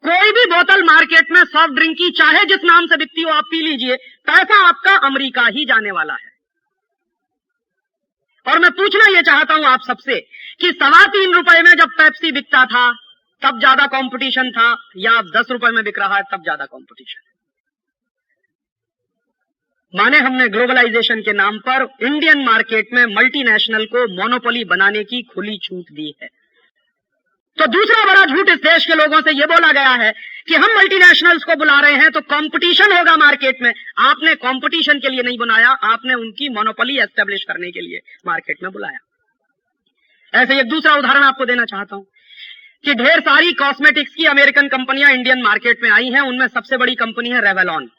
कोई भी बोतल मार्केट में सॉफ्ट ड्रिंक की चाहे जिस नाम से बिकती हो, आप पी लीजिए, पैसा आपका अमेरिका ही जाने वाला है। और मैं पूछना यह चाहता हूं आप सबसे कि 3.25 रुपए में जब पेप्सी बिकता था तब ज्यादा कंपटीशन था, या अब 10 रुपए में बिक रहा है तब ज्यादा कंपटीशन है? माने हमने ग्लोबलाइजेशन के नाम पर इंडियन मार्केट में मल्टीनेशनल को मोनोपोली बनाने की खुली छूट दी है। तो दूसरा बड़ा झूठ इस देश के लोगों से यह बोला गया है कि हम मल्टीनेशनल्स को बुला रहे हैं तो कंपटीशन होगा मार्केट में। आपने कंपटीशन के लिए नहीं बुलाया, आपने उनकी मोनोपोली एस्टेब्लिश करने के लिए मार्केट में बुलाया। ऐसे एक दूसरा उदाहरण आपको देना चाहता हूं कि ढेर सारी कॉस्मेटिक्स की अमेरिकन कंपनियां इंडियन मार्केट में आई हैं। उनमें सबसे बड़ी कंपनी है रेवलॉन,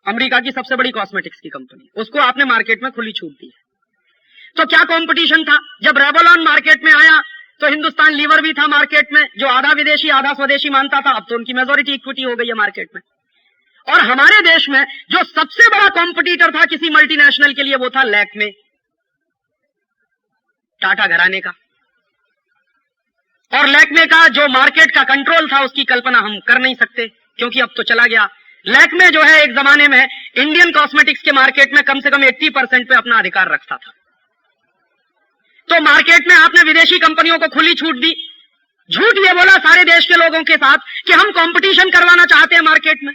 अमेरिका की सबसे बड़ी कॉस्मेटिक्स की कंपनी, उसको आपने मार्केट में खुली छूट दी है। तो क्या कंपटीशन था? जब रेवलॉन मार्केट में आया तो हिंदुस्तान लीवर भी था मार्केट में, जो आधा विदेशी आधा स्वदेशी मानता था, अब तो उनकी मेजॉरिटी इक्विटी हो गई है मार्केट में। और हमारे देश में जो सबसे बड़ा कॉम्पिटिटर था किसी मल्टीनेशनल के लिए, वो था लैक्मे, टाटा घराने का। और लैक्मे का जो मार्केट का कंट्रोल था उसकी कल्पना हम कर नहीं सकते, क्योंकि अब तो चला गया। लैक्मे जो है एक जमाने में इंडियन कॉस्मेटिक्स के मार्केट में कम से कम 80% पे अपना अधिकार रखता था। तो मार्केट में आपने विदेशी कंपनियों को खुली छूट दी, झूठ ये बोला सारे देश के लोगों के साथ कि हम कंपटीशन करवाना चाहते हैं मार्केट में,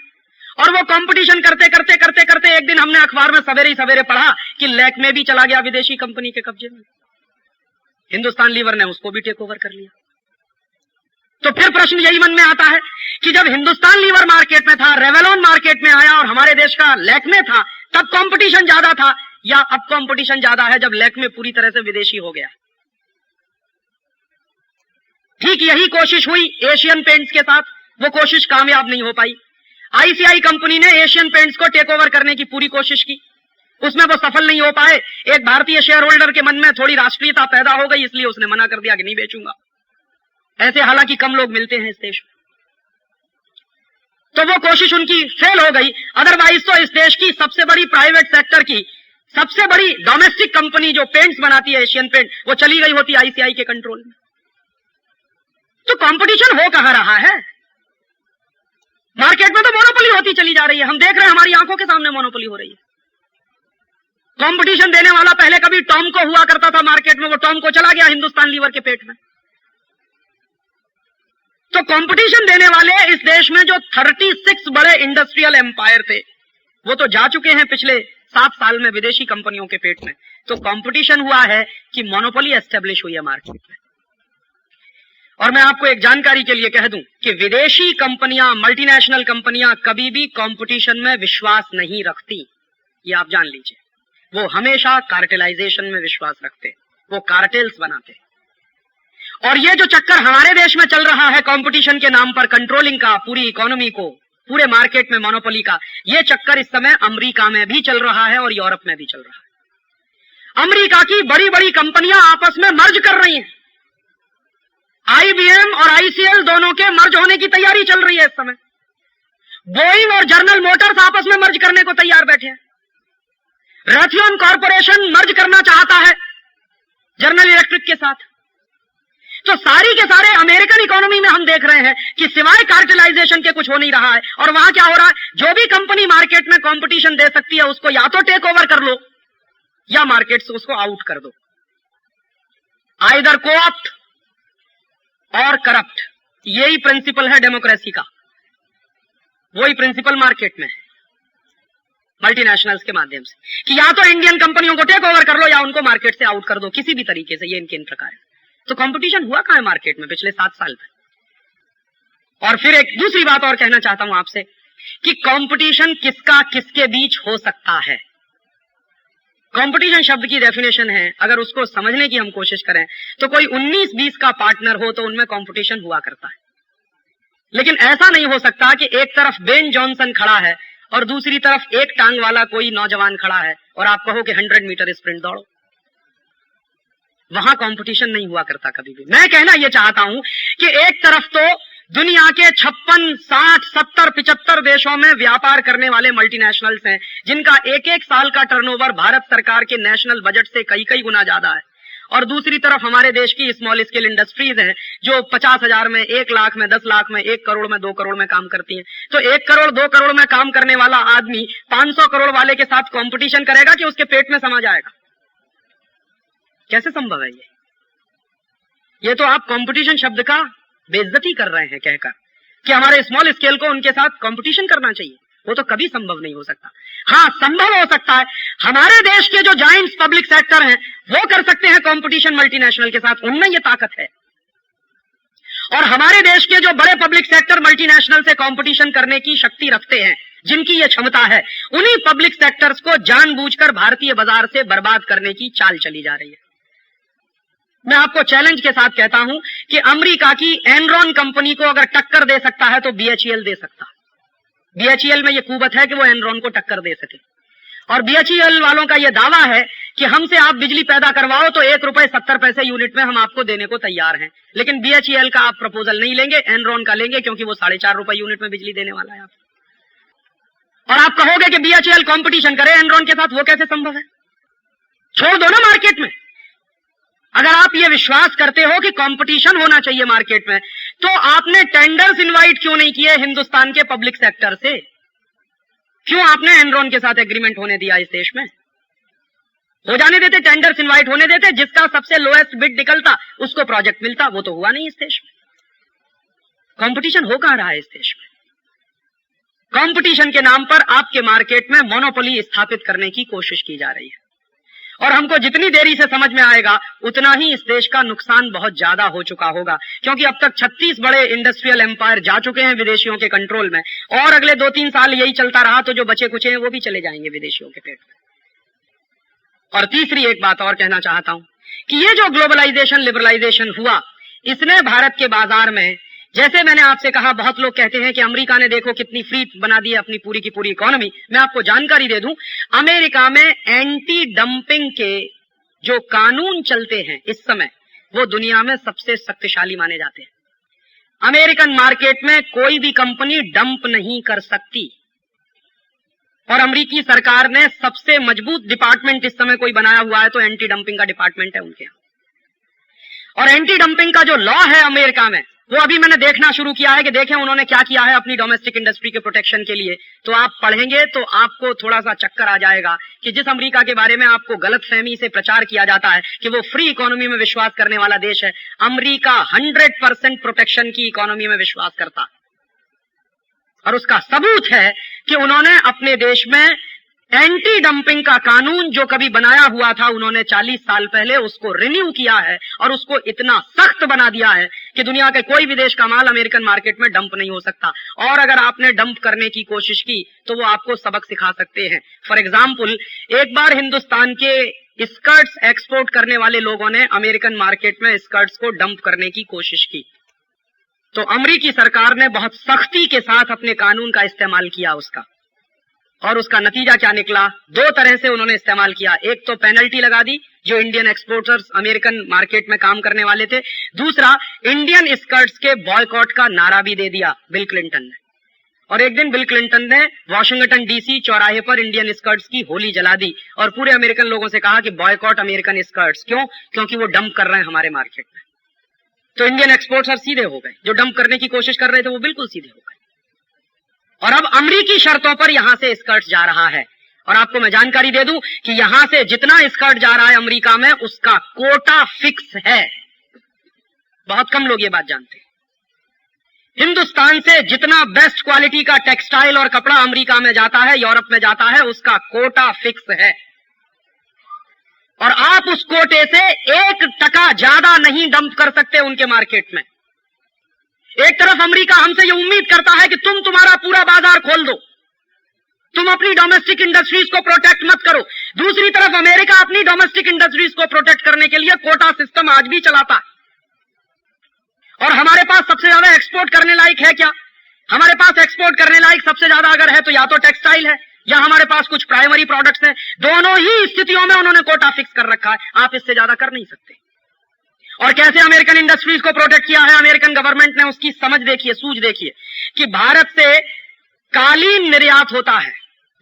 और वो कंपटीशन करते करते करते करते एक दिन हमने अखबार में सवेरे ही सवेरे पढ़ा कि लैक्मे भी चला गया विदेशी कंपनी के कब्जे में। हिंदुस्तान लीवर ने उसको भी टेक ओवर कर लिया। तो फिर प्रश्न यही मन में आता है कि जब हिंदुस्तान लीवर मार्केट में था, रेवलॉन मार्केट में आया और हमारे देश का लैक्मे था, तब कंपटीशन ज्यादा था, या अब कंपटीशन ज्यादा है जब लैक्मे पूरी तरह से विदेशी हो गया? ठीक यही कोशिश हुई एशियन पेंट्स के साथ, वो कोशिश कामयाब नहीं हो पाई। आईसीआई कंपनी ने एशियन पेंट्स को टेक ओवर करने की पूरी कोशिश की, उसमें वो सफल नहीं हो पाए। एक भारतीय शेयर होल्डर के मन में थोड़ी राष्ट्रीयता पैदा हो गई, इसलिए उसने मना कर दिया कि नहीं बेचूंगा। ऐसे हालांकि कम लोग मिलते हैं इस देश में। तो वो कोशिश उनकी फेल हो गई। अदरवाइज तो इस देश की सबसे बड़ी प्राइवेट सेक्टर की सबसे बड़ी डोमेस्टिक कंपनी जो पेंट्स बनाती है, एशियन पेंट, वो चली गई होती आईसीआई के कंट्रोल में। तो कंपटीशन हो कहां रहा है? मार्केट में तो मोनोपोली होती चली जा रही है। हम देख रहे हैं, हमारी आंखों के सामने मोनोपोली हो रही है। कंपटीशन देने वाला पहले कभी टॉमको हुआ करता था मार्केट में, वो टॉमको चला गया हिंदुस्तान लीवर के पेट में। तो कंपटीशन देने वाले इस देश में जो 36 बड़े इंडस्ट्रियल एम्पायर थे, वो तो जा चुके हैं पिछले 7 साल में विदेशी कंपनियों के पेट में। तो कंपटीशन हुआ है कि मोनोपोली एस्टेब्लिश हुई है मार्केट में। और मैं आपको एक जानकारी के लिए कह दूं कि विदेशी कंपनियां, मल्टीनेशनल कंपनियां कभी भी कंपटीशन में विश्वास नहीं रखती, ये आप जान लीजिए। वो हमेशा कार्टेलाइजेशन में विश्वास रखते, वो कार्टेल्स बनाते। और ये जो चक्कर हमारे देश में चल रहा है कंपटीशन के नाम पर कंट्रोलिंग का, पूरी इकोनॉमी को, पूरे मार्केट में मोनोपोली का, ये चक्कर इस समय अमेरिका में भी चल रहा है और यूरोप में भी चल रहा है। अमेरिका की बड़ी बड़ी कंपनियां आपस में मर्ज कर रही हैं। आईबीएम और आईसीएल दोनों के मर्ज होने की तैयारी चल रही है इस समय। बोइंग और जनरल मोटर्स आपस में मर्ज करने को तैयार बैठे हैं। रथियन कॉर्पोरेशन मर्ज करना चाहता है जनरल इलेक्ट्रिक के साथ। तो सारी के सारे अमेरिकन इकोनॉमी में हम देख रहे हैं कि सिवाय कार्टेलाइजेशन के कुछ हो नहीं रहा है। और वहां क्या हो रहा है, जो भी कंपनी मार्केट में कंपटीशन दे सकती है उसको या तो टेक ओवर कर लो या मार्केट से उसको आउट कर दो। आइदर कोऑप्ट और करप्ट, यही प्रिंसिपल है डेमोक्रेसी का। वही प्रिंसिपल मार्केट में है मल्टीनेशनल्स के माध्यम से कि या तो इंडियन कंपनियों को टेक ओवर कर लो या उनको मार्केट से आउट कर दो, किसी भी तरीके से। ये इनके इन प्रकार है। तो कंपटीशन हुआ कहां है मार्केट में पिछले 7 साल में? और फिर एक दूसरी बात और कहना चाहता हूं आपसे कि कंपटीशन किसका किसके बीच हो सकता है। कंपटीशन शब्द की डेफिनेशन है, अगर उसको समझने की हम कोशिश करें तो कोई 19-20 का पार्टनर हो तो उनमें कंपटीशन हुआ करता है। लेकिन ऐसा नहीं हो सकता कि एक तरफ बेन जॉनसन खड़ा है और दूसरी तरफ एक टांग वाला कोई नौजवान खड़ा है और आप कहो कि 100 मीटर स्प्रिंट दौड़ो। वहां कंपटीशन नहीं हुआ करता कभी भी। मैं कहना यह चाहता हूं कि एक तरफ तो दुनिया के 56, 60, 70, 75 देशों में व्यापार करने वाले मल्टीनेशनल्स हैं जिनका एक एक साल का टर्नओवर भारत सरकार के नेशनल बजट से कई गुना ज्यादा है। और दूसरी तरफ हमारे देश की स्मॉल स्केल इंडस्ट्रीज हैं जो 50,000 में, 1 लाख में, 10 लाख में, 1 करोड़ में, 2 करोड़ में काम करती हैं। तो 1 करोड़ 2 करोड़ में काम करने वाला आदमी 500 करोड़ वाले के साथ कंपटीशन करेगा कि उसके पेट में समा जाएगा? कैसे संभव है ये तो आप कंपटीशन शब्द का बेइज्जती कर रहे हैं कहकर कि हमारे स्मॉल स्केल को उनके साथ कंपटीशन करना चाहिए। वो तो कभी संभव नहीं हो सकता। हाँ, संभव हो सकता है, हमारे देश के जो जायंट्स पब्लिक सेक्टर हैं वो कर सकते हैं कंपटीशन मल्टीनेशनल के साथ, उनमें ये ताकत है। और हमारे देश के जो बड़े पब्लिक सेक्टर मल्टीनेशनल से कंपटीशन करने की शक्ति रखते हैं, जिनकी ये क्षमता है, उन्हीं पब्लिक सेक्टर्स को जानबूझकर भारतीय बाजार से बर्बाद करने की चाल चली जा रही है। मैं आपको चैलेंज के साथ कहता हूं कि अमेरिका की एनरॉन कंपनी को अगर टक्कर दे सकता है तो बीएचईएल दे सकता। बीएचईएल में यह कुवत है कि वो एनरॉन को टक्कर दे सके। और बीएचईएल वालों का यह दावा है कि हमसे आप बिजली पैदा करवाओ तो ₹1.70 यूनिट में हम आपको देने को तैयार हैं। लेकिन बीएचईएल का आप प्रपोजल नहीं लेंगे, एनरॉन का लेंगे, क्योंकि वो ₹4.5 यूनिट में बिजली देने वाला है आपको। और आप कहोगे कि बीएचईएल कंपटीशन करे एनरॉन के साथ, वो कैसे संभव है? छोड़ दो ना मार्केट में। अगर आप ये विश्वास करते हो कि कंपटीशन होना चाहिए मार्केट में, तो आपने टेंडर्स इनवाइट क्यों नहीं किए हिंदुस्तान के पब्लिक सेक्टर से? क्यों आपने एनरॉन के साथ एग्रीमेंट होने दिया इस देश में? हो जाने देते, टेंडर्स इनवाइट होने देते, जिसका सबसे लोएस्ट बिड निकलता उसको प्रोजेक्ट मिलता। वो तो हुआ नहीं इस देश में। कंपटीशन हो कहां रहा है इस देश में? कंपटीशन के नाम पर आपके मार्केट में मोनोपोली स्थापित करने की कोशिश की जा रही है। और हमको जितनी देरी से समझ में आएगा उतना ही इस देश का नुकसान बहुत ज्यादा हो चुका होगा, क्योंकि अब तक 36 बड़े इंडस्ट्रियल एम्पायर जा चुके हैं विदेशियों के कंट्रोल में। और अगले 2-3 साल यही चलता रहा तो जो बचे कुचे हैं वो भी चले जाएंगे विदेशियों के पेट में। और तीसरी एक बात और कहना चाहता हूं कि ये जो ग्लोबलाइजेशन, लिबरलाइजेशन हुआ, इसने भारत के बाजार में, जैसे मैंने आपसे कहा, बहुत लोग कहते हैं कि अमेरिका ने देखो कितनी फ्री बना दी अपनी पूरी की पूरी इकोनॉमी। मैं आपको जानकारी दे दूं, अमेरिका में एंटी डंपिंग के जो कानून चलते हैं इस समय, वो दुनिया में सबसे शक्तिशाली माने जाते हैं। अमेरिकन मार्केट में कोई भी कंपनी डंप नहीं कर सकती। और अमेरिकी सरकार ने सबसे मजबूत डिपार्टमेंट इस समय कोई बनाया हुआ है तो एंटी डंपिंग का डिपार्टमेंट है उनके यहां। और एंटी डंपिंग का जो लॉ है अमेरिका में, वो अभी मैंने देखना शुरू किया है कि देखें उन्होंने क्या किया है अपनी डोमेस्टिक इंडस्ट्री के प्रोटेक्शन के लिए। तो आप पढ़ेंगे तो आपको थोड़ा सा चक्कर आ जाएगा कि जिस अमेरिका के बारे में आपको गलतफहमी से प्रचार किया जाता है कि वो फ्री इकोनॉमी में विश्वास करने वाला देश है, अमेरिका 100% प्रोटेक्शन की इकोनॉमी में विश्वास करता है। और उसका सबूत है कि उन्होंने अपने देश में एंटी डंपिंग का कानून जो कभी बनाया हुआ था, उन्होंने 40 साल पहले उसको रिन्यू किया है और उसको इतना सख्त बना दिया है कि दुनिया के कोई भी देश का माल अमेरिकन मार्केट में डंप नहीं हो सकता। और अगर आपने डंप करने की कोशिश की तो वो आपको सबक सिखा सकते हैं। फॉर एग्जाम्पल, एक बार हिंदुस्तान के स्कर्ट्स एक्सपोर्ट करने वाले लोगों ने अमेरिकन मार्केट में स्कर्ट्स को डंप करने की कोशिश की, तो अमेरिकी सरकार ने बहुत सख्ती के साथ अपने कानून का इस्तेमाल किया उसका। और उसका नतीजा क्या निकला? दो तरह से उन्होंने इस्तेमाल किया। एक तो पेनल्टी लगा दी जो इंडियन एक्सपोर्टर्स अमेरिकन मार्केट में काम करने वाले थे, दूसरा इंडियन स्कर्ट्स के बॉयकॉट का नारा भी दे दिया बिल क्लिंटन ने। और एक दिन बिल क्लिंटन ने वॉशिंगटन डीसी चौराहे पर इंडियन स्कर्ट्स की होली जला दी और पूरे अमेरिकन लोगों से कहा कि बॉयकॉट अमेरिकन स्कर्ट्स। क्यों? क्योंकि वो डंप कर रहे हैं हमारे मार्केट में। तो इंडियन एक्सपोर्टर सीधे हो गए, जो डंप करने की कोशिश कर रहे थे वो बिल्कुल सीधे हो गए। और अब अमेरिकी शर्तों पर यहां से स्कर्ट जा रहा है। और आपको मैं जानकारी दे दूं कि यहां से जितना स्कर्ट जा रहा है अमेरिका में, उसका कोटा फिक्स है। बहुत कम लोग ये बात जानते हैं। हिंदुस्तान से जितना बेस्ट क्वालिटी का टेक्सटाइल और कपड़ा अमेरिका में जाता है, यूरोप में जाता है, उसका कोटा फिक्स है। और आप उस कोटे से 1% ज्यादा नहीं डंप कर सकते उनके मार्केट में। एक तरफ अमेरिका हमसे ये उम्मीद करता है कि तुम तुम्हारा पूरा बाजार खोल दो, तुम अपनी डोमेस्टिक इंडस्ट्रीज को प्रोटेक्ट मत करो। दूसरी तरफ अमेरिका अपनी डोमेस्टिक इंडस्ट्रीज को प्रोटेक्ट करने के लिए कोटा सिस्टम आज भी चलाता है। और हमारे पास सबसे ज्यादा एक्सपोर्ट करने लायक है क्या? हमारे पास एक्सपोर्ट करने लायक सबसे ज्यादा अगर है तो या तो टेक्सटाइल है या हमारे पास कुछ प्राइमरी प्रोडक्ट्स हैं। दोनों ही स्थितियों में उन्होंने कोटा फिक्स कर रखा है, आप इससे ज्यादा कर नहीं सकते। और कैसे अमेरिकन इंडस्ट्रीज को प्रोटेक्ट किया है अमेरिकन गवर्नमेंट ने, उसकी समझ देखिए, सूझ देखिए कि भारत से कालीन निर्यात होता है,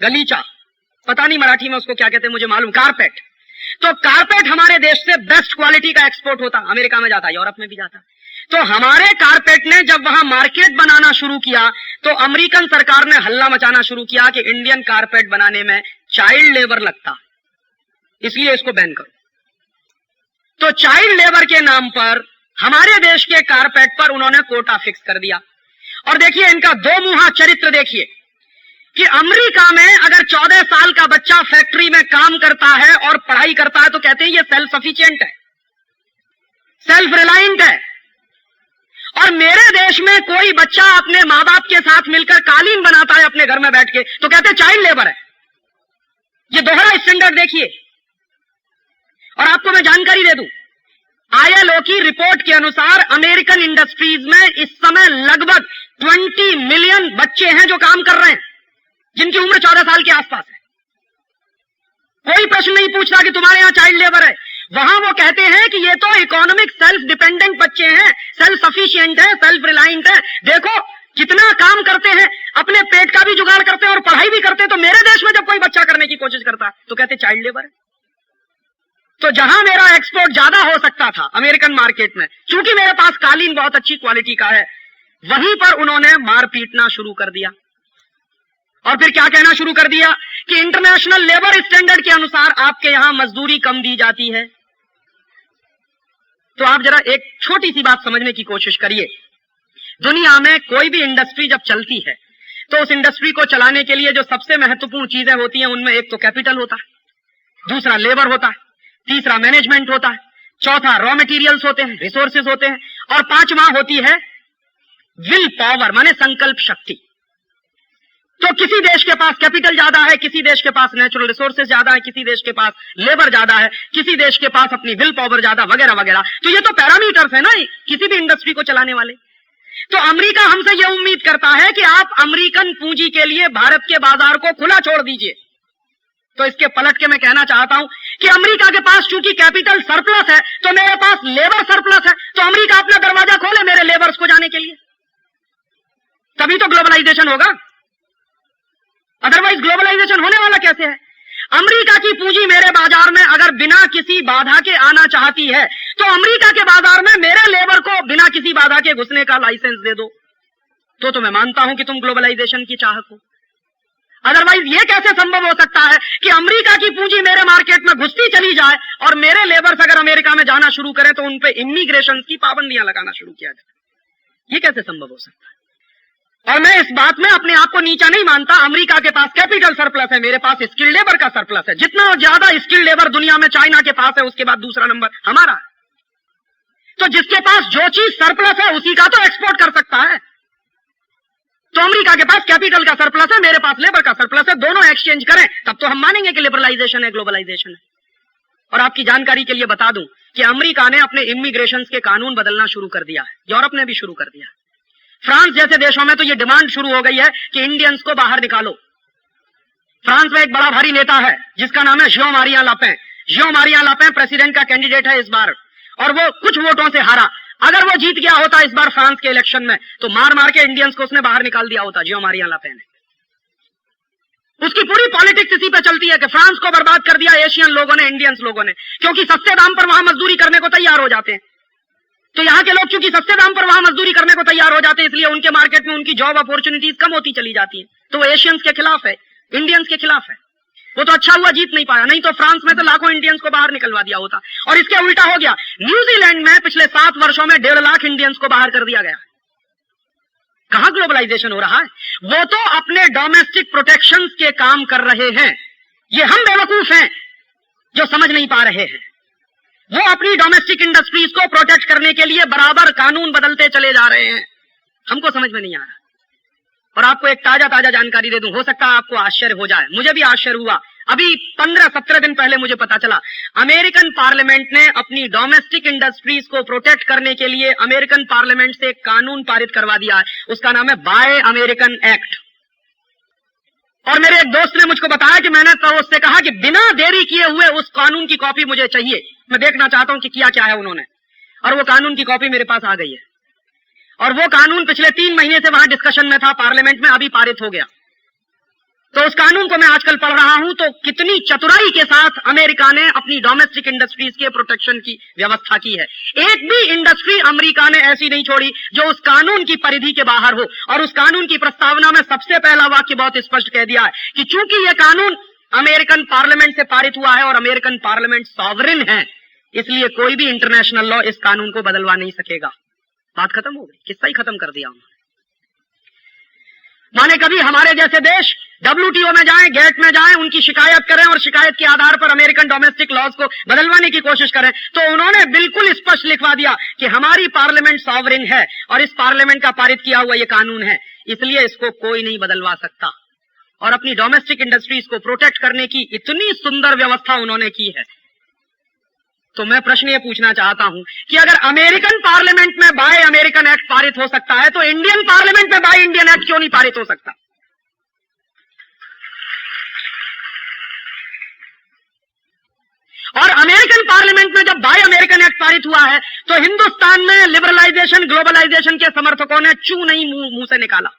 गलीचा, पता नहीं मराठी में उसको क्या कहते हैं मुझे मालूम, कारपेट। तो कारपेट हमारे देश से बेस्ट क्वालिटी का एक्सपोर्ट होता, अमेरिका में जाता, यूरोप में भी जाता। तो हमारे कारपेट ने जब वहां मार्केट बनाना शुरू किया तो अमेरिकन सरकार ने हल्ला मचाना शुरू किया कि इंडियन कारपेट बनाने में चाइल्ड लेबर लगता, इसलिए इसको बैन करो। तो चाइल्ड लेबर के नाम पर हमारे देश के कारपेट पर उन्होंने कोटा फिक्स कर दिया। और देखिए इनका दो मुहा चरित्र देखिए कि अमेरिका में अगर 14 साल का बच्चा फैक्ट्री में काम करता है और पढ़ाई करता है तो कहते हैं ये सेल्फ सफिशिएंट है, सेल्फ रिलायंट है। और मेरे देश में कोई बच्चा अपने मां बाप के साथ मिलकर कालीन बनाता है अपने घर में बैठ के तो कहते हैं चाइल्ड लेबर है। ये दोहरा स्टैंडर्ड देखिए। और आपको मैं जानकारी दे दूं, ILO की रिपोर्ट के अनुसार अमेरिकन इंडस्ट्रीज में इस समय लगभग 20 मिलियन बच्चे हैं जो काम कर रहे हैं, जिनकी उम्र 14 साल के आसपास है। कोई प्रश्न नहीं पूछता कि तुम्हारे यहां चाइल्ड लेबर है। वहां वो कहते हैं कि ये तो इकोनॉमिक सेल्फ डिपेंडेंट बच्चे हैं, सेल्फ सफिशिएंट है, सेल्फ रिलायंट है। देखो कितना काम करते हैं, अपने पेट का भी जुगाड़ करते हैं और पढ़ाई भी करते हैं। तो मेरे देश में जब कोई बच्चा करने की कोशिश करता है तो कहते चाइल्ड लेबर है। तो जहां मेरा एक्सपोर्ट ज्यादा हो सकता था अमेरिकन मार्केट में, चूंकि मेरे पास कालीन बहुत अच्छी क्वालिटी का है, वहीं पर उन्होंने मार पीटना शुरू कर दिया। और फिर क्या कहना शुरू कर दिया कि इंटरनेशनल लेबर स्टैंडर्ड के अनुसार आपके यहां मजदूरी कम दी जाती है। तो आप जरा एक छोटी सी बात समझने की कोशिश करिए। दुनिया में कोई भी इंडस्ट्री जब चलती है तो उस इंडस्ट्री को चलाने के लिए जो सबसे महत्वपूर्ण चीजें होती हैं उनमें एक तो कैपिटल होता है, दूसरा लेबर होता है, तीसरा मैनेजमेंट होता है, चौथा रॉ मटेरियल्स होते हैं, रिसोर्सेज होते हैं, और पांचवा होती है विल पावर माने संकल्प शक्ति। तो किसी देश के पास कैपिटल ज्यादा है, किसी देश के पास नेचुरल रिसोर्सेज ज्यादा है, किसी देश के पास लेबर ज्यादा है, किसी देश के पास अपनी विल पावर ज्यादा, वगैरह वगैरह। तो ये तो पैरामीटर्स है ना किसी भी इंडस्ट्री को चलाने वाले। तो अमेरिका हमसे यह उम्मीद करता है कि आप अमेरिकन पूंजी के लिए भारत के बाजार को खुला छोड़ दीजिए। तो इसके पलट के मैं कहना चाहता हूं कि अमेरिका के पास चूंकि कैपिटल सरप्लस है तो मेरे पास लेबर सरप्लस है, तो अमेरिका अपना दरवाजा खोले मेरे लेबर्स को जाने के लिए। तभी तो ग्लोबलाइजेशन होगा, अदरवाइज ग्लोबलाइजेशन होने वाला कैसे है? अमेरिका की पूंजी मेरे बाजार में अगर बिना किसी बाधा के आना चाहती है तो अमेरिका के बाजार में मेरे लेबर को बिना किसी बाधा के घुसने का लाइसेंस दे दो, तो मैं मानता हूं कि तुम ग्लोबलाइजेशन की चाहत हो। अदरवाइज ये कैसे संभव हो सकता है कि अमेरिका की पूंजी मेरे मार्केट में घुसती चली जाए और मेरे लेबर्स अगर अमेरिका में जाना शुरू करें तो उन पे इमिग्रेशन की पाबंदियां लगाना शुरू किया जाए? ये कैसे संभव हो सकता है? और मैं इस बात में अपने आप को नीचा नहीं मानता। अमेरिका के पास कैपिटल सरप्लस है, मेरे पास स्किल्ड लेबर का सरप्लस है। जितना ज्यादा स्किल्ड लेबर दुनिया में चाइना के पास है, उसके बाद दूसरा नंबर हमारा है। तो जिसके पास जो चीज सरप्लस है उसी का तो एक्सपोर्ट कर सकता है। तो अमेरिका के पास कैपिटल का सरप्लस है, मेरे पास लेबर का सरप्लस है, दोनों एक्सचेंज करें तब तो हम मानेंगे कि लिबरलाइजेशन है, ग्लोबलाइजेशन है। और आपकी जानकारी के लिए बता दूं कि अमेरिका ने अपने इमिग्रेशन के कानून बदलना शुरू कर दिया है, यूरोप ने भी शुरू कर दिया है। फ्रांस जैसे देशों में तो ये डिमांड शुरू हो गई है कि इंडियंस को बाहर निकालो। फ्रांस में एक बड़ा भारी नेता है जिसका नाम है जियो मारिया लापें। जियो मारिया लापें प्रेसिडेंट का कैंडिडेट है इस बार, और वो कुछ वोटों से हारा। अगर वो जीत गया होता इस बार फ्रांस के इलेक्शन में तो मार मार के इंडियंस को उसने बाहर निकाल दिया होता, जियो मारिया लापें ने। उसकी पूरी पॉलिटिक्स इसी पे चलती है कि फ्रांस को बर्बाद कर दिया एशियन लोगों ने, इंडियंस लोगों ने, क्योंकि सस्ते दाम पर वहां मजदूरी करने को तैयार हो जाते हैं। तो यहाँ के लोग चूंकि सस्ते दाम पर वहां मजदूरी करने को तैयार हो जाते हैं, इसलिए उनके मार्केट में उनकी जॉब अपॉर्चुनिटीज कम होती चली जाती है। तो वो एशियंस के खिलाफ है, इंडियंस के खिलाफ है। वो तो अच्छा हुआ जीत नहीं पाया, नहीं तो फ्रांस में तो लाखों इंडियंस को बाहर निकलवा दिया होता। और इसके उल्टा हो गया, न्यूजीलैंड में पिछले 7 वर्षों में 1.5 लाख इंडियंस को बाहर कर दिया गया। कहां ग्लोबलाइजेशन हो रहा है? वो तो अपने डोमेस्टिक प्रोटेक्शन के काम कर रहे हैं। ये हम बेवकूफ हैं जो समझ नहीं पा रहे हैं। वो अपनी डोमेस्टिक इंडस्ट्रीज को प्रोटेक्ट करने के लिए बराबर कानून बदलते चले जा रहे हैं, हमको समझ में नहीं आ रहा। और आपको एक ताजा जानकारी दे दूं, हो सकता है आपको आश्चर्य हो जाए, मुझे भी आश्चर्य हुआ। अभी 15-17 दिन पहले मुझे पता चला अमेरिकन पार्लियामेंट ने अपनी डोमेस्टिक इंडस्ट्रीज को प्रोटेक्ट करने के लिए अमेरिकन पार्लियामेंट से एक कानून पारित करवा दिया है। उसका नाम है बाय अमेरिकन एक्ट। और मेरे एक दोस्त ने मुझको बताया कि मैंने तो उससे कहा कि बिना देरी किए हुए उस कानून की कॉपी मुझे चाहिए, मैं देखना चाहता हूं कि किया क्या है उन्होंने। और वो कानून की कॉपी मेरे पास आ गई है। और वो कानून पिछले 3 महीने से वहां डिस्कशन में था पार्लियामेंट में, अभी पारित हो गया। तो उस कानून को मैं आजकल पढ़ रहा हूं, तो कितनी चतुराई के साथ अमेरिका ने अपनी डोमेस्टिक इंडस्ट्रीज के प्रोटेक्शन की व्यवस्था की है। एक भी इंडस्ट्री अमेरिका ने ऐसी नहीं छोड़ी जो उस कानून की परिधि के बाहर हो। और उस कानून की प्रस्तावना में सबसे पहला वाक्य बहुत स्पष्ट कह दिया है कि चूंकि यह कानून अमेरिकन पार्लियामेंट से पारित हुआ है और अमेरिकन पार्लियामेंट सॉवरेन है, इसलिए कोई भी इंटरनेशनल लॉ इस कानून को बदलवा नहीं सकेगा। बात खत्म हो गई, किस्सा ही खत्म कर दिया उन्होंने। माने कभी हमारे जैसे देश WTO में जाएं, गेट में जाएं, उनकी शिकायत करें और शिकायत के आधार पर अमेरिकन डोमेस्टिक लॉज को बदलवाने की कोशिश करें, तो उन्होंने बिल्कुल स्पष्ट लिखवा दिया कि हमारी पार्लियामेंट सॉवरेन है और इस पार्लियामेंट का पारित किया हुआ ये कानून है, इसलिए इसको कोई नहीं बदलवा सकता। और अपनी डोमेस्टिक इंडस्ट्रीज को प्रोटेक्ट करने की इतनी सुंदर व्यवस्था उन्होंने की है। तो मैं प्रश्न ये पूछना चाहता हूं कि अगर अमेरिकन पार्लियामेंट में बाय अमेरिकन एक्ट पारित हो सकता है तो इंडियन पार्लियामेंट में बाय इंडियन एक्ट क्यों नहीं पारित हो सकता? और अमेरिकन पार्लियामेंट में जब बाय अमेरिकन एक्ट पारित हुआ है तो हिंदुस्तान में लिबरलाइजेशन, ग्लोबलाइजेशन के समर्थकों ने चू नहीं मुंह से निकाला,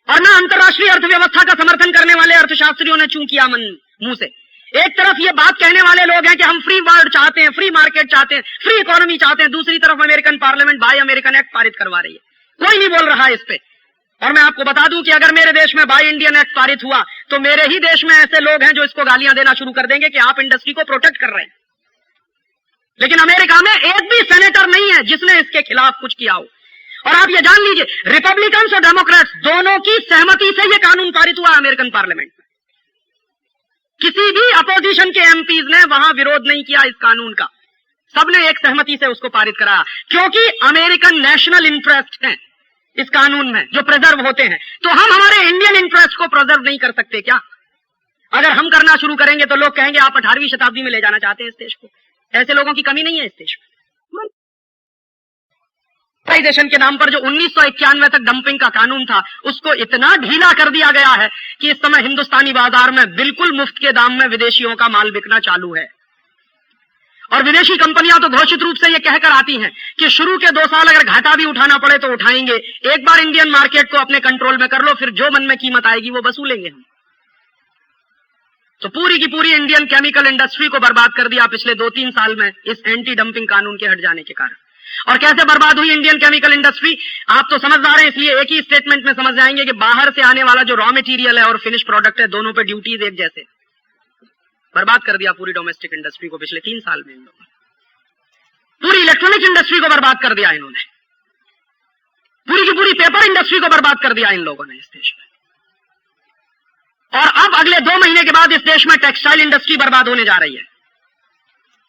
और ना अंतर्राष्ट्रीय अर्थव्यवस्था का समर्थन करने वाले अर्थशास्त्रियों ने चू किया मुंह से। एक तरफ ये बात कहने वाले लोग हैं कि हम फ्री वर्ल्ड चाहते हैं, फ्री मार्केट चाहते हैं, फ्री इकोनॉमी चाहते हैं, दूसरी तरफ American parliament bye American act पारित करवा रही है। कोई नहीं बोल रहा है इस पे। और मैं आपको बता दूं कि अगर मेरे देश में बाय इंडियन एक्ट पारित हुआ तो मेरे ही देश में ऐसे लोग हैं जो इसको गालियां देना शुरू कर देंगे कि आप इंडस्ट्री को प्रोटेक्ट कर रहे हैं। लेकिन अमेरिका में एक भी सेनेटर नहीं है जिसने इसके खिलाफ कुछ किया हो। और आप ये जान लीजिए, रिपब्लिकन्स और डेमोक्रेट्स दोनों की सहमति से यह कानून पारित हुआ अमेरिकन पार्लियामेंट में। किसी भी अपोजिशन के एमपीज ने वहां विरोध नहीं किया इस कानून का, सबने एक सहमति से उसको पारित कराया, क्योंकि अमेरिकन नेशनल इंटरेस्ट है इस कानून में जो प्रिजर्व होते हैं। तो हम हमारे इंडियन इंटरेस्ट को प्रिजर्व नहीं कर सकते क्या? अगर हम करना शुरू करेंगे तो लोग कहेंगे आप 18वीं शताब्दी में ले जाना चाहते हैं इस देश को। ऐसे लोगों की कमी नहीं है इस देश में। ग्लोबलाइजेशन के नाम पर जो 1991 तक डंपिंग का कानून था उसको इतना ढीला कर दिया गया है कि इस समय हिंदुस्तानी बाजार में बिल्कुल मुफ्त के दाम में विदेशियों का माल बिकना चालू है। और विदेशी कंपनियां तो घोषित रूप से ये कहकर आती हैं कि शुरू के 2 साल अगर घाटा भी उठाना पड़े तो उठाएंगे, एक बार इंडियन मार्केट को अपने कंट्रोल में कर लो, फिर जो मन में कीमत आएगी वो वसूलेंगे हम। तो पूरी की पूरी इंडियन केमिकल इंडस्ट्री को बर्बाद कर दिया पिछले 2-3 साल में इस एंटी डंपिंग कानून के हट जाने के कारण। और कैसे बर्बाद हुई इंडियन केमिकल इंडस्ट्री, आप तो समझदार हैं, इसलिए एक ही स्टेटमेंट में समझ जाएंगे कि बाहर से आने वाला जो रॉ मटेरियल है और फिनिश प्रोडक्ट है, दोनों पे ड्यूटीज एक जैसे। बर्बाद कर दिया पूरी डोमेस्टिक इंडस्ट्री को पिछले 3 साल में इन लोगों ने। पूरी इलेक्ट्रॉनिक इंडस्ट्री को बर्बाद कर दिया इन्होंने, पूरी की पूरी पेपर इंडस्ट्री को बर्बाद कर दिया इन लोगों ने इस देश में। और अब अगले 2 महीने के बाद इस देश में टेक्सटाइल इंडस्ट्री बर्बाद होने जा रही है,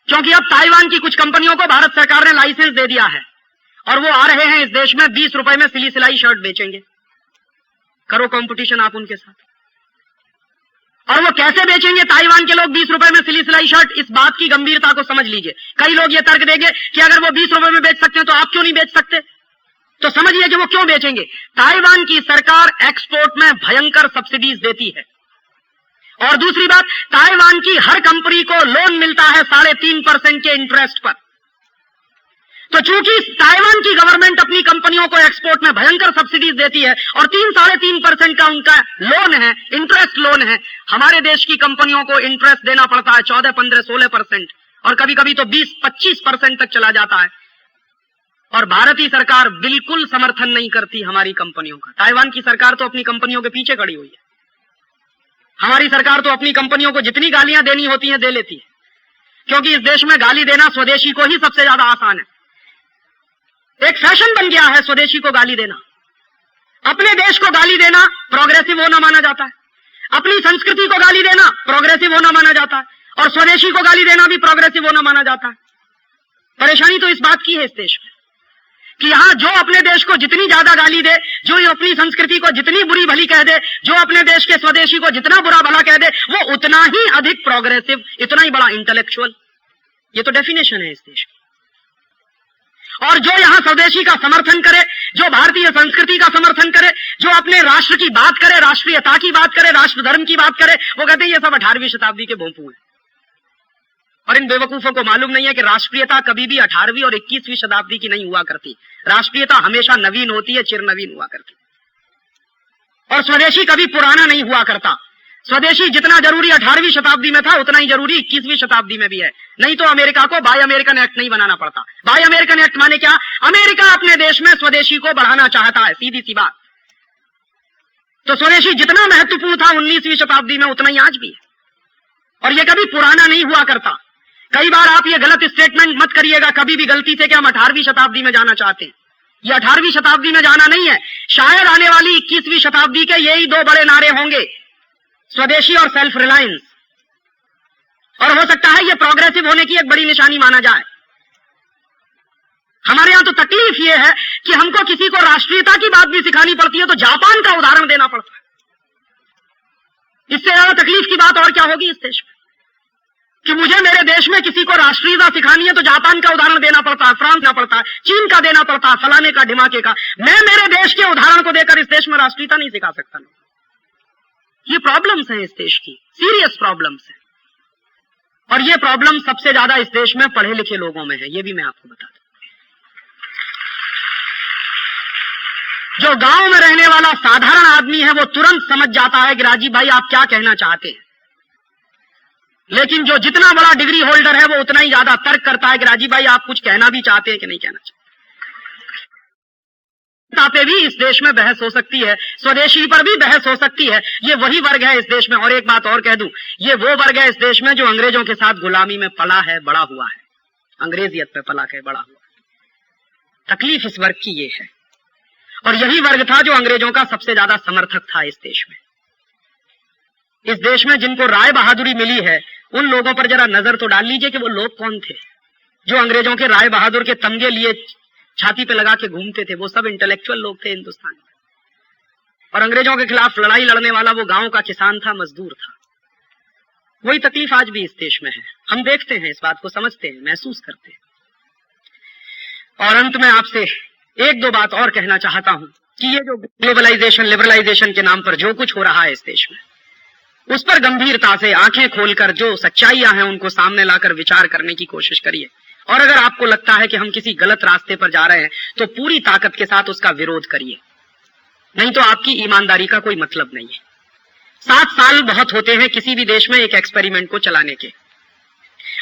क्योंकि अब ताइवान की कुछ कंपनियों को भारत सरकार ने लाइसेंस दे दिया है और वो आ रहे हैं इस देश में 20 रुपए में सिली सिलाई शर्ट बेचेंगे। करो कंपटीशन आप उनके साथ। और वो कैसे बेचेंगे ताइवान के लोग 20 रुपए में सिली सिलाई शर्ट, इस बात की गंभीरता को समझ लीजिए। कई लोग ये तर्क देंगे कि अगर वो 20 रुपए में बेच सकते हैं तो आप क्यों नहीं बेच सकते, तो समझिए कि वो क्यों बेचेंगे। ताइवान की सरकार एक्सपोर्ट में भयंकर सब्सिडीज देती है, और दूसरी बात, ताइवान की हर कंपनी को लोन मिलता है 3.5% के इंटरेस्ट पर। तो चूंकि ताइवान की गवर्नमेंट अपनी कंपनियों को एक्सपोर्ट में भयंकर सब्सिडीज देती है और 3-3.5% का उनका लोन है, इंटरेस्ट लोन है, हमारे देश की कंपनियों को इंटरेस्ट देना पड़ता है 14, 15, 16% और कभी कभी तो 20-25% तक चला जाता है। और भारतीय सरकार बिल्कुल समर्थन नहीं करती हमारी कंपनियों का। ताइवान की सरकार तो अपनी कंपनियों के पीछे खड़ी हुई है। हमारी सरकार तो अपनी कंपनियों को जितनी गालियां देनी होती हैं दे लेती है, क्योंकि इस देश में गाली देना स्वदेशी को ही सबसे ज्यादा आसान है। एक फैशन बन गया है स्वदेशी को गाली देना। अपने देश को गाली देना प्रोग्रेसिव होना माना जाता है, अपनी संस्कृति को गाली देना प्रोग्रेसिव होना माना जाता है, और स्वदेशी को गाली देना भी प्रोग्रेसिव होना माना जाता है। परेशानी तो इस बात की है इस देश में कि यहां जो अपने देश को जितनी ज्यादा गाली दे, जो अपनी संस्कृति को जितनी बुरी भली कह दे, जो अपने देश के स्वदेशी को जितना बुरा भला कह दे, वो उतना ही अधिक प्रोग्रेसिव, इतना ही बड़ा इंटेलेक्चुअल। ये तो डेफिनेशन है इस देश की। और जो यहां स्वदेशी का समर्थन करे, जो भारतीय संस्कृति का समर्थन करे, जो अपने राष्ट्र की बात करे, राष्ट्रीयता की बात करे, राष्ट्र धर्म की बात करे, वो कहते हैं ये सब 18वीं शताब्दी के भोंपू हैं। और इन बेवकूफों को मालूम नहीं है कि राष्ट्रीयता कभी भी 18वीं और 21वीं शताब्दी की नहीं हुआ करती। राष्ट्रीयता हमेशा नवीन होती है, चिर नवीन हुआ करती। और स्वदेशी कभी पुराना नहीं हुआ करता। स्वदेशी जितना जरूरी 18वीं शताब्दी में था उतना ही जरूरी 21वीं शताब्दी में भी है। नहीं तो अमेरिका को बाय अमेरिकन एक्ट नहीं बनाना पड़ता। बाय अमेरिकन एक्ट माने क्या? अमेरिका अपने देश में स्वदेशी को बढ़ाना चाहता है, सीधी सी बात। तो स्वदेशी जितना महत्वपूर्ण था 19वीं शताब्दी में उतना ही आज भी है, और यह कभी पुराना नहीं हुआ करता। कई बार आप ये गलत स्टेटमेंट मत करिएगा कभी भी गलती से कि हम 18वीं शताब्दी में जाना चाहते हैं। ये 18वीं शताब्दी में जाना नहीं है। शायद आने वाली 21वीं शताब्दी के यही 2 बड़े नारे होंगे, स्वदेशी और सेल्फ रिलायंस। और हो सकता है ये प्रोग्रेसिव होने की एक बड़ी निशानी माना जाए। हमारे यहां तो तकलीफ ये है कि हमको किसी को राष्ट्रीयता की बात भी सिखानी पड़ती है तो जापान का उदाहरण देना पड़ता है। इससे ज्यादा तकलीफ की बात और क्या होगी इस देश में, कि मुझे मेरे देश में किसी को राष्ट्रीयता सिखानी है तो जापान का उदाहरण देना पड़ता है, फ्रांस देना पड़ता है, चीन का देना पड़ता है, फलाने का ढिमाके का। मैं मेरे देश के उदाहरण को देकर इस देश में राष्ट्रीयता नहीं सिखा सकता। ये प्रॉब्लम्स हैं इस देश की, सीरियस प्रॉब्लम्स हैं। और ये प्रॉब्लम सबसे ज्यादा इस देश में पढ़े लिखे लोगों में है, ये भी मैं आपको बता दूं। जो गांव में रहने वाला साधारण आदमी है वो तुरंत समझ जाता है कि राजीव भाई आप क्या कहना चाहते हैं, लेकिन जो जितना बड़ा डिग्री होल्डर है वो उतना ही ज्यादा तर्क करता है कि राजीव भाई आप कुछ कहना भी चाहते हैं कि नहीं कहना चाहते। पे भी इस देश में बहस हो सकती है, स्वदेशी पर भी बहस हो सकती है। ये वही वर्ग है इस देश में। और एक बात और कह दूं, ये वो वर्ग है इस देश में जो अंग्रेजों के साथ गुलामी में पला है, बड़ा हुआ है, अंग्रेजियत पे पला के बड़ा हुआ है। तकलीफ इस वर्ग की ये है, और यही वर्ग था जो अंग्रेजों का सबसे ज्यादा समर्थक था इस देश में। इस देश में जिनको राय बहादुरी मिली है उन लोगों पर जरा नजर तो डाल लीजिए कि वो लोग कौन थे जो अंग्रेजों के राय बहादुर के तमगे लिए छाती पे लगा के घूमते थे। वो सब इंटेलेक्चुअल लोग थे हिंदुस्तान में, और अंग्रेजों के खिलाफ लड़ाई लड़ने वाला वो गांव का किसान था, मजदूर था। वही तकलीफ आज भी इस देश में है। हम देखते हैं, इस बात को समझते हैं, महसूस करते हैं। और अंत में आपसे 1-2 बात और कहना चाहता हूं कि ये जो ग्लोबलाइजेशन, लिबरलाइजेशन के नाम पर जो कुछ हो रहा है इस देश में, उस पर गंभीरता से आंखें खोलकर जो सच्चाइयां हैं उनको सामने लाकर विचार करने की कोशिश करिए। और अगर आपको लगता है कि हम किसी गलत रास्ते पर जा रहे हैं तो पूरी ताकत के साथ उसका विरोध करिए, नहीं तो आपकी ईमानदारी का कोई मतलब नहीं है। 7 साल बहुत होते हैं किसी भी देश में एक एक्सपेरिमेंट को चलाने के,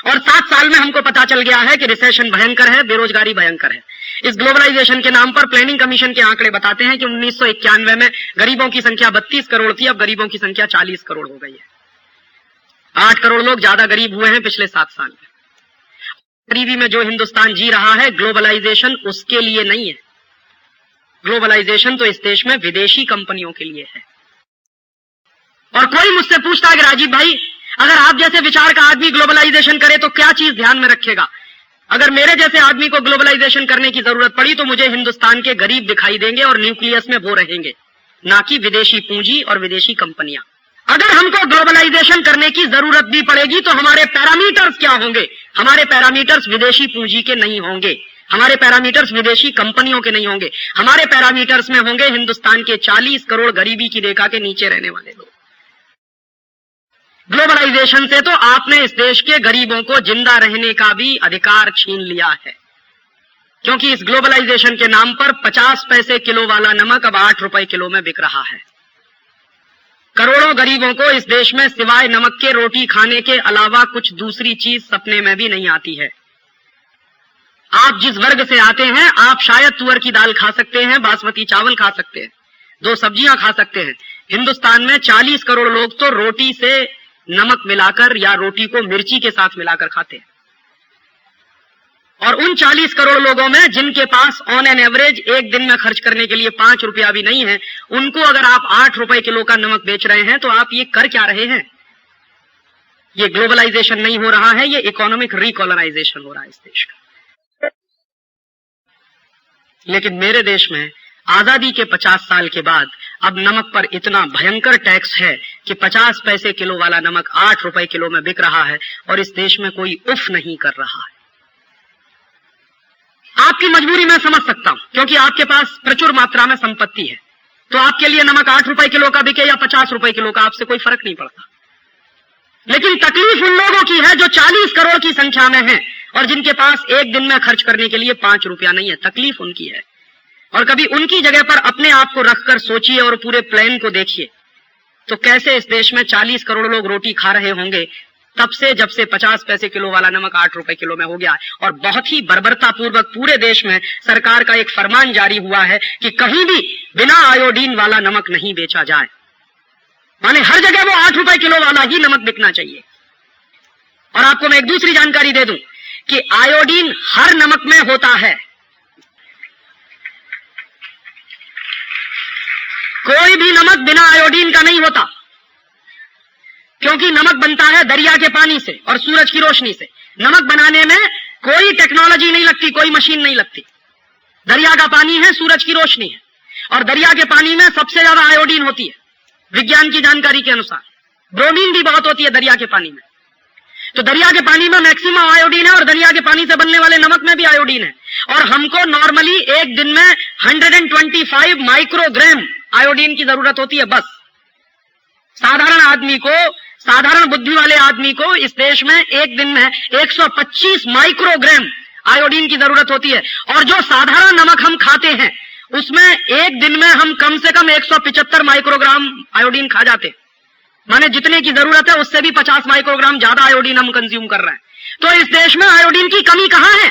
और 7 साल में हमको पता चल गया है कि रिसेशन भयंकर है, बेरोजगारी भयंकर है। इस ग्लोबलाइजेशन के नाम पर प्लानिंग कमीशन के आंकड़े बताते हैं कि 1991 में गरीबों की संख्या 32 करोड़ थी, अब गरीबों की संख्या 40 करोड़ हो गई है। 8 करोड़ लोग ज्यादा गरीब हुए हैं पिछले 7 साल में। गरीबी में जो हिंदुस्तान जी रहा है, ग्लोबलाइजेशन उसके लिए नहीं है। ग्लोबलाइजेशन तो इस देश में विदेशी कंपनियों के लिए है। और कोई मुझसे पूछता है कि राजीव भाई, अगर आप जैसे विचार का आदमी ग्लोबलाइजेशन करे तो क्या चीज ध्यान में रखेगा? अगर मेरे जैसे आदमी को ग्लोबलाइजेशन करने की जरूरत पड़ी तो मुझे हिंदुस्तान के गरीब दिखाई देंगे और न्यूक्लियस में वो रहेंगे, ना कि विदेशी पूंजी और विदेशी कंपनियां। अगर हमको ग्लोबलाइजेशन करने की जरूरत भी पड़ेगी तो हमारे पैरामीटर्स क्या होंगे? हमारे पैरामीटर्स विदेशी पूंजी के नहीं होंगे, हमारे पैरामीटर्स विदेशी कंपनियों के नहीं होंगे। हमारे पैरामीटर्स में होंगे हिंदुस्तान के 40 करोड़ गरीबी की रेखा के नीचे रहने वाले लोग। ग्लोबलाइजेशन से तो आपने इस देश के गरीबों को जिंदा रहने का भी अधिकार छीन लिया है, क्योंकि इस ग्लोबलाइजेशन के नाम पर 50 पैसे किलो वाला नमक अब 8 रुपए किलो में बिक रहा है। करोड़ों गरीबों को इस देश में सिवाय नमक के रोटी खाने के अलावा कुछ दूसरी चीज सपने में भी नहीं आती है। आप जिस वर्ग से आते हैं, आप शायद तुअर की दाल खा सकते हैं, बासमती चावल खा सकते हैं, 2 सब्जियां खा सकते हैं। हिंदुस्तान में 40 करोड़ लोग तो रोटी से नमक मिलाकर या रोटी को मिर्ची के साथ मिलाकर खाते हैं। और उन 40 करोड़ लोगों में जिनके पास ऑन एन एवरेज एक दिन में खर्च करने के लिए 5 रुपया भी नहीं है, उनको अगर आप 8 रुपए किलो का नमक बेच रहे हैं तो आप ये कर क्या रहे हैं? ये ग्लोबलाइजेशन नहीं हो रहा है, ये इकोनॉमिक रिकॉलोनाइजेशन हो रहा है इस देश का। लेकिन मेरे देश में आजादी के 50 साल के बाद अब नमक पर इतना भयंकर टैक्स है कि 50 पैसे किलो वाला नमक 8 रुपए किलो में बिक रहा है और इस देश में कोई उफ नहीं कर रहा है। आपकी मजबूरी मैं समझ सकता हूं, क्योंकि आपके पास प्रचुर मात्रा में संपत्ति है, तो आपके लिए नमक 8 रुपए किलो का बिके या 50 रुपए किलो का, आपसे कोई फर्क नहीं पड़ता। लेकिन तकलीफ उन लोगों की है जो 40 करोड़ की संख्या में है और जिनके पास एक दिन में खर्च करने के लिए 5 रुपया नहीं है। तकलीफ उनकी है। और कभी उनकी जगह पर अपने आप को रखकर सोचिए और पूरे प्लान को देखिए, तो कैसे इस देश में 40 करोड़ लोग रोटी खा रहे होंगे तब से, जब से 50 पैसे किलो वाला नमक 8 रुपए किलो में हो गया है। और बहुत ही बर्बरता पूर्वक पूरे देश में सरकार का एक फरमान जारी हुआ है कि कहीं भी बिना आयोडीन वाला नमक नहीं बेचा जाए, माने हर जगह वो 8 रुपए किलो वाला ही नमक बिकना चाहिए। और आपको मैं एक दूसरी जानकारी दे दूं कि आयोडीन हर नमक में होता है। कोई भी नमक बिना आयोडीन का नहीं होता, क्योंकि नमक बनता है दरिया के पानी से और सूरज की रोशनी से। नमक बनाने में कोई टेक्नोलॉजी नहीं लगती, कोई मशीन नहीं लगती। दरिया का पानी है, सूरज की रोशनी है, और दरिया के पानी में सबसे ज्यादा आयोडीन होती है विज्ञान की जानकारी के अनुसार। ब्रोमीन भी बहुत होती है दरिया के पानी में। तो दरिया के पानी में मैक्सिमम आयोडीन है और दरिया के पानी से बनने वाले नमक में भी आयोडीन है। और हमको नॉर्मली एक दिन में 125 माइक्रोग्राम आयोडीन की जरूरत होती है बस। साधारण आदमी को, साधारण बुद्धि वाले आदमी को इस देश में एक दिन में 125 माइक्रोग्राम आयोडीन की जरूरत होती है। और जो साधारण नमक हम खाते हैं उसमें एक दिन में हम कम से कम 175 माइक्रोग्राम आयोडीन खा जाते हैं, माने जितने की जरूरत है उससे भी 50 माइक्रोग्राम ज्यादा आयोडीन हम कंज्यूम कर रहे हैं। तो इस देश में आयोडीन की कमी कहां है?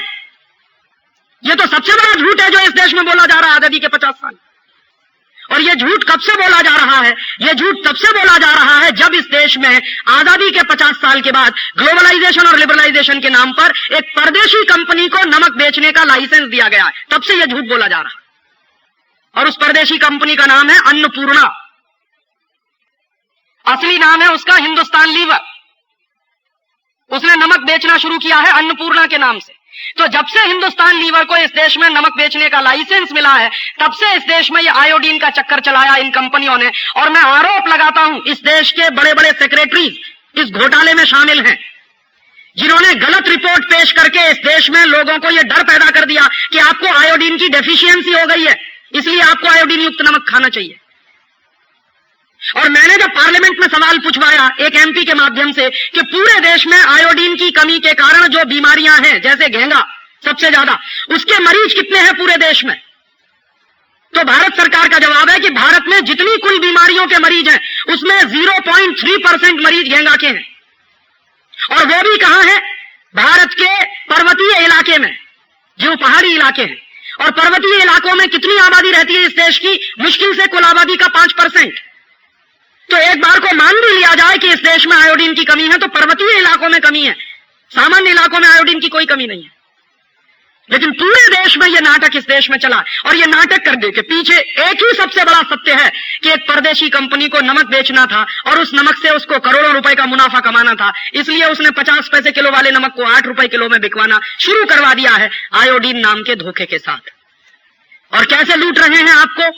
यह तो सबसे बड़ा झूठ है जो इस देश में बोला जा रहा है आजादी के 50 साल। और यह झूठ कब से बोला जा रहा है? यह झूठ तब से बोला जा रहा है जब इस देश में आजादी के 50 साल के बाद ग्लोबलाइजेशन और लिबरलाइजेशन के नाम पर एक परदेशी कंपनी को नमक बेचने का लाइसेंस दिया गया है। तब से यह झूठ बोला जा रहा है। और उस परदेशी कंपनी का नाम है अन्नपूर्णा। असली नाम है उसका हिंदुस्तान लीवर। उसने नमक बेचना शुरू किया है अन्नपूर्णा के नाम से। तो जब से हिंदुस्तान लीवर को इस देश में नमक बेचने का लाइसेंस मिला है, तब से इस देश में ये आयोडीन का चक्कर चलाया इन कंपनियों ने। और मैं आरोप लगाता हूं इस देश के बड़े बड़े सेक्रेटरीज इस घोटाले में शामिल हैं, जिन्होंने गलत रिपोर्ट पेश करके इस देश में लोगों को यह डर पैदा कर दिया कि आपको आयोडीन की डेफिशिएंसी हो गई है, इसलिए आपको आयोडीन युक्त नमक खाना चाहिए। और मैंने जब पार्लियामेंट में सवाल पूछवाया एक एमपी के माध्यम से कि पूरे देश में आयोडीन की कमी के कारण जो बीमारियां हैं, जैसे घेंगा सबसे ज्यादा, उसके मरीज कितने हैं पूरे देश में, तो भारत सरकार का जवाब है कि भारत में जितनी कुल बीमारियों के मरीज हैं उसमें 0.3% मरीज घेंगा के हैं, और वो भी कहां है, भारत के पर्वतीय इलाके में, जो पहाड़ी इलाके हैं। और पर्वतीय इलाकों में कितनी आबादी रहती है इस देश की, मुश्किल से कुल आबादी का 5%। तो एक बार को मान भी लिया जाए कि इस देश में आयोडीन की कमी है, तो पर्वतीय इलाकों में कमी है, सामान्य इलाकों में आयोडीन की कोई कमी नहीं है। लेकिन पूरे देश में यह नाटक इस देश में चला, और यह नाटक करने के पीछे एक ही सबसे बड़ा सत्य है कि एक परदेशी कंपनी को नमक बेचना था और उस नमक से उसको करोड़ों रुपए का मुनाफा कमाना था, इसलिए उसने 50 पैसे किलो वाले नमक को 8 रुपए किलो में बिकवाना शुरू करवा दिया है आयोडीन नाम के धोखे के साथ। और कैसे लूट रहे हैं आपको,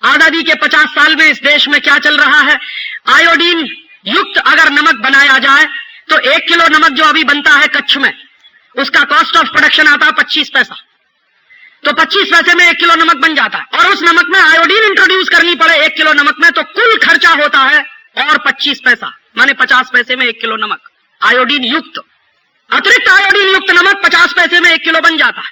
आजादी के 50 साल में इस देश में क्या चल रहा है, आयोडीन युक्त अगर नमक बनाया जाए तो 1 किलो नमक जो अभी बनता है कच्छ में, उसका कॉस्ट ऑफ प्रोडक्शन आता है 25 पैसा, तो 25 पैसे में 1 किलो नमक बन जाता है। और उस नमक में आयोडीन इंट्रोड्यूस करनी पड़े 1 किलो नमक में, तो कुल खर्चा होता है और 25 पैसा, माने 50 पैसे में 1 किलो नमक आयोडीन युक्त, अतिरिक्त आयोडीन युक्त नमक 50 पैसे में 1 किलो बन जाता है।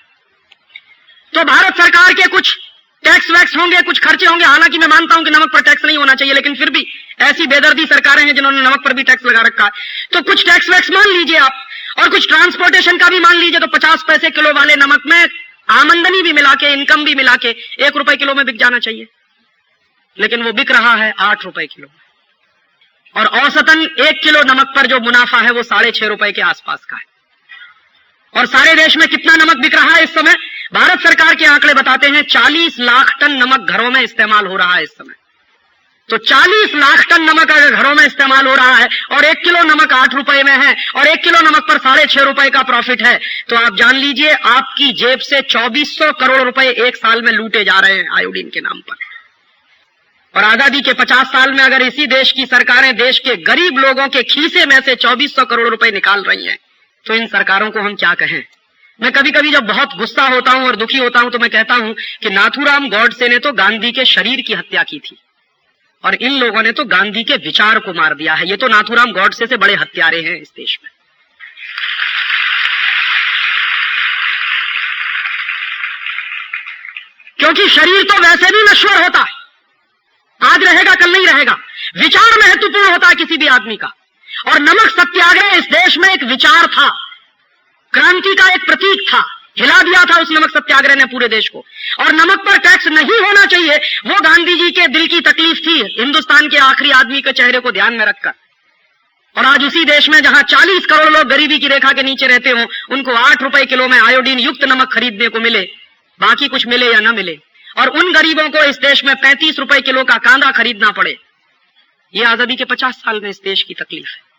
तो भारत सरकार के कुछ टैक्स वैक्स होंगे, कुछ खर्चे होंगे, हालांकि मैं मानता हूं कि नमक पर टैक्स नहीं होना चाहिए, लेकिन फिर भी ऐसी बेदर्दी सरकारें हैं जिन्होंने नमक पर भी टैक्स लगा रखा है, तो कुछ टैक्स वैक्स मान लीजिए आप, और कुछ ट्रांसपोर्टेशन का भी मान लीजिए, तो 50 पैसे किलो वाले नमक में आमदनी भी मिला के, इनकम भी मिला के 1 रुपए किलो में बिक जाना चाहिए, लेकिन वो बिक रहा है 8 रुपए किलो में। और औसतन 1 किलो नमक पर जो मुनाफा है वो 6.5 रुपए के आसपास का है। और सारे देश में कितना नमक बिक रहा है इस समय, भारत सरकार के आंकड़े बताते हैं 40 लाख टन नमक घरों में इस्तेमाल हो रहा है इस समय। तो 40 लाख टन नमक अगर घरों में इस्तेमाल हो रहा है और 1 किलो नमक 8 रुपए में है और 1 किलो नमक पर 6.5 रुपए का प्रॉफिट है, तो आप जान लीजिए आपकी जेब से 2400 करोड़ रुपए एक साल में लूटे जा रहे हैं आयोडीन के नाम पर। और आजादी के 50 साल में अगर इसी देश की सरकारें देश के गरीब लोगों के खीसे में से 2400 करोड़ रुपए निकाल रही हैं, तो इन सरकारों को हम क्या कहें। मैं कभी कभी जब बहुत गुस्सा होता हूं और दुखी होता हूं तो मैं कहता हूं कि नाथूराम गॉडसे ने तो गांधी के शरीर की हत्या की थी और इन लोगों ने तो गांधी के विचार को मार दिया है। ये तो नाथूराम गॉडसे से बड़े हत्यारे हैं इस देश में। क्योंकि शरीर तो वैसे भी नश्वर होता है, आज रहेगा कल नहीं रहेगा, विचार महत्वपूर्ण होता है किसी भी आदमी का। और नमक सत्याग्रह इस देश में एक विचार था, क्रांति का एक प्रतीक था, हिला दिया था उस नमक सत्याग्रह ने पूरे देश को। और नमक पर टैक्स नहीं होना चाहिए, वो गांधी जी के दिल की तकलीफ थी, हिंदुस्तान के आखिरी आदमी के चेहरे को ध्यान में रखकर। और आज उसी देश में जहां 40 करोड़ लोग गरीबी की रेखा के नीचे रहते हो, उनको 8 रुपए किलो में आयोडीन युक्त नमक खरीदने को मिले, बाकी कुछ मिले या न मिले, और उन गरीबों को इस देश में 35 रुपए किलो का कांदा खरीदना पड़े, ये आजादी के 50 साल में इस देश की तकलीफ है।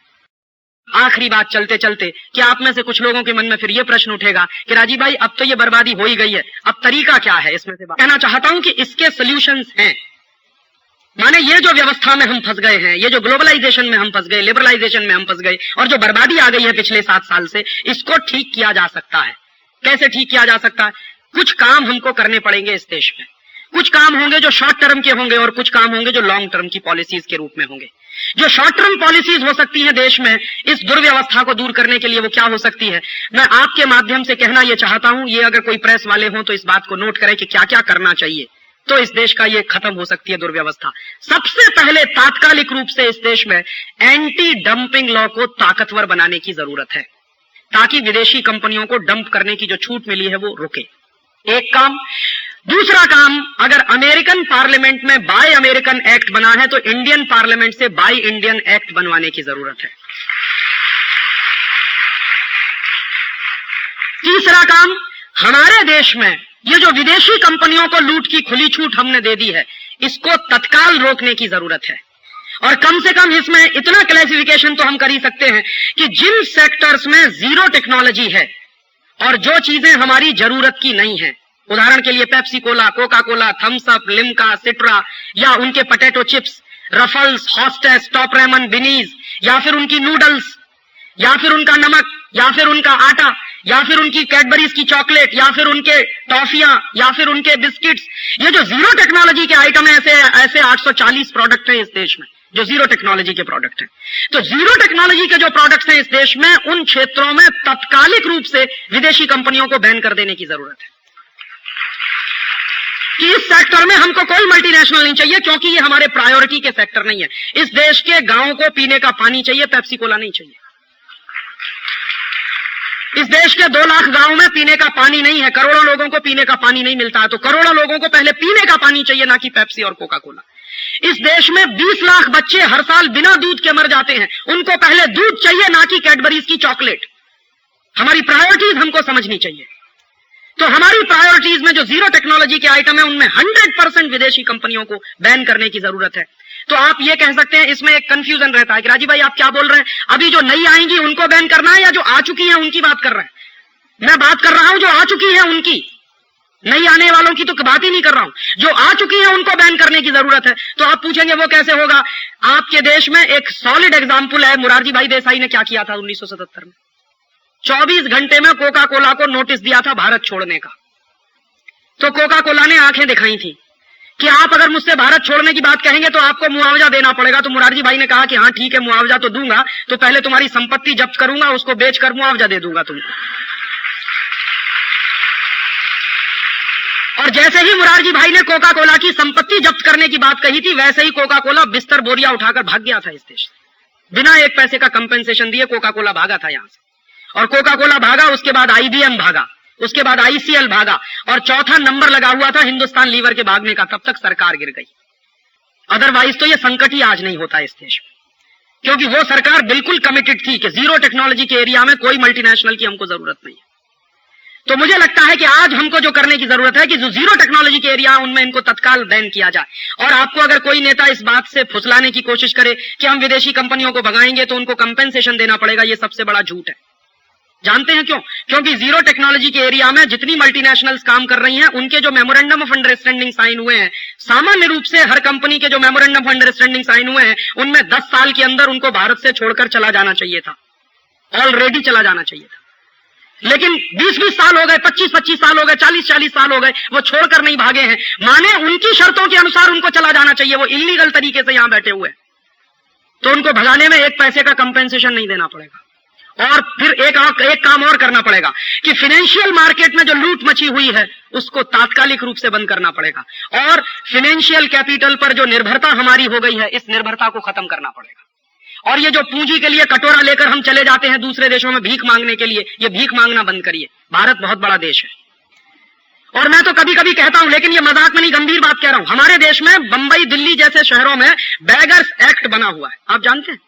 आखिरी बात चलते चलते कि आप में से कुछ लोगों के मन में फिर यह प्रश्न उठेगा कि राजीव भाई अब तो ये बर्बादी हो ही गई है, अब तरीका क्या है इसमें से। कहना चाहता हूं कि इसके सॉल्यूशंस हैं। माने ये जो व्यवस्था में हम फंस गए हैं, ये जो ग्लोबलाइजेशन में हम फंस गए, लिबरलाइजेशन में हम फंस गए, और जो बर्बादी आ गई है पिछले 7 साल से, इसको ठीक किया जा सकता है। कैसे ठीक किया जा सकता है? कुछ काम हमको करने पड़ेंगे इस देश में। कुछ काम होंगे जो शॉर्ट टर्म के होंगे और कुछ काम होंगे जो लॉन्ग टर्म की पॉलिसीज के रूप में होंगे। जो शॉर्ट टर्म पॉलिसीज हो सकती है देश में इस दुर्व्यवस्था को दूर करने के लिए, वो क्या हो सकती है, मैं आपके माध्यम से कहना यह चाहता हूं। ये अगर कोई प्रेस वाले हों तो इस बात को नोट करें कि क्या क्या करना चाहिए, तो इस देश का ये खत्म हो सकती है दुर्व्यवस्था। सबसे पहले तात्कालिक रूप से इस देश में एंटी डंपिंग लॉ को ताकतवर बनाने की जरूरत है, ताकि विदेशी कंपनियों को डंप करने की जो छूट मिली है वो रुके। एक काम। दूसरा काम, अगर अमेरिकन पार्लियामेंट में बाय अमेरिकन एक्ट बना है तो इंडियन पार्लियामेंट से बाय इंडियन एक्ट बनवाने की जरूरत है। तीसरा काम, हमारे देश में ये जो विदेशी कंपनियों को लूट की खुली छूट हमने दे दी है, इसको तत्काल रोकने की जरूरत है। और कम से कम इसमें इतना क्लासिफिकेशन तो हम कर ही सकते हैं कि जिन सेक्टर्स में जीरो टेक्नोलॉजी है और जो चीजें हमारी जरूरत की नहीं है, उदाहरण के लिए Pepsi cola, Coca cola, Thums up, Limca, Citra, या उनके potato chips, Ruffles, Hostess, Top Ramen, बिनीज, या फिर उनकी नूडल्स, या फिर उनका नमक, या फिर उनका आटा, या फिर उनकी कैडबरीज की चॉकलेट, या फिर उनके टॉफियां, या फिर उनके बिस्किट्स, ये जो जीरो टेक्नोलॉजी के आइटम है, ऐसे 840 प्रोडक्ट हैं इस देश में जो जीरो टेक्नोलॉजी के प्रोडक्ट हैं। तो जीरो टेक्नोलॉजी के जो प्रोडक्ट्स हैं इस देश में, उन क्षेत्रों में तत्कालिक रूप से विदेशी कंपनियों को बैन कर देने की जरूरत है कि इस सेक्टर में हमको कोई मल्टीनेशनल नहीं चाहिए, क्योंकि ये हमारे प्रायोरिटी के सेक्टर नहीं है। इस देश के गांवों को पीने का पानी चाहिए, पेप्सी कोला नहीं चाहिए। इस देश के 2 लाख गांवों में पीने का पानी नहीं है, करोड़ों लोगों को पीने का पानी नहीं मिलता है, तो करोड़ों लोगों को पहले पीने का पानी चाहिए, ना कि पेप्सी और कोका कोला। इस देश में 20 लाख बच्चे हर साल बिना दूध के मर जाते हैं, उनको पहले दूध चाहिए, ना कि कैडबरीज की चॉकलेट। हमारी प्रायोरिटीज हमको समझनी चाहिए। तो हमारी प्रायोरिटीज में जो जीरो टेक्नोलॉजी के आइटम है, उनमें 100% विदेशी कंपनियों को बैन करने की जरूरत है। तो आप ये कह सकते हैं, इसमें एक कंफ्यूजन रहता है कि राजीव भाई आप क्या बोल रहे हैं, अभी जो नई आएंगी उनको बैन करना है या जो आ चुकी हैं उनकी बात कर रहे हैं? मैं बात कर रहा हूं जो आ चुकी है उनकी, नई आने वालों की तो बात ही नहीं कर रहा हूं। जो आ चुकी है उनको बैन करने की जरूरत है। तो आप पूछेंगे वो कैसे होगा? आपके देश में एक सॉलिड एग्जाम्पल है, मुरारजी भाई देसाई ने क्या किया था 1977 में। 24 घंटे में कोका कोला को नोटिस दिया था भारत छोड़ने का। तो कोका कोला ने आंखें दिखाई थी कि आप अगर मुझसे भारत छोड़ने की बात कहेंगे तो आपको मुआवजा देना पड़ेगा। तो मुरारजी भाई ने कहा कि हाँ ठीक है, मुआवजा तो दूंगा, तो पहले तुम्हारी संपत्ति जब्त करूंगा, उसको बेचकर मुआवजा दे दूंगा तुमको। और जैसे ही मुरारजी भाई ने कोका कोला की संपत्ति जब्त करने की बात कही थी, वैसे ही कोका कोला बिस्तर बोरिया उठाकर भाग गया था इस देश से। बिना एक पैसे का कंपेंसेशन दिए कोका कोला भागा था यहां से। और कोका कोला भागा, उसके बाद IBM भागा, उसके बाद ICL भागा, और चौथा नंबर लगा हुआ था हिंदुस्तान लीवर के भागने का। तब तक सरकार गिर गई। अदरवाइज तो ये संकट ही आज नहीं होता इस देश में, क्योंकि वो सरकार बिल्कुल कमिटेड थी कि जीरो टेक्नोलॉजी के एरिया में कोई मल्टीनेशनल की हमको जरूरत नहीं है। तो मुझे लगता है कि आज हमको जो करने की जरूरत है कि जो जीरो टेक्नोलॉजी के एरिया उनमें इनको तत्काल बैन किया जाए। और आपको अगर कोई नेता इस बात से फुसलाने की कोशिश करे कि हम विदेशी कंपनियों को भगाएंगे तो उनको कंपेंसेशन देना पड़ेगा, ये सबसे बड़ा झूठ है। जानते हैं क्यों? क्योंकि जीरो टेक्नोलॉजी के एरिया में जितनी मल्टीनेशनल्स काम कर रही हैं, उनके जो मेमोरेंडम ऑफ अंडरस्टैंडिंग साइन हुए हैं, सामान्य रूप से हर कंपनी के जो मेमोरेंडम ऑफ अंडरस्टैंडिंग साइन हुए हैं, उनमें 10 साल के अंदर उनको भारत से छोड़कर चला जाना चाहिए था, ऑलरेडी चला जाना चाहिए था। लेकिन 20-20 साल हो गए, 25-25 साल हो गए, 40-40 साल हो गए, वो छोड़कर नहीं भागे हैं। माने उनकी शर्तों के अनुसार उनको चला जाना चाहिए, वो इलीगल तरीके से यहां बैठे हुए हैं, तो उनको भगाने में एक पैसे का कंपेंसेशन नहीं देना पड़ेगा। और फिर एक काम और करना पड़ेगा कि फाइनेंशियल मार्केट में जो लूट मची हुई है उसको तात्कालिक रूप से बंद करना पड़ेगा, और फाइनेंशियल कैपिटल पर जो निर्भरता हमारी हो गई है, इस निर्भरता को खत्म करना पड़ेगा। और ये जो पूंजी के लिए कटोरा लेकर हम चले जाते हैं दूसरे देशों में भीख मांगने के लिए, ये भीख मांगना बंद करिए। भारत बहुत बड़ा देश है। और मैं तो कभी कभी कहता हूं, लेकिन ये मजाक में नहीं, गंभीर बात कह रहा हूं, हमारे देश में बंबई, दिल्ली जैसे शहरों में बेगर्स एक्ट बना हुआ है। आप जानते हैं,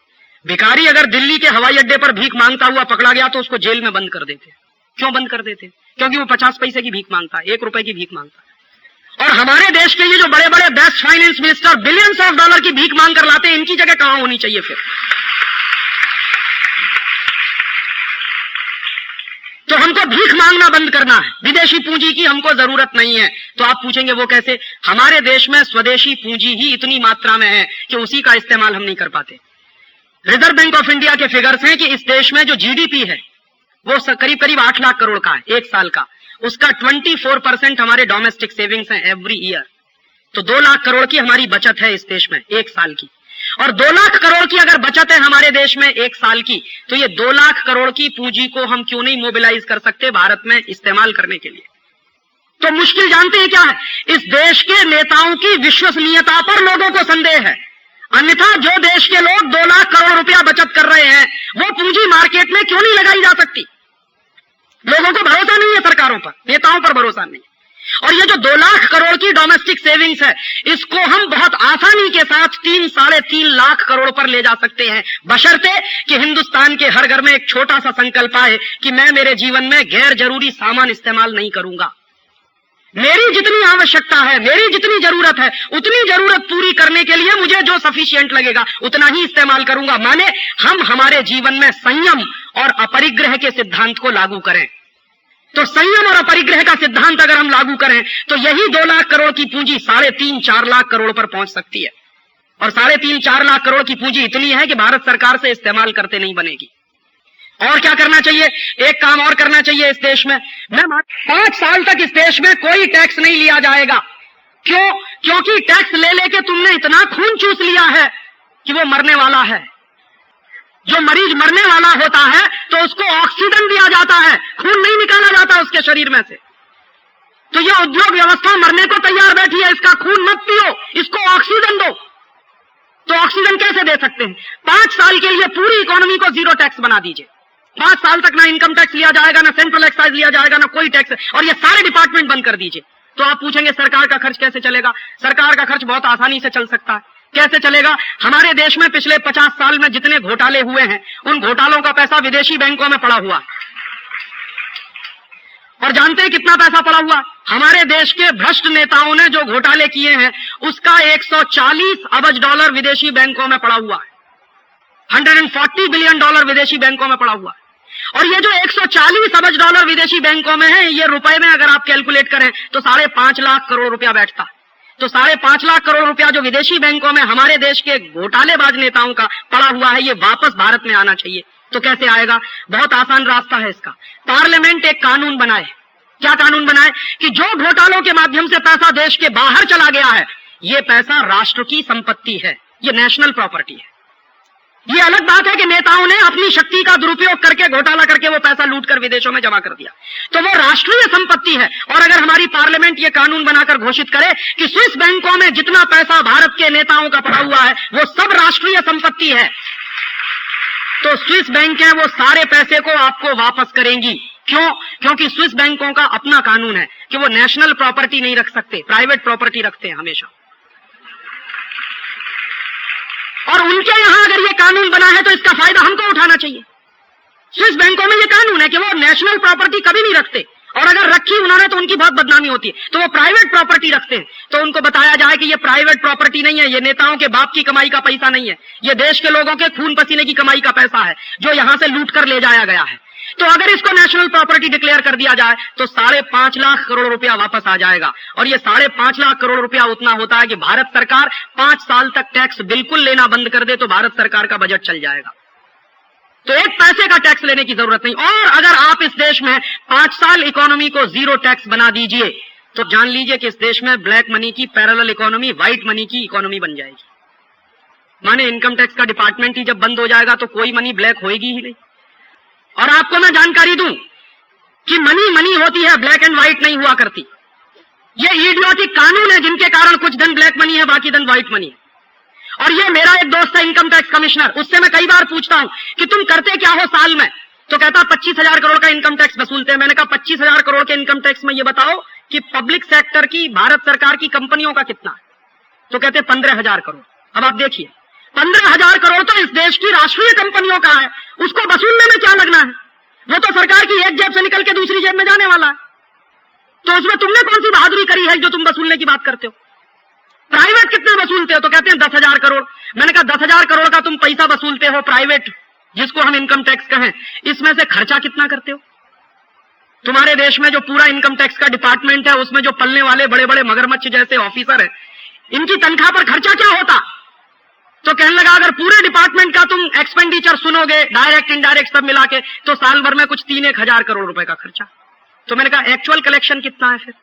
भिखारी अगर दिल्ली के हवाई अड्डे पर भीख मांगता हुआ पकड़ा गया तो उसको जेल में बंद कर देते। क्यों बंद कर देते? क्योंकि वो 50 पैसे की भीख मांगता है, 1 रुपए की भीख मांगता है। और हमारे देश के ये जो बड़े बड़े best finance minister billions of dollar की भीख मांग कर लाते हैं, इनकी जगह कहां होनी चाहिए फिर? तो हमको भीख मांगना बंद करना है, विदेशी पूंजी की हमको जरूरत नहीं है। तो आप पूछेंगे वो कैसे? हमारे देश में स्वदेशी पूंजी ही इतनी मात्रा में है कि उसी का इस्तेमाल हम नहीं कर पाते। रिजर्व बैंक ऑफ इंडिया के फिगर्स हैं कि इस देश में जो GDP है वो करीब करीब 8 लाख करोड़ का है एक साल का, उसका 24% हमारे डोमेस्टिक सेविंग्स हैं एवरी ईयर। तो 2 लाख करोड़ की हमारी बचत है इस देश में एक साल की। और 2 लाख करोड़ की अगर बचत है हमारे देश में एक साल की, तो ये 2 लाख करोड़ की पूंजी को हम क्यों नहीं मोबिलाइज कर सकते भारत में इस्तेमाल करने के लिए? तो मुश्किल जानते हैं क्या है? इस देश के नेताओं की विश्वसनीयता पर लोगों को संदेह है। अन्यथा जो देश के लोग 2 लाख करोड़ रुपया बचत कर रहे हैं, वो पूंजी मार्केट में क्यों नहीं लगाई जा सकती? लोगों को भरोसा नहीं है सरकारों पर, नेताओं पर भरोसा नहीं। और ये जो 2 लाख करोड़ की डोमेस्टिक सेविंग्स है, इसको हम बहुत आसानी के साथ 3-3.5 लाख करोड़ पर ले जा सकते हैं, बशर्ते कि हिंदुस्तान के हर घर में एक छोटा सा संकल्प आए कि मैं मेरे जीवन में गैर जरूरी सामान इस्तेमाल नहीं करूंगा। मेरी जितनी आवश्यकता है, मेरी जितनी जरूरत है, उतनी जरूरत पूरी करने के लिए मुझे जो सफिशिएंट लगेगा उतना ही इस्तेमाल करूंगा। माने हम हमारे जीवन में संयम और अपरिग्रह के सिद्धांत को लागू करें। तो संयम और अपरिग्रह का सिद्धांत अगर हम लागू करें तो यही 2 लाख करोड़ की पूंजी 3.5-4 लाख करोड़ पर पहुंच सकती है। और 3.5-4 लाख करोड़ की पूंजी इतनी है कि भारत सरकार से इस्तेमाल करते नहीं बनेगी। और क्या करना चाहिए? एक काम और करना चाहिए इस देश में। 5 साल तक इस देश में कोई टैक्स नहीं लिया जाएगा। क्यों? क्योंकि टैक्स ले लेके तुमने इतना खून चूस लिया है कि वो मरने वाला है। जो मरीज मरने वाला होता है तो उसको ऑक्सीजन दिया जाता है, खून नहीं निकाला जाता उसके शरीर में से। तो ये उद्योग व्यवस्था मरने को तैयार बैठी है, इसका खून मत पियो, इसको ऑक्सीजन दो। तो ऑक्सीजन कैसे दे सकते हैं? 5 साल के लिए पूरी इकोनॉमी को जीरो टैक्स बना दीजिए। 5 साल तक ना इनकम टैक्स लिया जाएगा, ना सेंट्रल एक्साइज लिया जाएगा, ना कोई टैक्स, और ये सारे डिपार्टमेंट बंद कर दीजिए। तो आप पूछेंगे सरकार का खर्च कैसे चलेगा? सरकार का खर्च बहुत आसानी से चल सकता है। कैसे चलेगा? हमारे देश में पिछले 50 साल में जितने घोटाले हुए हैं, उन घोटालों का पैसा विदेशी बैंकों में पड़ा हुआ। और जानते हैं कितना पैसा पड़ा हुआ? हमारे देश के भ्रष्ट नेताओं ने जो घोटाले किए हैं, उसका 140 अरब डॉलर विदेशी बैंकों में पड़ा हुआ है। 140 बिलियन डॉलर विदेशी बैंकों में पड़ा हुआ है। और ये जो 140 अरब डॉलर विदेशी बैंकों में है, ये रुपए में अगर आप कैलकुलेट करें तो 5.5 लाख करोड़ रुपया बैठता। तो 5.5 लाख करोड़ रुपया जो विदेशी बैंकों में हमारे देश के घोटालेबाज नेताओं का पड़ा हुआ है, ये वापस भारत में आना चाहिए। तो कैसे आएगा? बहुत आसान रास्ता है इसका। पार्लियामेंट एक कानून बनाए। क्या कानून बनाए? कि जो घोटालों के माध्यम से पैसा देश के बाहर चला गया है, ये पैसा राष्ट्र की संपत्ति है, ये नेशनल प्रॉपर्टी है। ये अलग बात है कि नेताओं ने अपनी शक्ति का दुरुपयोग करके, घोटाला करके वो पैसा लूटकर विदेशों में जमा कर दिया, तो वो राष्ट्रीय संपत्ति है। और अगर हमारी पार्लियामेंट ये कानून बनाकर घोषित करे कि स्विस बैंकों में जितना पैसा भारत के नेताओं का पड़ा हुआ है, वो सब राष्ट्रीय संपत्ति है, तो स्विस बैंकें वो सारे पैसे को आपको वापस करेंगी। क्यों? क्योंकि स्विस बैंकों का अपना कानून है कि वो नेशनल प्रॉपर्टी नहीं रख सकते, प्राइवेट प्रॉपर्टी रखते हैं हमेशा। और उनके यहां अगर ये कानून बना है तो इसका फायदा हमको उठाना चाहिए। स्विस बैंकों में ये कानून है कि वो नेशनल प्रॉपर्टी कभी नहीं रखते, और अगर रखी उन्होंने तो उनकी बहुत बदनामी होती है। तो वो प्राइवेट प्रॉपर्टी रखते हैं। तो उनको बताया जाए कि ये प्राइवेट प्रॉपर्टी नहीं है, ये नेताओं के बाप की कमाई का पैसा नहीं है, ये देश के लोगों के खून पसीने की कमाई का पैसा है जो यहां से लूट कर ले जाया गया है। तो अगर इसको नेशनल प्रॉपर्टी डिक्लेयर कर दिया जाए तो 5.5 लाख करोड़ रुपया वापस आ जाएगा। और ये 5.5 लाख करोड़ रुपया उतना होता है कि भारत सरकार 5 साल तक टैक्स बिल्कुल लेना बंद कर दे तो भारत सरकार का बजट चल जाएगा। तो एक पैसे का टैक्स लेने की जरूरत नहीं। और अगर आप इस देश में 5 साल इकोनॉमी को जीरो टैक्स बना दीजिए तो जान लीजिए कि इस देश में ब्लैक मनी की पैरेलल इकोनॉमी, व्हाइट मनी की इकोनॉमी बन जाएगी। माने इनकम टैक्स का डिपार्टमेंट ही जब बंद हो जाएगा तो कोई मनी ब्लैक होएगी ही नहीं। और आपको मैं जानकारी दूं कि मनी मनी होती है, ब्लैक एंड व्हाइट नहीं हुआ करती। ये इडियोटिक कानून है जिनके कारण कुछ दिन ब्लैक मनी है, बाकी दिन व्हाइट मनी है। और ये मेरा एक दोस्त है इनकम टैक्स कमिश्नर, उससे मैं कई बार पूछता हूं कि तुम करते क्या हो साल में? तो कहता 25,000 करोड़ का इनकम टैक्स वसूलते हैं। मैंने कहा 25,000 करोड़ के इनकम टैक्स में ये बताओ कि पब्लिक सेक्टर की, भारत सरकार की कंपनियों का कितना है? तो कहते 15,000 करोड़। अब आप देखिए 15,000 करोड़ तो इस देश की राष्ट्रीय कंपनियों का है, उसको वसूलने में क्या लगना है? वो तो सरकार की एक जेब से निकल के दूसरी जेब में जाने वाला है। तो उसमें तुमने कौन सी बहादुरी करी है जो तुम वसूलने की बात करते हो? प्राइवेट कितने वसूलते हो? तो कहते हैं 10,000 करोड़। मैंने कहा 10,000 करोड़ का तुम पैसा वसूलते हो प्राइवेट, जिसको हम इनकम टैक्स कहें, इसमें से खर्चा कितना करते हो? तुम्हारे देश में जो पूरा इनकम टैक्स का डिपार्टमेंट है, उसमें जो पलने वाले बड़े बड़े मगरमच्छ जैसे ऑफिसर हैं, इनकी तनख्वाह पर खर्चा क्या होता? तो कहने लगा अगर पूरे डिपार्टमेंट का तुम एक्सपेंडिचर सुनोगे, डायरेक्ट इनडायरेक्ट सब मिला के, तो साल भर में कुछ 3-1 हजार करोड़ रुपए का खर्चा। तो मैंने कहा एक्चुअल कलेक्शन कितना है फिर?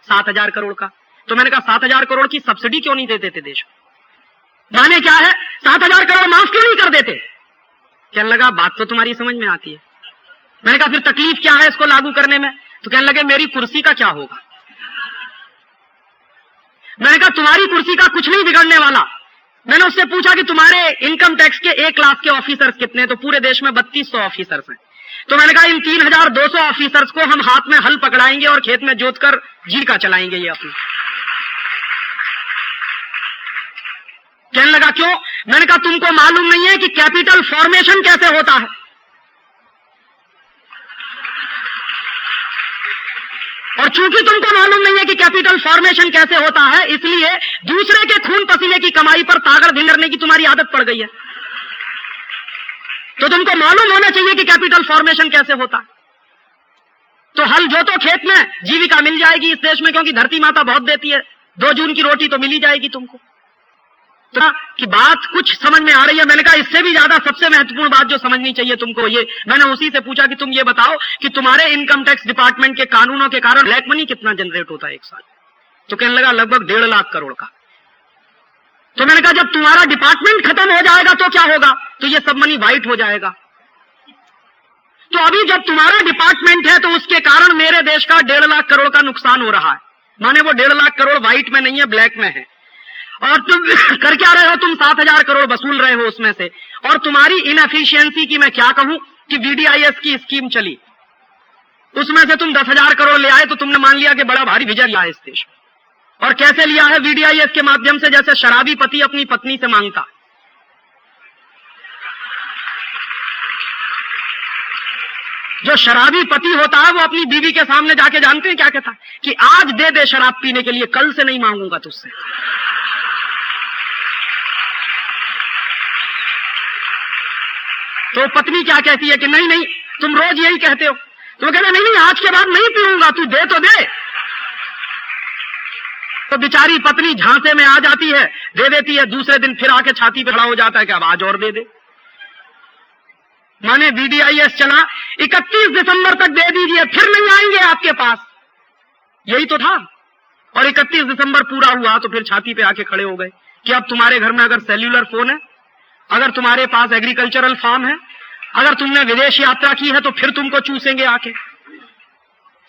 7,000 करोड़ का। तो मैंने कहा 7,000 करोड़ की सब्सिडी क्यों नहीं देते थे देश को? माने क्या है? 7,000 करोड़ माफ क्यों नहीं कर देते? कहने लगा बात तो तुम्हारी समझ में आती है। मैंने कहा फिर तकलीफ क्या है इसको लागू करने में? तो कहने लगे मेरी कुर्सी का क्या होगा? मैंने कहा तुम्हारी कुर्सी का कुछ नहीं बिगड़ने वाला। मैंने उससे पूछा कि तुम्हारे इनकम टैक्स के 1 लाख के ऑफिसर्स कितने? तो पूरे देश में 3200 ऑफिसर्स हैं। तो मैंने कहा इन 3,200 ऑफिसर्स को हम हाथ में हल पकड़ाएंगे और खेत में जोतकर जीविका चलाएंगे ये अपनी। कहने लगा क्यों? मैंने कहा तुमको मालूम नहीं है कि कैपिटल फॉर्मेशन कैसे होता है? और चूंकि तुमको मालूम नहीं है कि कैपिटल फॉर्मेशन कैसे होता है, इसलिए दूसरे के खून पसीने की कमाई पर तागड़ धिंगरने की तुम्हारी आदत पड़ गई है। तो तुमको मालूम होना चाहिए कि कैपिटल फॉर्मेशन कैसे होता है। तो हल जोतो खेत में, जीविका मिल जाएगी इस देश में, क्योंकि धरती माता बहुत देती है। 2 जून की रोटी तो मिल ही जाएगी तुमको। तो कि बात कुछ समझ में आ रही है। मैंने कहा इससे भी ज्यादा सबसे महत्वपूर्ण बात जो समझनी चाहिए तुमको ये, मैंने उसी से पूछा कि तुम ये बताओ कि तुम्हारे इनकम टैक्स डिपार्टमेंट के कानूनों के कारण ब्लैक मनी कितना जनरेट होता है एक साल? तो कहने लगा लगभग 1.5 लाख करोड़ का। तो मैंने कहा जब तुम्हारा डिपार्टमेंट खत्म हो जाएगा तो क्या होगा? तो ये सब मनी व्हाइट हो जाएगा। तो अभी जब तुम्हारा डिपार्टमेंट है तो उसके कारण मेरे देश का 1.5 लाख करोड़ का नुकसान हो रहा है। माने वो 1.5 लाख करोड़ व्हाइट में नहीं है, ब्लैक में है। और तुम कर क्या रहे हो? तुम 7,000 करोड़ वसूल रहे हो उसमें से। और तुम्हारी इनएफिशिएंसी की मैं क्या कहूं कि वीडीआईएस की स्कीम चली, उसमें से तुम 10,000 करोड़ ले आए तो तुमने मान लिया कि बड़ा भारी विजय लिया है इस देश में। और कैसे लिया है? वीडीआईएस के माध्यम से, जैसे शराबी पति अपनी पत्नी से मांगता। जो शराबी पति होता है वो अपनी बीवी के सामने जाके जानते हैं क्या कहता है कि आज दे दे शराब पीने के लिए, कल से नहीं मांगूंगा तुझसे। तो पत्नी क्या कहती है कि नहीं नहीं तुम रोज यही कहते हो। तो कहना नहीं नहीं आज के बाद नहीं पीऊंगा, तू दे तो दे। तो बेचारी पत्नी झांसे में आ जाती है, दे देती है। दूसरे दिन फिर आके छाती पे खड़ा हो जाता है कि अब आज और दे दे। माने वीडीआईएस चला, 31 दिसंबर तक दे दीजिए, फिर नहीं आएंगे आपके पास, यही तो था। और 31 दिसंबर पूरा हुआ तो फिर छाती पे आके खड़े हो गए कि अब तुम्हारे घर में अगर सेल्यूलर फोन है, अगर तुम्हारे पास एग्रीकल्चरल फार्म है, अगर तुमने विदेश यात्रा की है तो फिर तुमको चूसेंगे आके।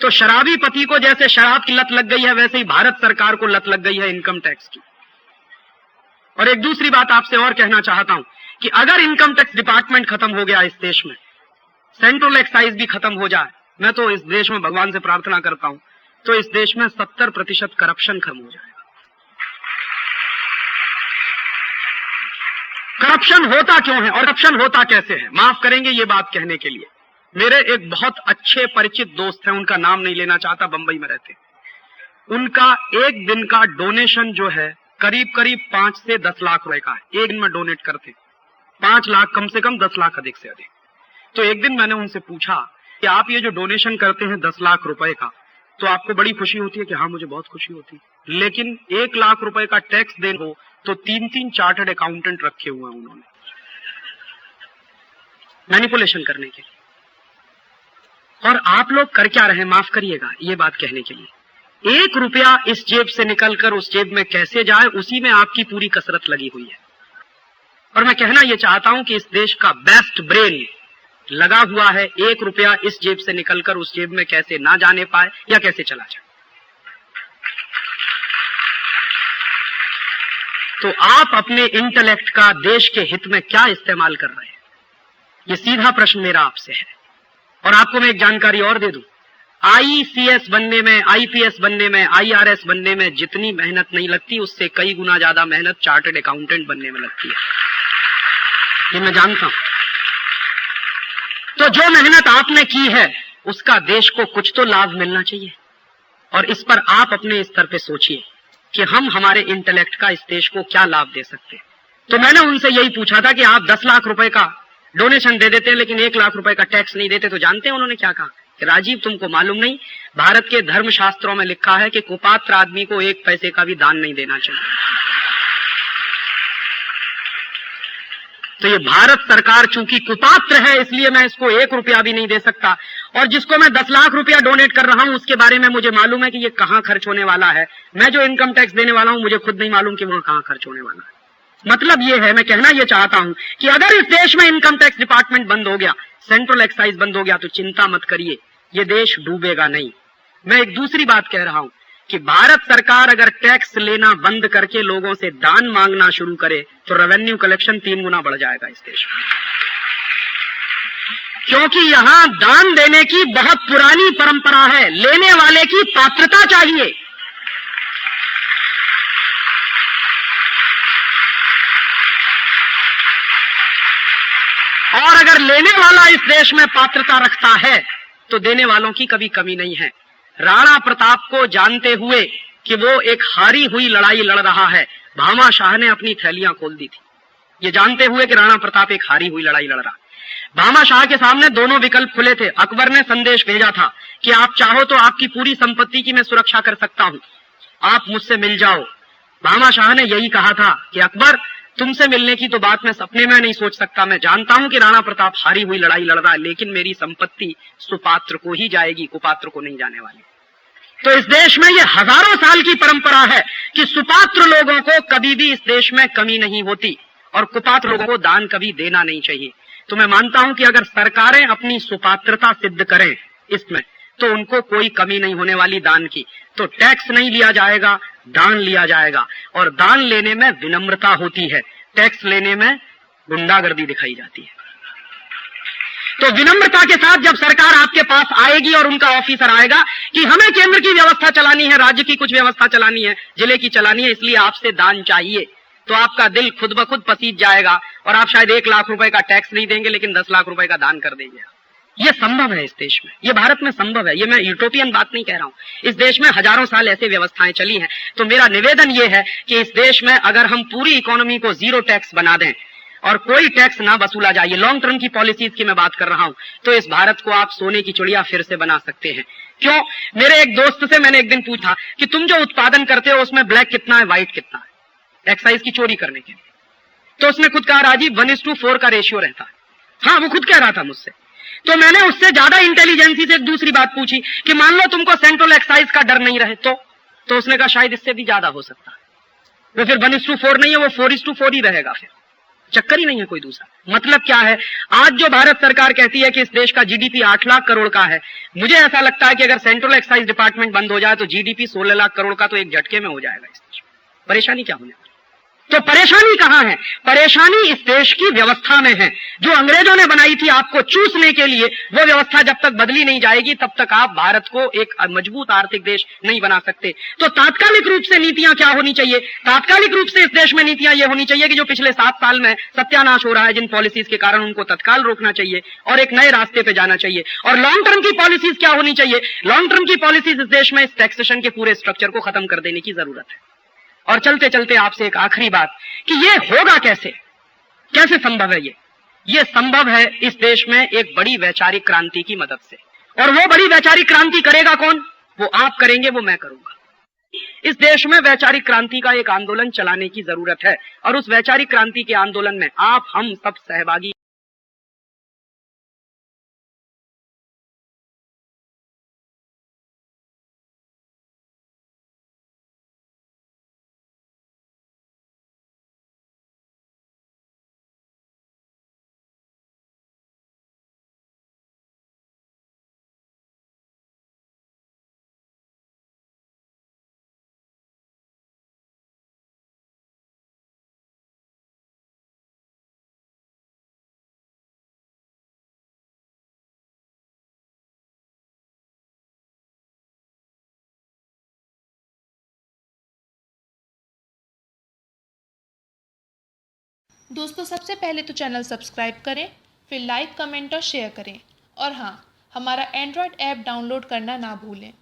तो शराबी पति को जैसे शराब की लत लग गई है, वैसे ही भारत सरकार को लत लग गई है इनकम टैक्स की। और एक दूसरी बात आपसे और कहना चाहता हूं कि अगर इनकम टैक्स डिपार्टमेंट खत्म हो गया इस देश में, सेंट्रल एक्साइज भी खत्म हो जाए, मैं तो इस देश में भगवान से प्रार्थना करता हूं, तो इस देश में 70% करप्शन खत्म हो जाएगा। करप्शन होता क्यों है और करप्शन होता कैसे है? माफ करेंगे ये बात कहने के लिए, मेरे एक बहुत अच्छे परिचित दोस्त हैं, उनका नाम नहीं लेना चाहता, बंबई में रहते। उनका एक दिन का डोनेशन जो है करीब करीब 5 से 10 लाख रुपए का है। एक दिन में डोनेट करते 5 लाख कम से कम, 10 लाख अधिक से अधिक। तो एक दिन मैंने उनसे पूछा कि आप ये जो डोनेशन करते हैं 10 लाख रुपए का, तो आपको बड़ी खुशी होती है? कि हाँ मुझे बहुत खुशी होती है। लेकिन 1 लाख रुपए का टैक्स देना हो तो 3-3 चार्टर्ड अकाउंटेंट रखे हुए हैं उन्होंने मैनिपुलेशन करने के लिए। और आप लोग कर क्या रहे? माफ करिएगा ये बात कहने के लिए, 1 रुपया इस जेब से निकलकर उस जेब में कैसे जाए, उसी में आपकी पूरी कसरत लगी हुई है। और मैं कहना यह चाहता हूं कि इस देश का बेस्ट ब्रेन लगा हुआ है 1 रुपया इस जेब से निकलकर उस जेब में कैसे ना जाने पाए या कैसे चला जाए। तो आप अपने इंटेलेक्ट का देश के हित में क्या इस्तेमाल कर रहे हैं? ये सीधा प्रश्न मेरा आपसे है। और आपको मैं एक जानकारी और दे दूं, आईसीएस बनने में, आईपीएस बनने में, आईआरएस बनने में जितनी मेहनत नहीं लगती, उससे कई गुना ज्यादा मेहनत चार्टर्ड अकाउंटेंट बनने में लगती है, ये मैं जानता हूं। तो जो मेहनत आपने की है उसका देश को कुछ तो लाभ मिलना चाहिए। और इस पर आप अपने स्तर पे सोचिए कि हम हमारे इंटेलेक्ट का इस देश को क्या लाभ दे सकते हैं। तो मैंने उनसे यही पूछा था कि आप 10 लाख रुपए का डोनेशन दे देते हैं लेकिन 1 लाख रुपए का टैक्स नहीं देते। तो जानते हैं उन्होंने क्या कहा कि राजीव तुमको मालूम नहीं, भारत के धर्म शास्त्रों में लिखा है कि कुपात्र आदमी को 1 पैसे का भी दान नहीं देना चाहिए। तो ये भारत सरकार चूंकि कुपात्र है इसलिए मैं इसको 1 रुपया भी नहीं दे सकता। और जिसको मैं 10 लाख रुपया डोनेट कर रहा हूं उसके बारे में मुझे मालूम है कि ये कहां खर्च होने वाला है। मैं जो इनकम टैक्स देने वाला हूं मुझे खुद नहीं मालूम कि वहां कहां खर्च होने वाला है। मतलब ये है, मैं कहना ये चाहता हूं कि अगर इस देश में इनकम टैक्स डिपार्टमेंट बंद हो गया, सेंट्रल एक्साइज बंद हो गया, तो चिंता मत करिए, ये देश डूबेगा नहीं। मैं एक दूसरी बात कह रहा हूं कि भारत सरकार अगर टैक्स लेना बंद करके लोगों से दान मांगना शुरू करे तो रेवेन्यू कलेक्शन 3 गुना बढ़ जाएगा इस देश में। क्योंकि यहां दान देने की बहुत पुरानी परंपरा है, लेने वाले की पात्रता चाहिए। और अगर लेने वाला इस देश में पात्रता रखता है तो देने वालों की कभी कमी नहीं है। राणा प्रताप को जानते हुए कि वो एक हारी हुई लड़ाई लड़ रहा है, भामा शाह ने अपनी थैलियां खोल दी थी। ये जानते हुए कि राणा प्रताप एक हारी हुई लड़ाई लड़ रहा है, भामा शाह के सामने दोनों विकल्प खुले थे। अकबर ने संदेश भेजा था कि आप चाहो तो आपकी पूरी संपत्ति की मैं सुरक्षा कर सकता हूं, आप मुझसे मिल जाओ, भामा शाह ने यही कहा था कि अकबर, तुमसे मिलने की तो बात मैं सपने में नहीं सोच सकता। मैं जानता हूं कि राणा प्रताप हारी हुई लड़ाई लड़ रहा है, लेकिन मेरी संपत्ति सुपात्र को ही जाएगी, कुपात्र को नहीं जाने वाली। तो इस देश में ये हजारों साल की परंपरा है कि सुपात्र लोगों को कभी भी इस देश में कमी नहीं होती और कुपात्र लोगों को दान कभी देना नहीं चाहिए। तो मैं मानता हूं कि अगर सरकारें अपनी सुपात्रता सिद्ध करें इसमें, तो उनको कोई कमी नहीं होने वाली दान की। तो टैक्स नहीं लिया जाएगा, दान लिया जाएगा, और दान लेने में विनम्रता होती है, टैक्स लेने में गुंडागर्दी दिखाई जाती है। तो विनम्रता के साथ जब सरकार आपके पास आएगी और उनका ऑफिसर आएगा कि हमें केंद्र की व्यवस्था चलानी है, राज्य की कुछ व्यवस्था चलानी है, जिले की चलानी है, इसलिए आपसे दान चाहिए, तो आपका दिल खुद ब खुद पसीज जाएगा और आप शायद 1 लाख रुपए का टैक्स नहीं देंगे, लेकिन 10 लाख रुपए का दान कर देंगे। ये संभव है इस देश में, ये भारत में संभव है। ये मैं यूटोपियन बात नहीं कह रहा हूं। इस देश में हजारों साल ऐसे व्यवस्थाएं चली हैं। तो मेरा निवेदन ये है कि इस देश में अगर हम पूरी इकोनॉमी को 0 टैक्स बना दें और कोई टैक्स ना वसूला जाए, लॉन्ग टर्म की पॉलिसीज की मैं बात कर रहा हूं, तो इस भारत को आप सोने की चिड़िया फिर से बना सकते हैं। क्यों? मेरे एक दोस्त से मैंने एक दिन पूछा कि तुम जो उत्पादन करते हो उसमें ब्लैक कितना है, व्हाइट कितना है, एक्साइज की चोरी करने के लिए। तो उसने खुद कहा, राजीव 1:4 का रेशियो रहता है। हाँ, वो खुद कह रहा था मुझसे। तो मैंने उससे ज्यादा इंटेलिजेंसी से एक दूसरी बात पूछी कि मान लो तुमको सेंट्रल एक्साइज का डर नहीं रहे तो उसने कहा शायद इससे भी ज्यादा हो सकता है। वो फिर 1:4 नहीं है, वो 4:4 ही रहेगा, फिर चक्कर ही नहीं है कोई दूसरा। मतलब क्या है, आज जो भारत सरकार कहती है कि इस देश का जीडीपी 8 लाख करोड़ का है, मुझे ऐसा लगता है कि अगर सेंट्रल एक्साइज डिपार्टमेंट बंद हो जाए तो जीडीपी 16 लाख करोड़ का तो एक झटके में हो जाएगा इस देश में। परेशानी क्या होने वाली? तो परेशानी कहां है? परेशानी इस देश की व्यवस्था में है, जो अंग्रेजों ने बनाई थी आपको चूसने के लिए। वो व्यवस्था जब तक बदली नहीं जाएगी तब तक आप भारत को एक मजबूत आर्थिक देश नहीं बना सकते। तो तात्कालिक रूप से नीतियां क्या होनी चाहिए? तात्कालिक रूप से इस देश में नीतियां ये होनी चाहिए कि जो पिछले 7 साल में सत्यानाश हो रहा है जिन पॉलिसीज के कारण, उनको तत्काल रोकना चाहिए और एक नए रास्ते पे जाना चाहिए। और लॉन्ग टर्म की पॉलिसीज क्या होनी चाहिए? लॉन्ग टर्म की पॉलिसीज इस देश में इस टैक्सेशन के पूरे स्ट्रक्चर को खत्म कर देने की जरूरत है। और चलते चलते आपसे एक आखिरी बात कि ये होगा कैसे, कैसे संभव है? ये संभव है इस देश में एक बड़ी वैचारिक क्रांति की मदद से। और वो बड़ी वैचारिक क्रांति करेगा कौन? वो आप करेंगे, वो मैं करूंगा। इस देश में वैचारिक क्रांति का एक आंदोलन चलाने की जरूरत है और उस वैचारिक क्रांति के आंदोलन में आप हम सब सहभागी। दोस्तों, सबसे पहले तो चैनल सब्सक्राइब करें, फिर लाइक, कमेंट और शेयर करें। और हाँ, हमारा एंड्रॉयड ऐप डाउनलोड करना ना भूलें।